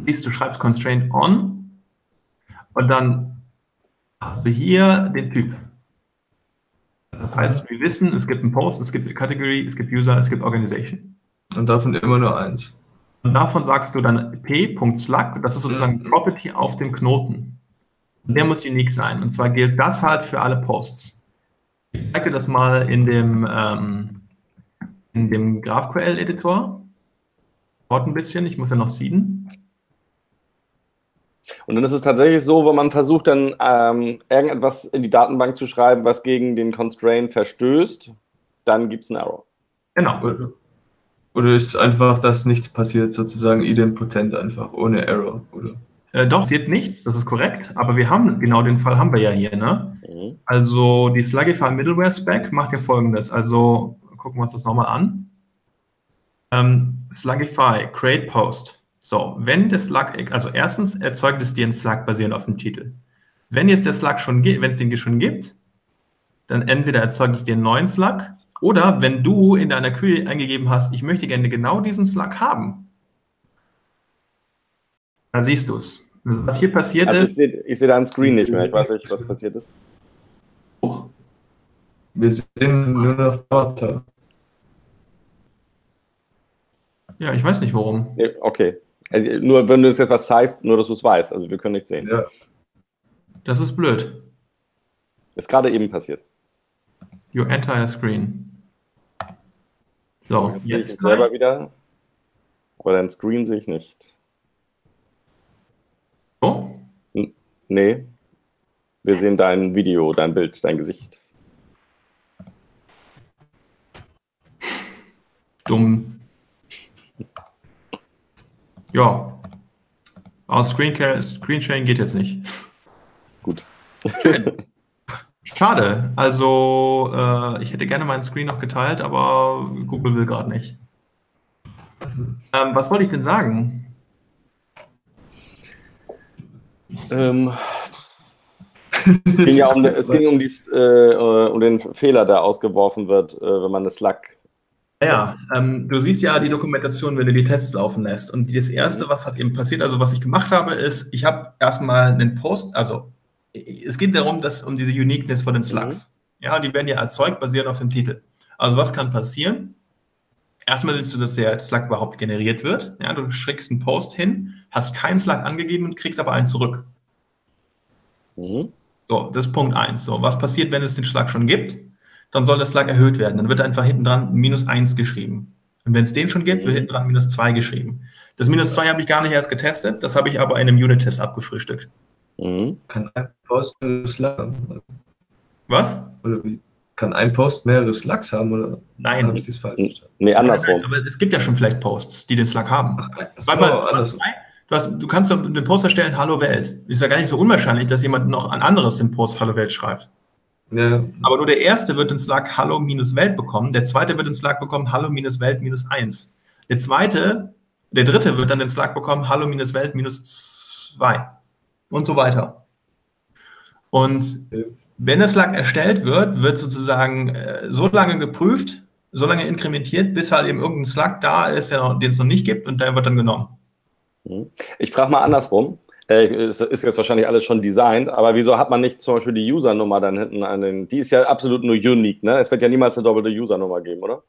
Siehst du, schreibst Constraint on und dann hast du hier den Typ. Das heißt, wir wissen, es gibt einen Post, es gibt eine Category, es gibt User, es gibt Organization. Und davon immer nur eins. Und davon sagst du dann p.slug, das ist sozusagen Property auf dem Knoten. Und der muss unique sein. Und zwar gilt das halt für alle Posts. Ich zeige dir das mal in dem GraphQL-Editor. Dauert ein bisschen, ich muss ja noch seeden. Und dann ist es tatsächlich so, wenn man versucht, dann irgendetwas in die Datenbank zu schreiben, was gegen den Constraint verstößt, dann gibt es einen Error. Genau. Oder ist es einfach, dass nichts passiert, sozusagen idempotent einfach, ohne Error, oder? Doch, passiert nichts, das ist korrekt, aber wir haben, genau den Fall haben wir ja hier, ne? Also die Slugify Middleware Spec macht ja folgendes, also gucken wir uns das nochmal an. Slugify, create post. So, wenn der Slug, also erstens erzeugt es dir einen Slug basierend auf dem Titel. Wenn jetzt der Slug schon gibt, wenn es den schon gibt, dann entweder erzeugt es dir einen neuen Slug oder wenn du in deiner Query eingegeben hast, ich möchte gerne genau diesen Slug haben, dann siehst du es. Was hier passiert ist. Ich sehe deinen Screen nicht mehr. Ich weiß nicht, was passiert ist. Wir sehen nur noch Vater. Ja, ich weiß nicht warum. Nee, okay. Also nur wenn du jetzt etwas zeigst, nur dass du es weißt. Also wir können nicht sehen. Ja. Das ist blöd. Ist gerade eben passiert. Your entire screen. So, jetzt sehe ich selber wieder. Aber dein Screen sehe ich nicht. Oh? Nee. Wir sehen dein Video, dein Bild, dein Gesicht. Dumm. Ja. Aus Screensharing geht jetzt nicht. Gut. Schade. Also, ich hätte gerne meinen Screen noch geteilt, aber Google will gerade nicht. Was wollte ich denn sagen? Es ging um den Fehler, der ausgeworfen wird, wenn man eine Slug. Ja, du siehst ja die Dokumentation, wenn du die Tests laufen lässt. Und das Erste, was hat eben passiert, also was ich gemacht habe, ist, ich habe erstmal einen Post, also es geht darum, um diese Uniqueness von den Slugs. Ja, die werden ja erzeugt, basierend auf dem Titel. Also was kann passieren? Erstmal willst du, dass der Slug überhaupt generiert wird. Ja, du schickst einen Post hin, hast keinen Slug angegeben und kriegst aber einen zurück. So, das ist Punkt 1. So, was passiert, wenn es den Slug schon gibt? Dann soll der Slug erhöht werden. Dann wird einfach hinten dran -1 geschrieben. Und wenn es den schon gibt, wird hinten dran -2 geschrieben. Das -2 habe ich gar nicht erst getestet, das habe ich aber in einem Unit-Test abgefrühstückt. Kann ein Post mehrere Slugs haben? Was? Oder wie? Kann ein Post mehrere Slugs haben? Oder Nein. habe ich das falsch verstanden? Nee, andersrum. Nein, aber es gibt ja schon vielleicht Posts, die den Slug haben. So, du kannst doch den Post erstellen, Hallo Welt. Ist ja gar nicht so unwahrscheinlich, dass jemand noch ein anderes den Post Hallo Welt schreibt. Ja. Aber nur der erste wird den Slug Hallo-Welt bekommen, der zweite wird den Slug bekommen Hallo-Welt-1. Der dritte wird dann den Slug bekommen Hallo-Welt-2 und so weiter. Und Wenn der Slug erstellt wird, wird sozusagen so lange geprüft, so lange inkrementiert, bis halt eben irgendein Slug da ist, den es noch nicht gibt, und der wird dann genommen. Ich frage mal andersrum. Es ist jetzt wahrscheinlich alles schon designt, aber wieso hat man nicht zum Beispiel die Usernummer dann hinten an den? Die ist ja absolut nur unique, ne? Es wird ja niemals eine doppelte Usernummer geben, oder?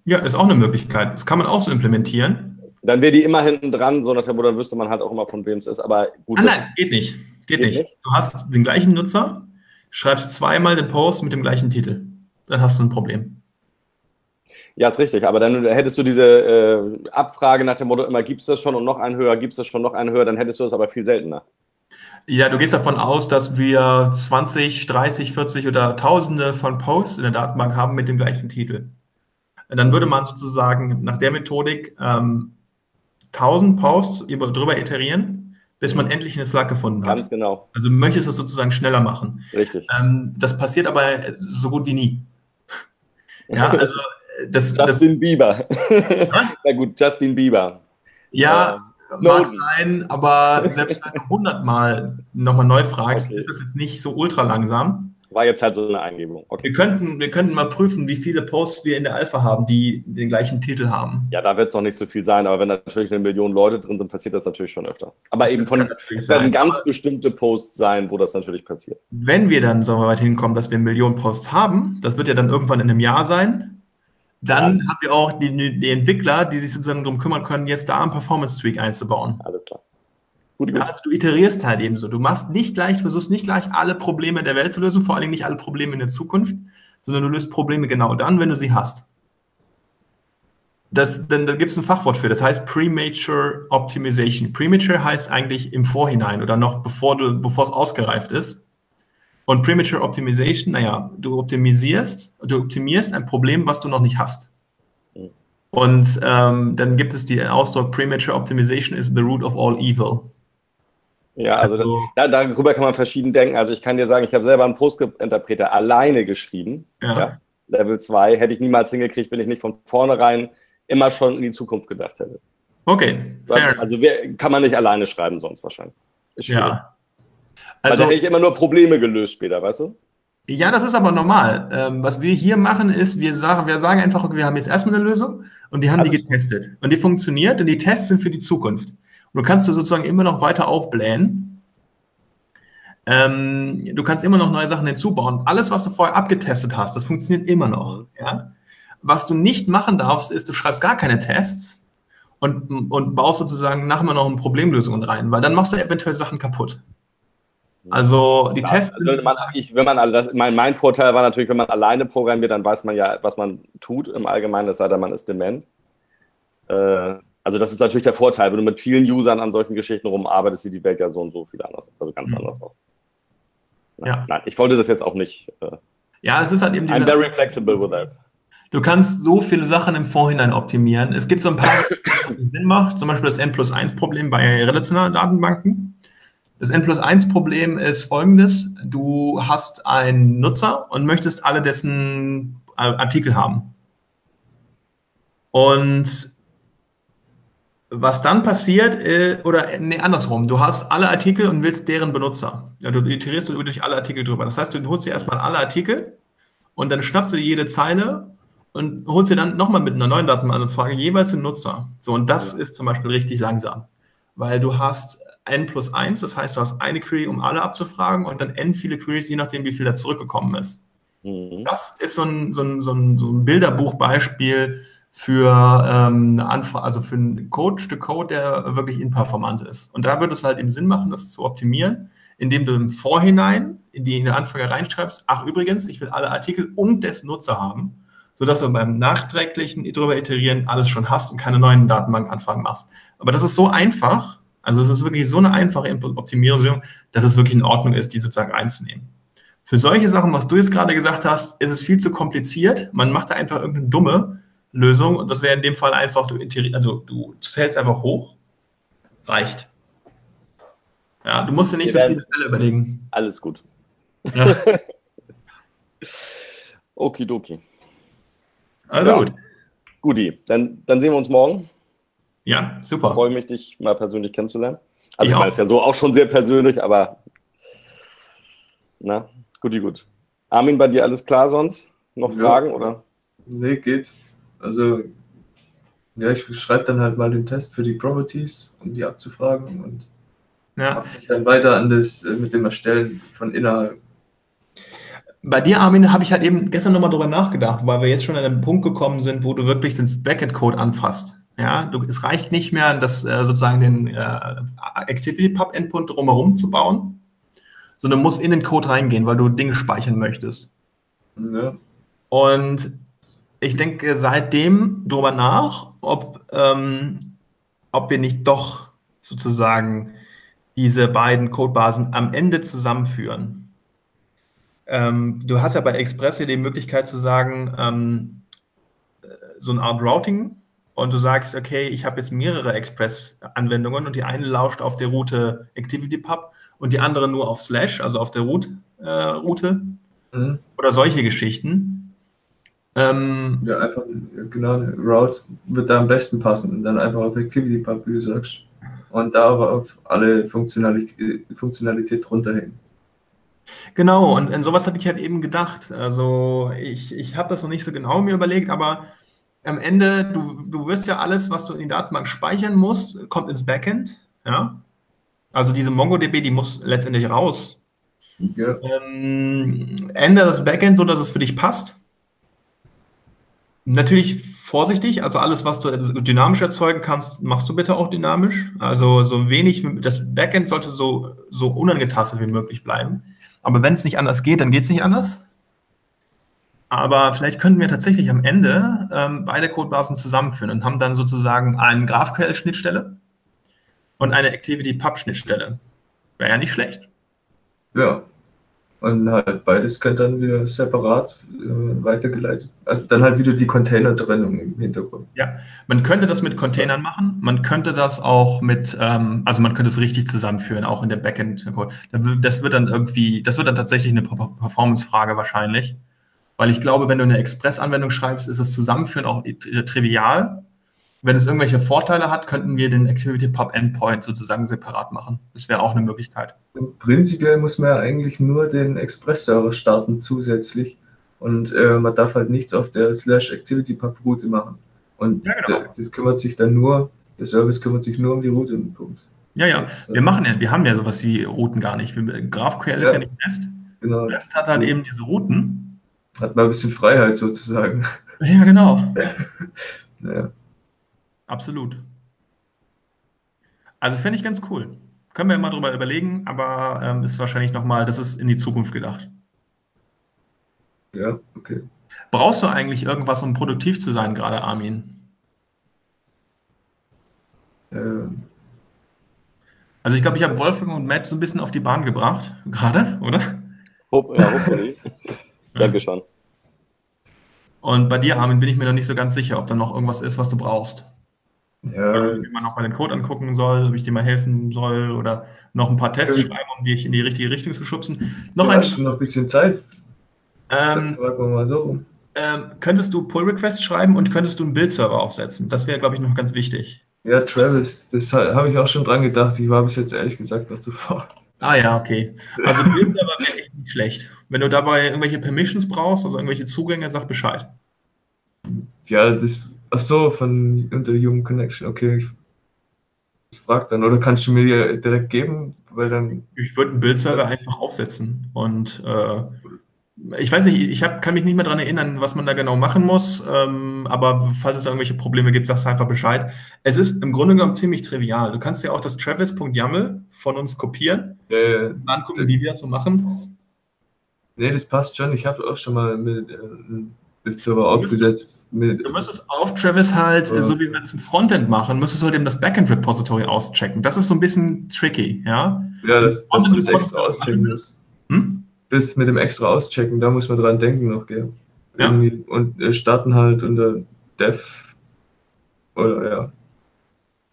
Ja, ist auch eine Möglichkeit. Das kann man auch so implementieren. Dann wäre die immer hinten dran, so nach dem Motto, dann wüsste man halt auch immer, von wem es ist. Aber gut. Nein, geht nicht. Geht nicht. Du hast den gleichen Nutzer, schreibst zweimal den Post mit dem gleichen Titel. Dann hast du ein Problem. Ja, ist richtig. Aber dann hättest du diese Abfrage nach dem Motto immer, gibt es das schon und noch einen höher, gibt es das schon noch einen höher, dann hättest du das aber viel seltener. Ja, du gehst davon aus, dass wir 20, 30, 40 oder Tausende von Posts in der Datenbank haben mit dem gleichen Titel. Dann würde man sozusagen nach der Methodik 1000 Posts drüber iterieren, bis man endlich einen Slug gefunden hat. Ganz genau. Also du möchtest es sozusagen schneller machen. Richtig. Das passiert aber so gut wie nie. Ja, also Justin Bieber. Na gut, Justin Bieber. Ja, mag sein, aber selbst wenn du 100 Mal nochmal neu fragst, ist das jetzt nicht so ultra langsam. War jetzt halt so eine Eingebung. Okay. Wir könnten mal prüfen, wie viele Posts wir in der Alpha haben, die den gleichen Titel haben. Ja, da wird es noch nicht so viel sein, aber wenn natürlich 1 Million Leute drin sind, passiert das natürlich schon öfter. Aber eben es werden ganz bestimmte Posts sein, wo das natürlich passiert. Wenn wir dann so weit hinkommen, dass wir 1 Million Posts haben, das wird ja dann irgendwann in einem Jahr sein, dann haben wir auch die Entwickler, die sich sozusagen darum kümmern können, jetzt da einen Performance-Tweak einzubauen. Alles klar. Gut. Also du iterierst halt eben so. Du versuchst nicht gleich alle Probleme der Welt zu lösen, vor allem nicht alle Probleme in der Zukunft, sondern du löst Probleme genau dann, wenn du sie hast. Da gibt es ein Fachwort für, das heißt Premature Optimization. Premature heißt eigentlich im Vorhinein oder noch bevor es ausgereift ist. Und Premature Optimization, naja, du optimierst ein Problem, was du noch nicht hast. Und dann gibt es den Ausdruck, Premature Optimization is the root of all evil. Ja, also darüber kann man verschieden denken. Also ich kann dir sagen, ich habe selber einen PostScript-Interpreter alleine geschrieben. Ja. Level 2 hätte ich niemals hingekriegt, wenn ich nicht von vornherein immer schon in die Zukunft gedacht hätte. Okay, fair. Also kann man nicht alleine schreiben sonst wahrscheinlich. Ist schwierig. Ja. Also hätte ich immer nur Probleme gelöst später, weißt du? Ja, das ist aber normal. Was wir hier machen ist, wir sagen einfach, okay, wir haben jetzt erstmal eine Lösung und wir haben die getestet. Und die funktioniert und die Tests sind für die Zukunft. Und du kannst sozusagen immer noch weiter aufblähen. Du kannst immer noch neue Sachen hinzubauen. Alles, was du vorher abgetestet hast, das funktioniert immer noch. Ja? Was du nicht machen darfst, ist, du schreibst gar keine Tests und baust sozusagen nachher noch eine Problemlösung rein, weil dann machst du eventuell Sachen kaputt. Also die Tests sind... Mein Vorteil war natürlich, wenn man alleine programmiert, dann weiß man ja, was man tut im Allgemeinen, es sei denn, man ist dement. Also das ist natürlich der Vorteil, wenn du mit vielen Usern an solchen Geschichten rumarbeitest, sieht die Welt ja so und so viel anders, also ganz anders aus. Nein, ich wollte das jetzt auch nicht. Ja, es ist halt eben I'm very flexible with that. Du kannst so viele Sachen im Vorhinein optimieren. Es gibt so ein paar, die Sinn macht, zum Beispiel das N+1-Problem bei relationalen Datenbanken. Das N+1-Problem ist folgendes: Du hast einen Nutzer und möchtest alle dessen Artikel haben. Und was dann passiert, andersrum, du hast alle Artikel und willst deren Benutzer. Ja, du iterierst durch alle Artikel drüber. Das heißt, du holst dir erstmal alle Artikel und dann schnappst du jede Zeile und holst dir dann nochmal mit einer neuen Datenbankanfrage jeweils den Nutzer. So, und das ist zum Beispiel richtig langsam, weil du hast N+1, das heißt, du hast eine Query, um alle abzufragen und dann N viele Queries, je nachdem, wie viel da zurückgekommen ist. Das ist so ein Bilderbuchbeispiel für eine Anfrage, also für ein Stück Code, der wirklich inperformant ist. Und da würde es halt eben Sinn machen, das zu optimieren, indem du im Vorhinein in der Anfrage reinschreibst, ach übrigens, ich will alle Artikel und des Nutzer haben, sodass du beim nachträglichen drüber iterieren alles schon hast und keine neuen Datenbankanfragen machst. Aber das ist so einfach, also es ist wirklich so eine einfache Optimierung, dass es wirklich in Ordnung ist, die sozusagen einzunehmen. Für solche Sachen, was du jetzt gerade gesagt hast, ist es viel zu kompliziert. Man macht da einfach irgendeine dumme Lösung und das wäre in dem Fall einfach, du zählst einfach hoch, reicht. Ja, du musst dir nicht so viele Fälle überlegen. Alles gut. Ja. Okidoki. Also gut. Guti, dann sehen wir uns morgen. Ja, super. Ich freue mich, dich mal persönlich kennenzulernen. Also ich meine, es ist ja so auch schon sehr persönlich, aber na, gut. Armin, bei dir alles klar sonst? Noch Ja. Fragen, oder? Nee, geht. Also, ja, ich schreibe dann halt mal den Test für die Properties, um die abzufragen und Ja. mache mich dann weiter an das mit dem Erstellen von innerhalb. Bei dir, Armin, habe ich halt eben gestern nochmal drüber nachgedacht, weil wir jetzt schon an einen Punkt gekommen sind, wo du wirklich den Backend-Code anfasst. Ja, es reicht nicht mehr, das sozusagen den ActivityPub-Endpoint drumherum zu bauen, sondern muss in den Code reingehen, weil du Dinge speichern möchtest. Ja. Und ich denke seitdem drüber nach, ob wir nicht doch sozusagen diese beiden Codebasen am Ende zusammenführen. Du hast ja bei Express hier die Möglichkeit zu sagen, so eine Art Routing, und du sagst, okay, ich habe jetzt mehrere Express-Anwendungen und die eine lauscht auf der Route ActivityPub und die andere nur auf Slash, also auf der Route Mhm. oder solche Geschichten. Ja, einfach, genau, eine Route wird da am besten passen und dann einfach auf ActivityPub, wie du sagst. Und da aber auf alle Funktionalität runterhängen. Genau, und an sowas hatte ich halt eben gedacht. Also ich habe das noch nicht so genau mir überlegt, aber am Ende, du wirst ja alles, was du in die Datenbank speichern musst, kommt ins Backend. Ja? Also diese MongoDB, die muss letztendlich raus. Ja. Ändere das Backend so, dass es für dich passt. Natürlich vorsichtig, also alles, was du dynamisch erzeugen kannst, machst du bitte auch dynamisch. Also so wenig, das Backend sollte so unangetastet wie möglich bleiben. Aber wenn es nicht anders geht, dann geht es nicht anders. Aber vielleicht könnten wir tatsächlich am Ende beide Codebasen zusammenführen und haben dann sozusagen eine GraphQL-Schnittstelle und eine ActivityPub-Schnittstelle. Wäre ja nicht schlecht. Ja. Und halt beides könnte dann wieder separat weitergeleitet. Also dann halt wieder die Container-Trennung im Hintergrund. Ja, man könnte das mit Containern machen, man könnte das auch mit, also man könnte es richtig zusammenführen, auch in der Backend-Code. Das wird dann tatsächlich eine Performance-Frage wahrscheinlich, weil ich glaube, wenn du eine Express-Anwendung schreibst, ist das Zusammenführen auch trivial. Wenn es irgendwelche Vorteile hat, könnten wir den ActivityPub-Endpoint sozusagen separat machen. Das wäre auch eine Möglichkeit. Und prinzipiell muss man ja eigentlich nur den Express-Server starten zusätzlich und man darf halt nichts auf der /ActivityPub-Route machen. Und Ja, genau. das kümmert sich dann nur, der Service kümmert sich nur um die Route. Punkt. Ja, wir haben ja sowas wie Routen gar nicht. GraphQL ist ja nicht REST. Genau. REST hat halt eben diese Routen. Hat mal ein bisschen Freiheit sozusagen. Ja, genau. Ja. Absolut. Also finde ich ganz cool. Können wir mal drüber überlegen, aber ist wahrscheinlich nochmal, das ist in die Zukunft gedacht. Ja, okay. Brauchst du eigentlich irgendwas, um produktiv zu sein, gerade Armin? Also ich glaube, ich habe Wolfgang und Matt so ein bisschen auf die Bahn gebracht, gerade, oder? Ja, hopefully. Denke schon. Und bei dir, Armin, bin ich mir noch nicht so ganz sicher, ob da noch irgendwas ist, was du brauchst. Ja, Oder ob ich mir noch mal den Code angucken soll, ob ich dir mal helfen soll oder noch ein paar Tests schreiben, um dich in die richtige Richtung zu schubsen. du hast schon noch ein bisschen Zeit. Ähm, Fragen wir mal so rum. Könntest du Pull-Requests schreiben und könntest du einen Bildserver aufsetzen? Das wäre, glaube ich, noch ganz wichtig. Ja, Travis, das habe ich auch schon dran gedacht. Ich war bis jetzt ehrlich gesagt noch zuvor. Ah ja, okay. Also Bildserver wäre echt nicht schlecht. Wenn du dabei irgendwelche Permissions brauchst, also irgendwelche Zugänge, sag Bescheid. Ja, ach so, von unter Human Connection. Okay, ich frage dann. Oder kannst du mir die direkt geben? Weil dann. Ich würde einen Bildserver einfach aufsetzen und ich weiß nicht, kann mich nicht mehr daran erinnern, was man da genau machen muss, aber falls es irgendwelche Probleme gibt, sagst du einfach Bescheid. Es ist im Grunde genommen ziemlich trivial. Du kannst ja auch das travis.yaml von uns kopieren, angucken, wie wir das so machen. Nee, das passt schon. Ich habe auch schon mal mit einem Bildserver aufgesetzt. Du müsstest auf Travis halt, so wie wir das im Frontend machen, müsstest du halt eben das Backend-Repository auschecken. Das ist so ein bisschen tricky, ja? Ja, dass man das extra auschecken muss. Das mit dem extra auschecken, da muss man dran denken noch, gell? Ja. Und starten halt unter Dev oder ja.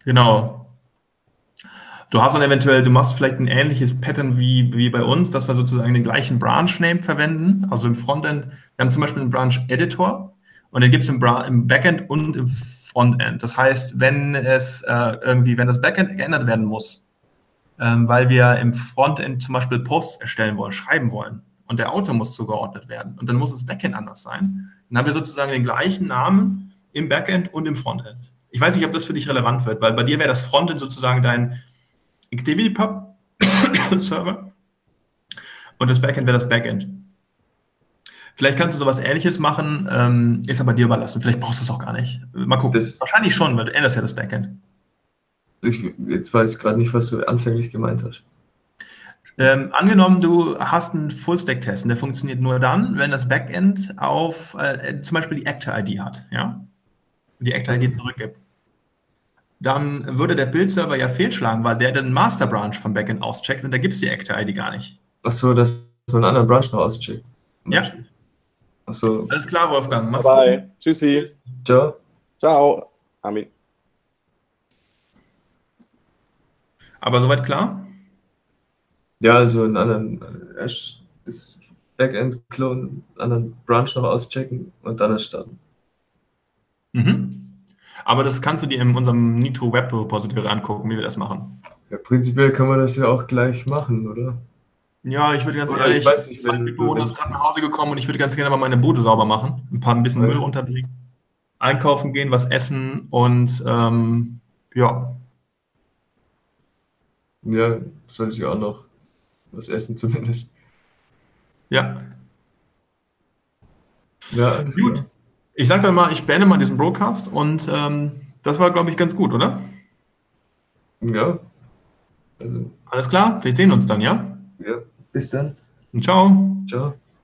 Genau. Du hast dann eventuell, du machst vielleicht ein ähnliches Pattern wie bei uns, dass wir sozusagen den gleichen Branch-Name verwenden. Also im Frontend, wir haben zum Beispiel einen Branch-Editor und den gibt es im Backend und im Frontend. Das heißt, wenn das Backend geändert werden muss, weil wir im Frontend zum Beispiel Posts erstellen wollen, schreiben wollen, und der Autor muss zugeordnet werden. Und dann muss das Backend anders sein. Dann haben wir sozusagen den gleichen Namen im Backend und im Frontend. Ich weiß nicht, ob das für dich relevant wird, weil bei dir wäre das Frontend sozusagen dein ActivityPub-Server und das Backend wäre das Backend. Vielleicht kannst du sowas Ähnliches machen, ist aber dir überlassen. Vielleicht brauchst du es auch gar nicht. Mal gucken. Wahrscheinlich schon, weil du änderst ja das Backend. Jetzt weiß ich gerade nicht, was du anfänglich gemeint hast. Angenommen, du hast einen Full-Stack-Test und der funktioniert nur dann, wenn das Backend auf zum Beispiel die Actor-ID hat, ja? Die Actor-ID zurückgibt. Dann würde der Build-Server ja fehlschlagen, weil der den Master-Branch vom Backend auscheckt und da gibt es die Actor-ID gar nicht. Ach so, dass man einen anderen Branch noch auscheckt. Ja. Ach so. Alles klar, Wolfgang. Mach's Bye. gut. Tschüssi. Ciao. Ciao. Armin. Aber soweit klar? Ja, also einen anderen, erst das Backend klonen, einen anderen Branch noch auschecken und dann erst starten. Mhm. Aber das kannst du dir in unserem Nitro Web Repository angucken, wie wir das machen. Ja, prinzipiell kann man das ja auch gleich machen, oder? Ja, ich würde ganz Oder ehrlich, ich weiß nicht, mein Mitbewohner ist gerade nach Hause gekommen und ich würde ganz gerne mal meine Bude sauber machen, ein bisschen Ja. Müll runterbringen, einkaufen gehen, was essen und ja. Ja, soll ich auch noch was essen zumindest. Ja. Ja, alles Gut. klar. Ich sag dann mal, ich beende mal diesen Broadcast und das war, glaube ich, ganz gut, oder? Ja. Also, Alles klar, wir sehen uns dann, ja? ja. Bis dann. Und ciao. Ciao.